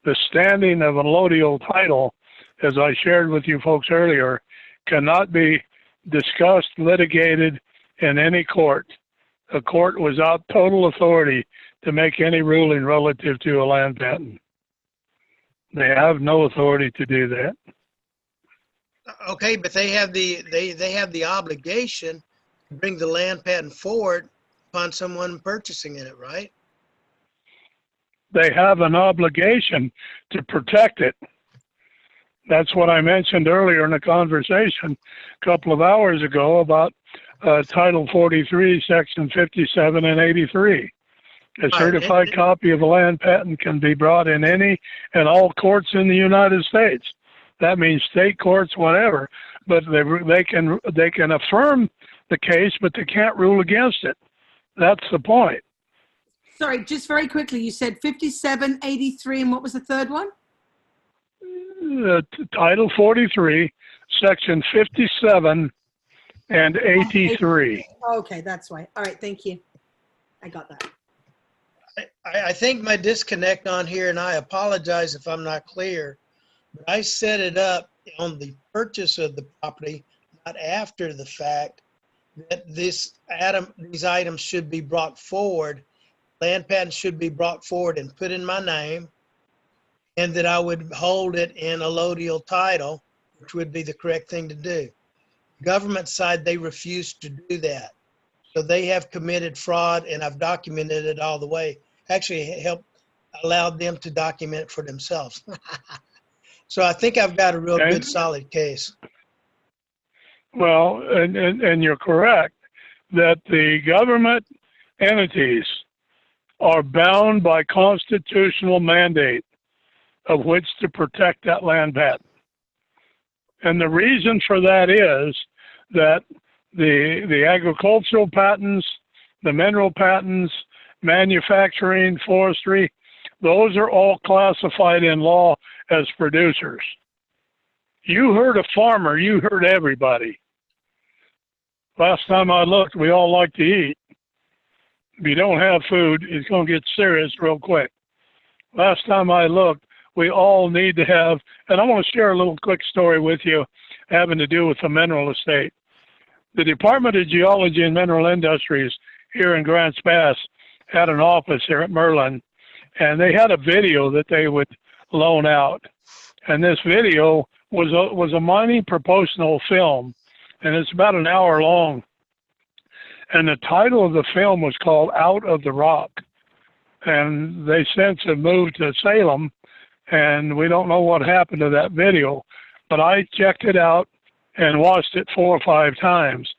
the standing of an allodial title, as I shared with you folks earlier, cannot be discussed, litigated in any court. A court without total authority to make any ruling relative to a land patent. They have no authority to do that. Okay, but they have the obligation to bring the land patent forward upon someone purchasing it, right? They have an obligation to protect it. That's what I mentioned earlier in the conversation a couple of hours ago about Title 43, Section 57 and 83. A certified copy of a land patent can be brought in any and all courts in the United States. That means state courts, whatever. But they can affirm the case, but they can't rule against it. That's the point. Sorry, just very quickly, you said 57, 83, and what was the third one? Title 43, Section 57 and 83. Okay, that's right. All right, thank you. I got that. I think my disconnect on here, and I apologize if I'm not clear, but I set it up on the purchase of the property, not after the fact, that these items should be brought forward, land patents should be brought forward and put in my name, and that I would hold it in allodial title, which would be the correct thing to do. Government side, they refuse to do that. So they have committed fraud, and I've documented it all the way. Actually allowed them to document it for themselves. So I think I've got a real good, solid case. Well, and you're correct that the government entities are bound by constitutional mandate of which to protect that land patent. And the reason for that is that the agricultural patents, the mineral patents, manufacturing, forestry, those are all classified in law as producers. You heard a farmer, you heard everybody. Last time I looked, we all like to eat. If you don't have food, it's going to get serious real quick. Last time I looked, we all need to have, and I want to share a little quick story with you having to do with the mineral estate. The Department of Geology and Mineral Industries here in Grants Pass had an office here at Merlin, and they had a video that they would loan out. And this video was a mining promotional film, and it's about an hour long. And the title of the film was called Out of the Rock. and they since have moved to Salem, and we don't know what happened to that video, but I checked it out and watched it 4 or 5 times,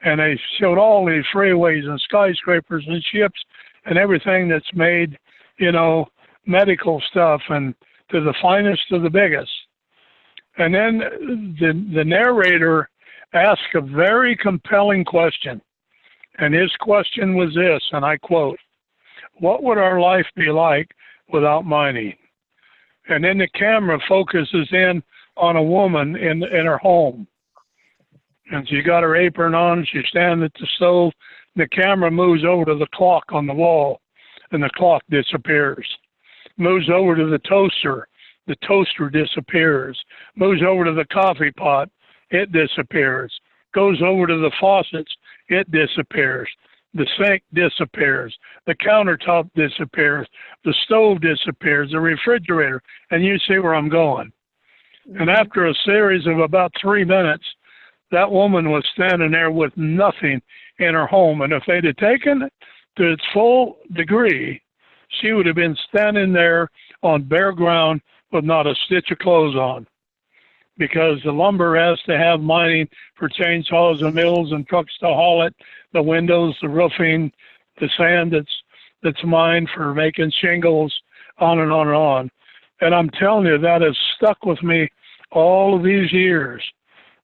and they showed all these freeways and skyscrapers and ships and everything that's made, you know, medical stuff, and to the finest of the biggest. And then the narrator asked a very compelling question, and his question was this, and I quote, "What would our life be like without mining?" And then the camera focuses in on a woman in her home, and she got her apron on, she's standing at the stove, and the camera moves over to the clock on the wall, and the clock disappears. Moves over to the toaster disappears. Moves over to the coffee pot, it disappears. Goes over to the faucets, it disappears. The sink disappears. The countertop disappears. The stove disappears. The refrigerator, and you see where I'm going. And after a series of about 3 minutes, that woman was standing there with nothing in her home. And if they'd have taken it to its full degree, she would have been standing there on bare ground with not a stitch of clothes on. Because the lumber has to have mining for chainsaws and mills and trucks to haul it, the windows, the roofing, the sand that's mined for making shingles, on and on and on. And I'm telling you, that has stuck with me all of these years.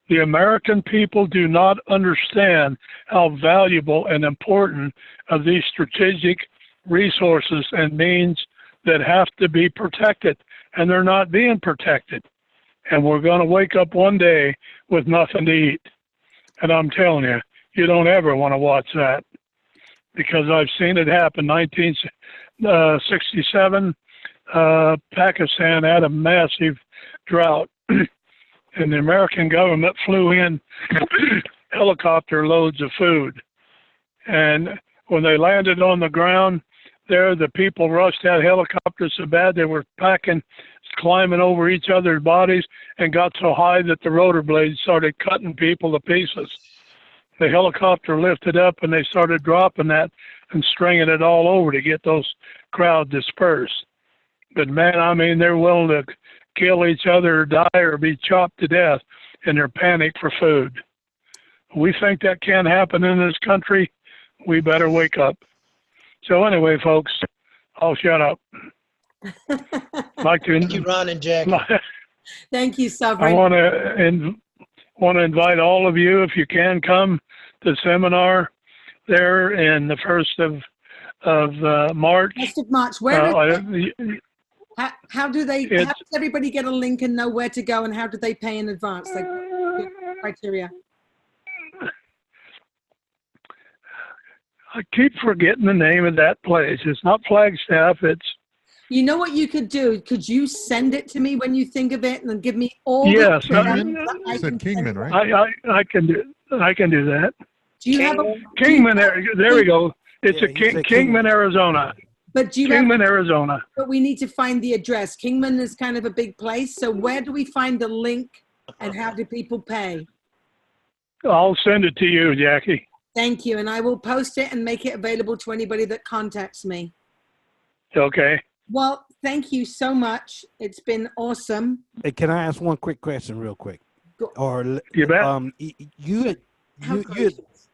The American people do not understand how valuable and important of these strategic resources and means that have to be protected, and they're not being protected. And we're going to wake up one day with nothing to eat. And I'm telling you, you don't ever want to watch that, because I've seen it happen. 1967, Pakistan had a massive drought, and the American government flew in helicopter loads of food. And when they landed on the ground there, the people rushed that helicopter so bad they were climbing over each other's bodies, and got so high that the rotor blades started cutting people to pieces. The helicopter lifted up, and they started dropping that and stringing it all over to get those crowd dispersed. But man, I mean, they're willing to kill each other or die or be chopped to death in their panic for food. We think that can't happen in this country. We better wake up. So anyway, folks, I'll shut up. Thank you, Ron and Jackie. Thank you, I Sovereign. want to invite all of you, if you can, come to the seminar there in the 1st of March. 1st of March. How does everybody get a link and know where to go, and how do they pay in advance? Like, criteria. I keep forgetting the name of that place. It's not Flagstaff. It's. You know what you could do? Could you send it to me when you think of it, and then give me all Yes, the You said Kingman, right? I can do that. Do you have a Kingman? There we go. It's Kingman, Arizona. But do you Kingman, Arizona. But we need to find the address. Kingman is kind of a big place. So where do we find the link, and how do people pay? I'll send it to you, Jackie. Thank you. And I will post it and make it available to anybody that contacts me. Okay. Well, thank you so much. It's been awesome. Hey, can I ask one quick question real quick? Or you bet.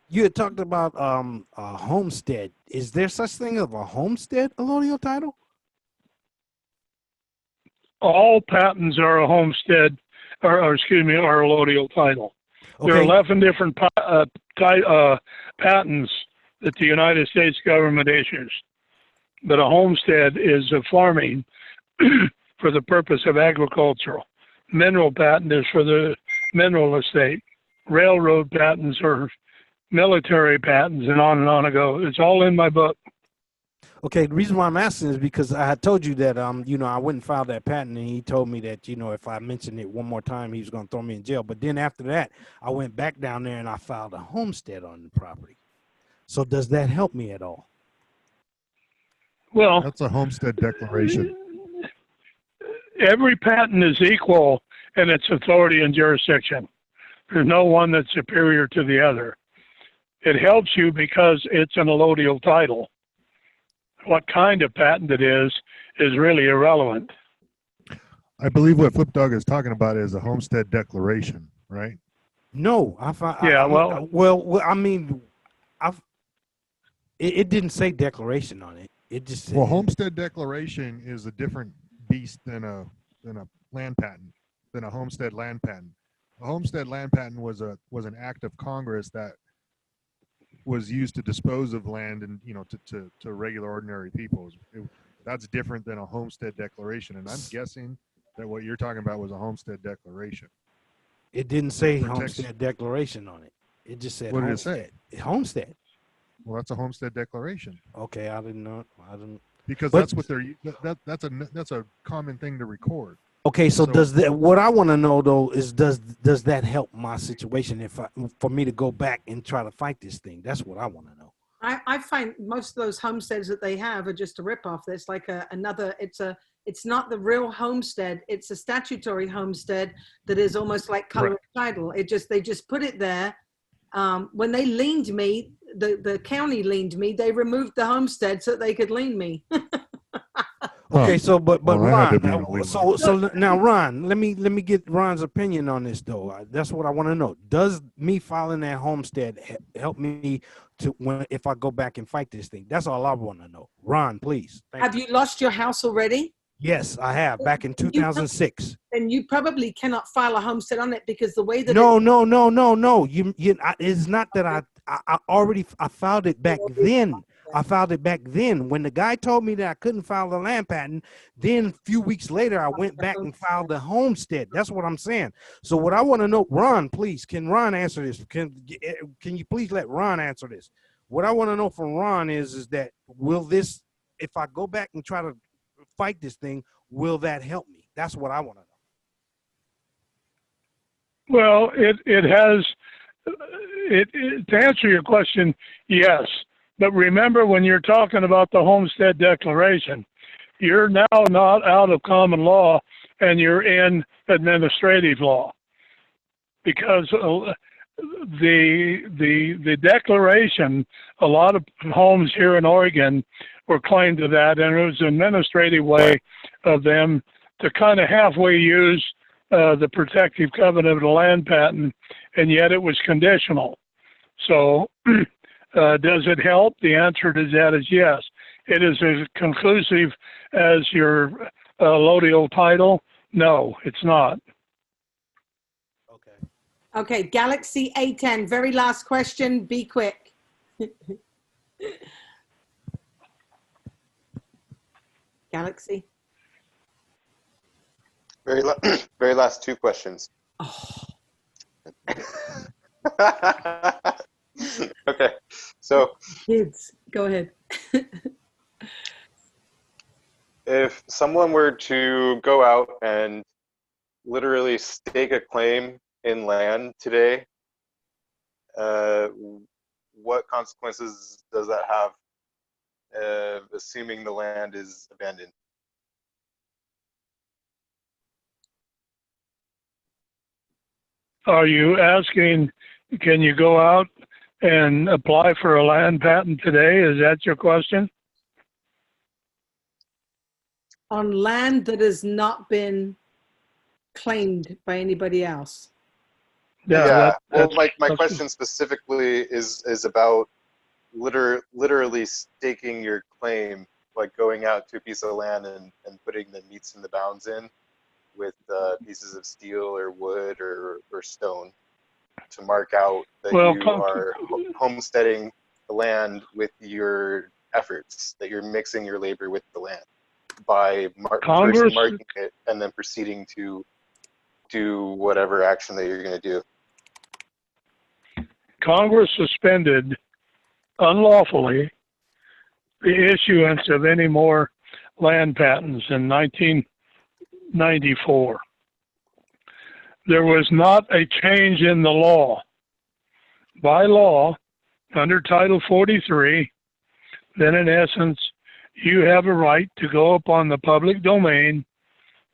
You had talked about a homestead. Is there such thing as a homestead allodial title? All patents are a homestead, or excuse me, are allodial title. Okay. There are 11 different patents that the United States government issues. But a homestead is a farming for the purpose of agricultural. Mineral patent is for the mineral estate. Railroad patents are military patents, and on it goes. It's all in my book. Okay, the reason why I'm asking is because I had told you that I wouldn't file that patent, and he told me that if I mentioned it one more time, he was going to throw me in jail. But then after that, I went back down there and I filed a homestead on the property. So does that help me at all? Well, that's a homestead declaration. Every patent is equal in its authority and jurisdiction. There's no one that's superior to the other. It helps you because it's an allodial title. What kind of patent it is really irrelevant. I believe what Flip Dog is talking about is a homestead declaration, right? No, I found. Yeah, I mean, it didn't say declaration on it. It just said. Well, homestead declaration is a different beast than a land patent, than a homestead land patent. A homestead land patent was an act of Congress that was used to dispose of land and to regular ordinary people. That's different than a homestead declaration, and I'm guessing that what you're talking about was a homestead declaration. It didn't say homestead declaration on it. It just said What did homestead. it say? Homestead. Well, that's a homestead declaration. Okay, I didn't know. I didn't. Because that's what they're that's a common thing to record. Okay, so does that? What I want to know though is does that help my situation for me to go back and try to fight this thing? That's what I want to know. I find most of those homesteads that they have are just a ripoff. There's like it's not the real homestead. It's a statutory homestead that is almost like color title. They just put it there. When they liened me, the county liened me, they removed the homestead so they could lien me. Okay, so but Ron, so now Ron, let me get Ron's opinion on this though. That's what I want to know. Does me filing that homestead help me if I go back and fight this thing? That's all I want to know. Ron, please. Have you lost your house already? Yes, I have. Back in 2006. Then you probably cannot file a homestead on it because the way that No. It's not that I filed it back then. I filed it back then. When the guy told me that I couldn't file the land patent, then a few weeks later, I went back and filed the homestead. That's what I'm saying. So what I want to know, Ron, please, can Ron answer this? Can you please let Ron answer this? What I want to know from Ron is that will this, if I go back and try to fight this thing, will that help me? That's what I want to know. Well, it has, to answer your question, yes. But remember, when you're talking about the Homestead Declaration, you're now not out of common law and you're in administrative law, because the declaration, a lot of homes here in Oregon were claimed to that, and it was an administrative way of them to kind of halfway use the protective covenant of the land patent, and yet it was conditional. So does it help? The answer to that is yes. It is as conclusive as your allodial title. No, it's not. Okay, Galaxy A10, very last question. Be quick. Galaxy. Very last two questions. Oh. Okay, so kids, go ahead. If someone were to go out and literally stake a claim in land today, what consequences does that have, assuming the land is abandoned? Are you asking, can you go out and apply for a land patent today? Is that your question? On land that has not been claimed by anybody else. Yeah. Well, my question specifically is about literally staking your claim, like going out to a piece of land and putting the meets and the bounds in with pieces of steel or wood or stone to mark out that you are homesteading the land with your efforts, that you're mixing your labor with the land by first marking it and then proceeding to do whatever action that you're going to do. Congress suspended unlawfully the issuance of any more land patents in 1994. There was not a change in the law. By law, under Title 43, then in essence, you have a right to go upon the public domain.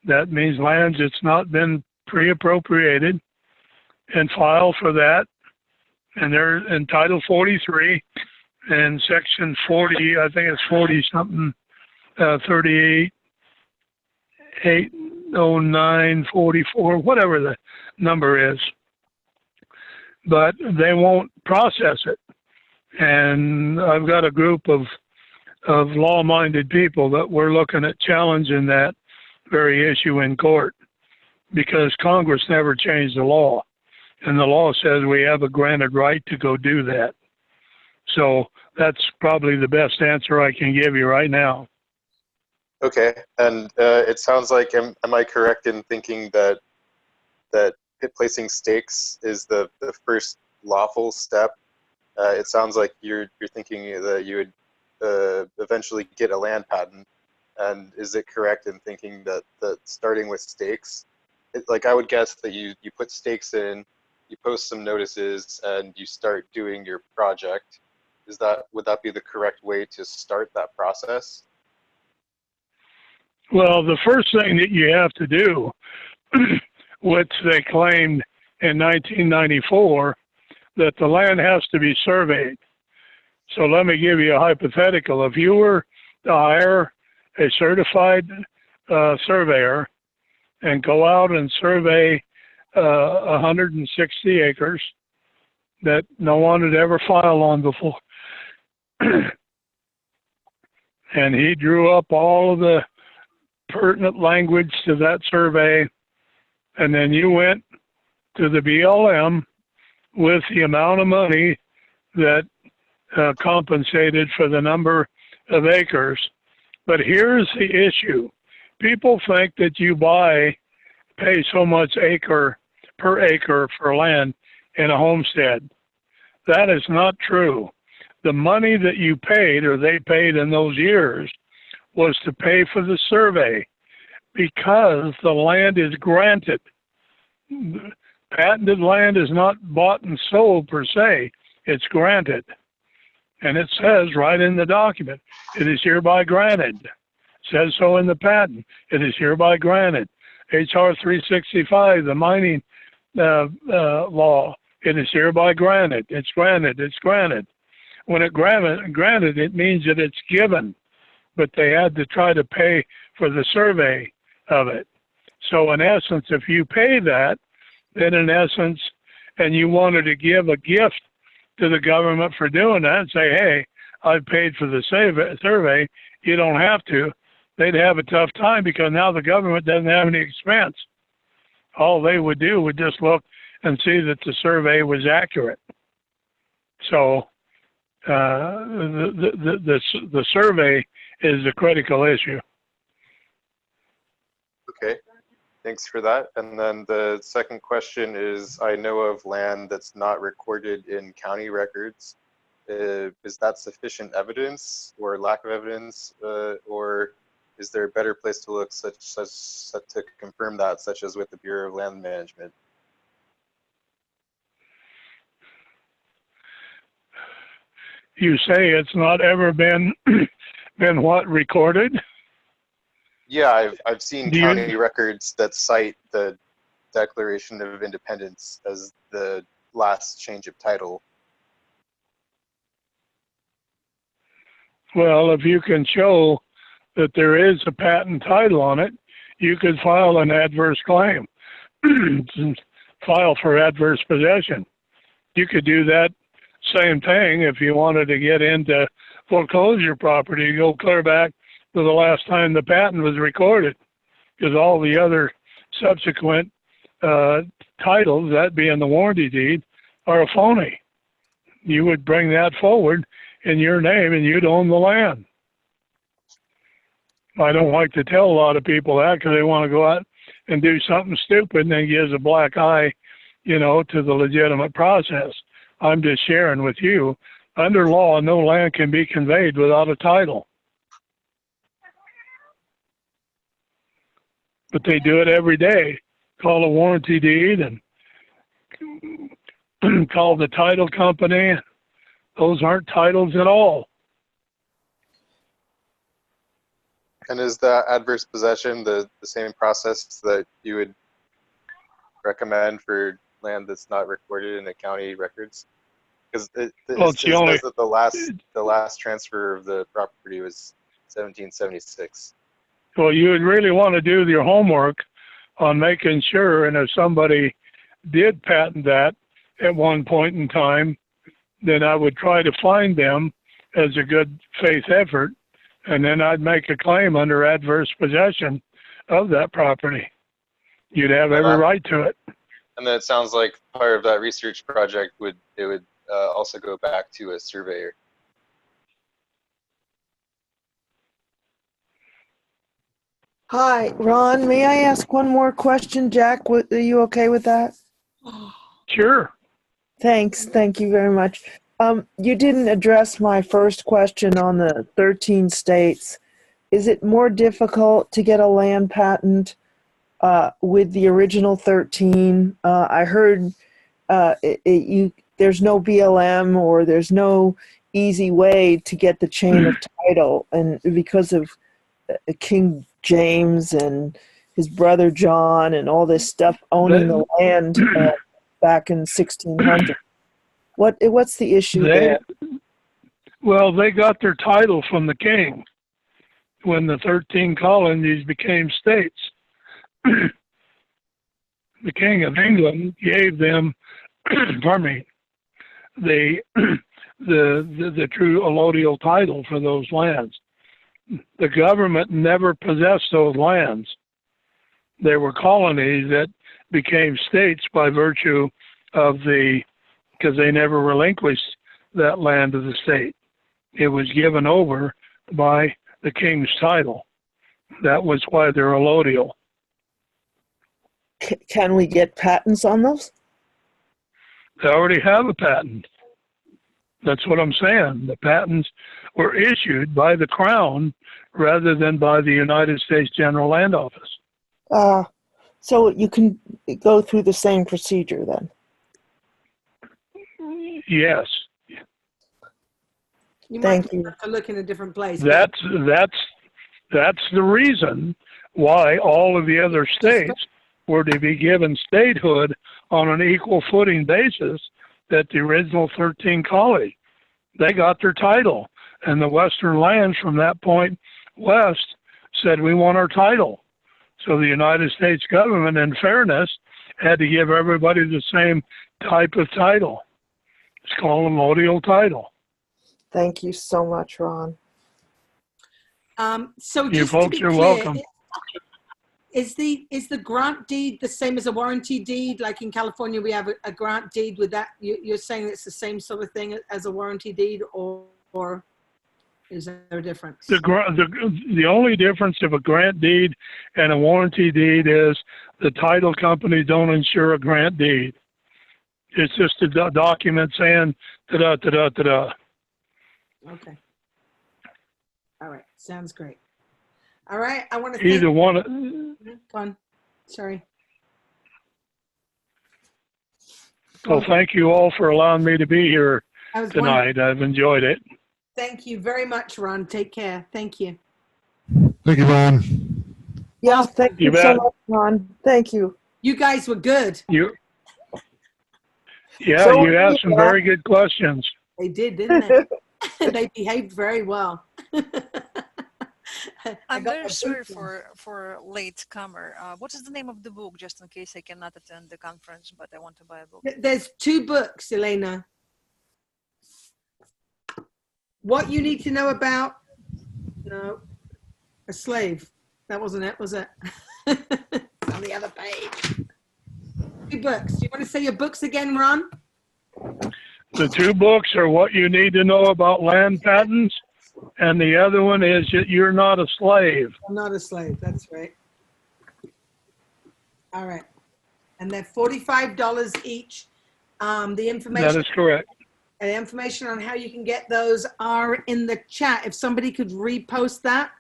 That means lands that's not been pre-appropriated, and file for that. And they're in Title 43, and section 40, I think it's 40 something, 38, 809, 44, whatever the number is. But they won't process it. And I've got a group of law-minded people that we're looking at challenging that very issue in court, because Congress never changed the law. And the law says we have a granted right to go do that. So that's probably the best answer I can give you right now. Okay, and it sounds like, am I correct in thinking that placing stakes is the first lawful step? It sounds like you're thinking that you would eventually get a land patent, and is it correct in thinking that starting with stakes, like I would guess that you put stakes in, you post some notices, and you start doing your project. Would that be the correct way to start that process? Well, the first thing that you have to do, which they claimed in 1994, that the land has to be surveyed. So let me give you a hypothetical. If you were to hire a certified surveyor and go out and survey 160 acres that no one had ever filed on before, and he drew up all of the pertinent language to that survey, and then you went to the BLM with the amount of money that compensated for the number of acres. But here's the issue. People think that you pay so much per acre for land in a homestead. That is not true. The money that you paid, or they paid in those years, was to pay for the survey, because the land is granted. Patented land is not bought and sold per se, it's granted. And it says right in the document, it is hereby granted. It says so in the patent, it is hereby granted. HR 365, the mining law, it is hereby granted. It's granted, it's granted. When it granted, it means that it's given, but they had to try to pay for the survey of it. So in essence, if you pay that, then in essence, and you wanted to give a gift to the government for doing that and say, hey, I've paid for the survey, you don't have to, they'd have a tough time, because now the government doesn't have any expense. All they would do would just look and see that the survey was accurate. So the survey is the critical issue. Okay, thanks for that. And then the second question is, I know of land that's not recorded in county records. Is that sufficient evidence or lack of evidence, or is there a better place to look such to confirm that, such as with the Bureau of Land Management? You say it's not ever been what, recorded? Yeah, I've seen county records that cite the Declaration of Independence as the last change of title. Well, if you can show that there is a patent title on it, you could file an adverse claim, file for adverse possession. You could do that same thing if you wanted to get into foreclosure property. You go clear back to the last time the patent was recorded, because all the other subsequent titles, that being the warranty deed, are a phony. You would bring that forward in your name and you'd own the land. I don't like to tell a lot of people that, because they want to go out and do something stupid and then gives a black eye, to the legitimate process. I'm just sharing with you, under law, no land can be conveyed without a title. But they do it every day. Call a warranty deed and call the title company. Those aren't titles at all. And is that adverse possession the same process that you would recommend for land that's not recorded in the county records? Because Well, it it's the only. says that the last transfer of the property was 1776. Well, you would really want to do your homework on making sure, and if somebody did patent that at one point in time, then I would try to find them as a good faith effort, and then I'd make a claim under adverse possession of that property. You'd have every right to it. And then it sounds like part of that research project would also go back to a surveyor. Hi, Ron, may I ask one more question? Jack, are you okay with that? Sure. Thanks. Thank you very much. You didn't address my first question on the 13 states. Is it more difficult to get a land patent with the original 13? I heard there's no BLM or there's no easy way to get the chain of title, and because of King James and his brother John and all this stuff owning the land back in 1600. What's the issue there? Well, they got their title from the king when the 13 colonies became states. The King of England gave them, pardon me, the true allodial title for those lands. The government never possessed those lands. They were colonies that became states by virtue of because they never relinquished that land to the state. It was given over by the king's title. That was why they're allodial. Can we get patents on those? They already have a patent. That's what I'm saying. The patents were issued by the Crown rather than by the United States General Land Office. So you can go through the same procedure then? Yes. You Thank might have to look in a different place. That's the reason why all of the other states were to be given statehood on an equal footing basis that the original 13 colonies. They got their title, and the Western lands from that point west said, we want our title. So the United States government, in fairness, had to give everybody the same type of title. It's called a allodial title. Thank you so much, Ron. So You just folks to be are clear, welcome. Is the grant deed the same as a warranty deed? Like in California, we have a grant deed with that. You're saying it's the same sort of thing as a warranty deed, or is there a difference? The only difference of a grant deed and a warranty deed is the title company don't insure a grant deed. It's just a document saying ta-da, ta-da, ta-da. Okay. All right. Sounds great. All right. I want to thank Either one. Go on. Sorry. Well, thank you all for allowing me to be here tonight. Wonderful. I've enjoyed it. Thank you very much, Ron. Take care. Thank you. Thank you, Ron. Yeah, thank you so much, Ron. Thank you. You guys were good. You So asked some very good questions. They did, didn't they? They behaved very well. I'm very sorry for late comer. What is the name of the book, just in case I cannot attend the conference, but I want to buy a book? There's 2 books, Elena. What you need to know about a slave. That wasn't it, was it? It's on the other page. 2 books. Do you want to say your books again, Ron? The 2 books are What You Need to Know About Land Patents, and the other one is You're Not a Slave. I'm not a slave. That's right. All right. And they're $45 each. The information. That is correct. The information on how you can get those are in the chat. If somebody could repost that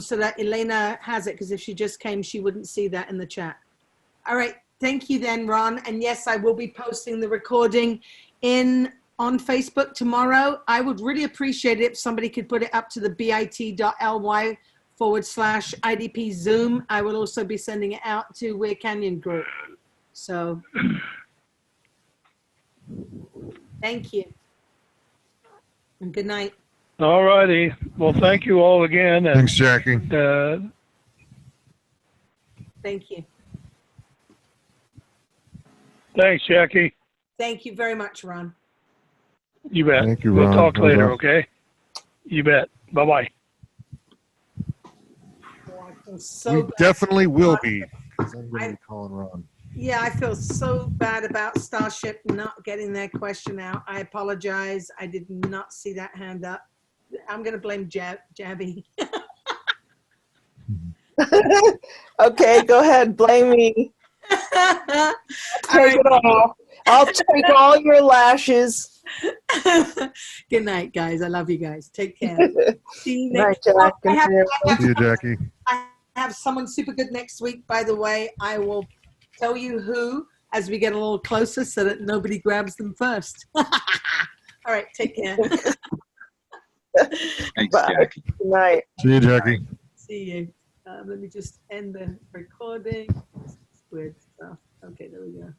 so that Elena has it, because if she just came, she wouldn't see that in the chat. All right. Thank you then, Ron. And yes, I will be posting the recording on Facebook tomorrow. I would really appreciate it if somebody could put it up to the bit.ly/IDP Zoom. I will also be sending it out to Weir Canyon Group. So Thank you. And good night. All righty. Well, thank you all again. And, Thanks, Jackie. Thank you. Thanks, Jackie. Thank you very much, Ron. You bet. Thank you, We'll Ron. talk later, Bye-bye. okay? You bet. Bye-bye. Oh, I feel so We bad. definitely will be. 'Cause I'm going to be calling Ron. Yeah, I feel so bad about Starship not getting their question out. I apologize. I did not see that hand up. I'm going to blame Jabby. Okay, go ahead. Blame me. Take it all. I'll take all your lashes. Good night, guys. I love you guys. Take care. See you Night, next Jack. week. See you, Jackie. I have someone super good next week, by the way. I will tell you who as we get a little closer so that nobody grabs them first. All right, take care. Thanks, Bye. Jackie. Good night. See you, Jackie. See you. Let me just end the recording. This is weird stuff. Okay, there we go.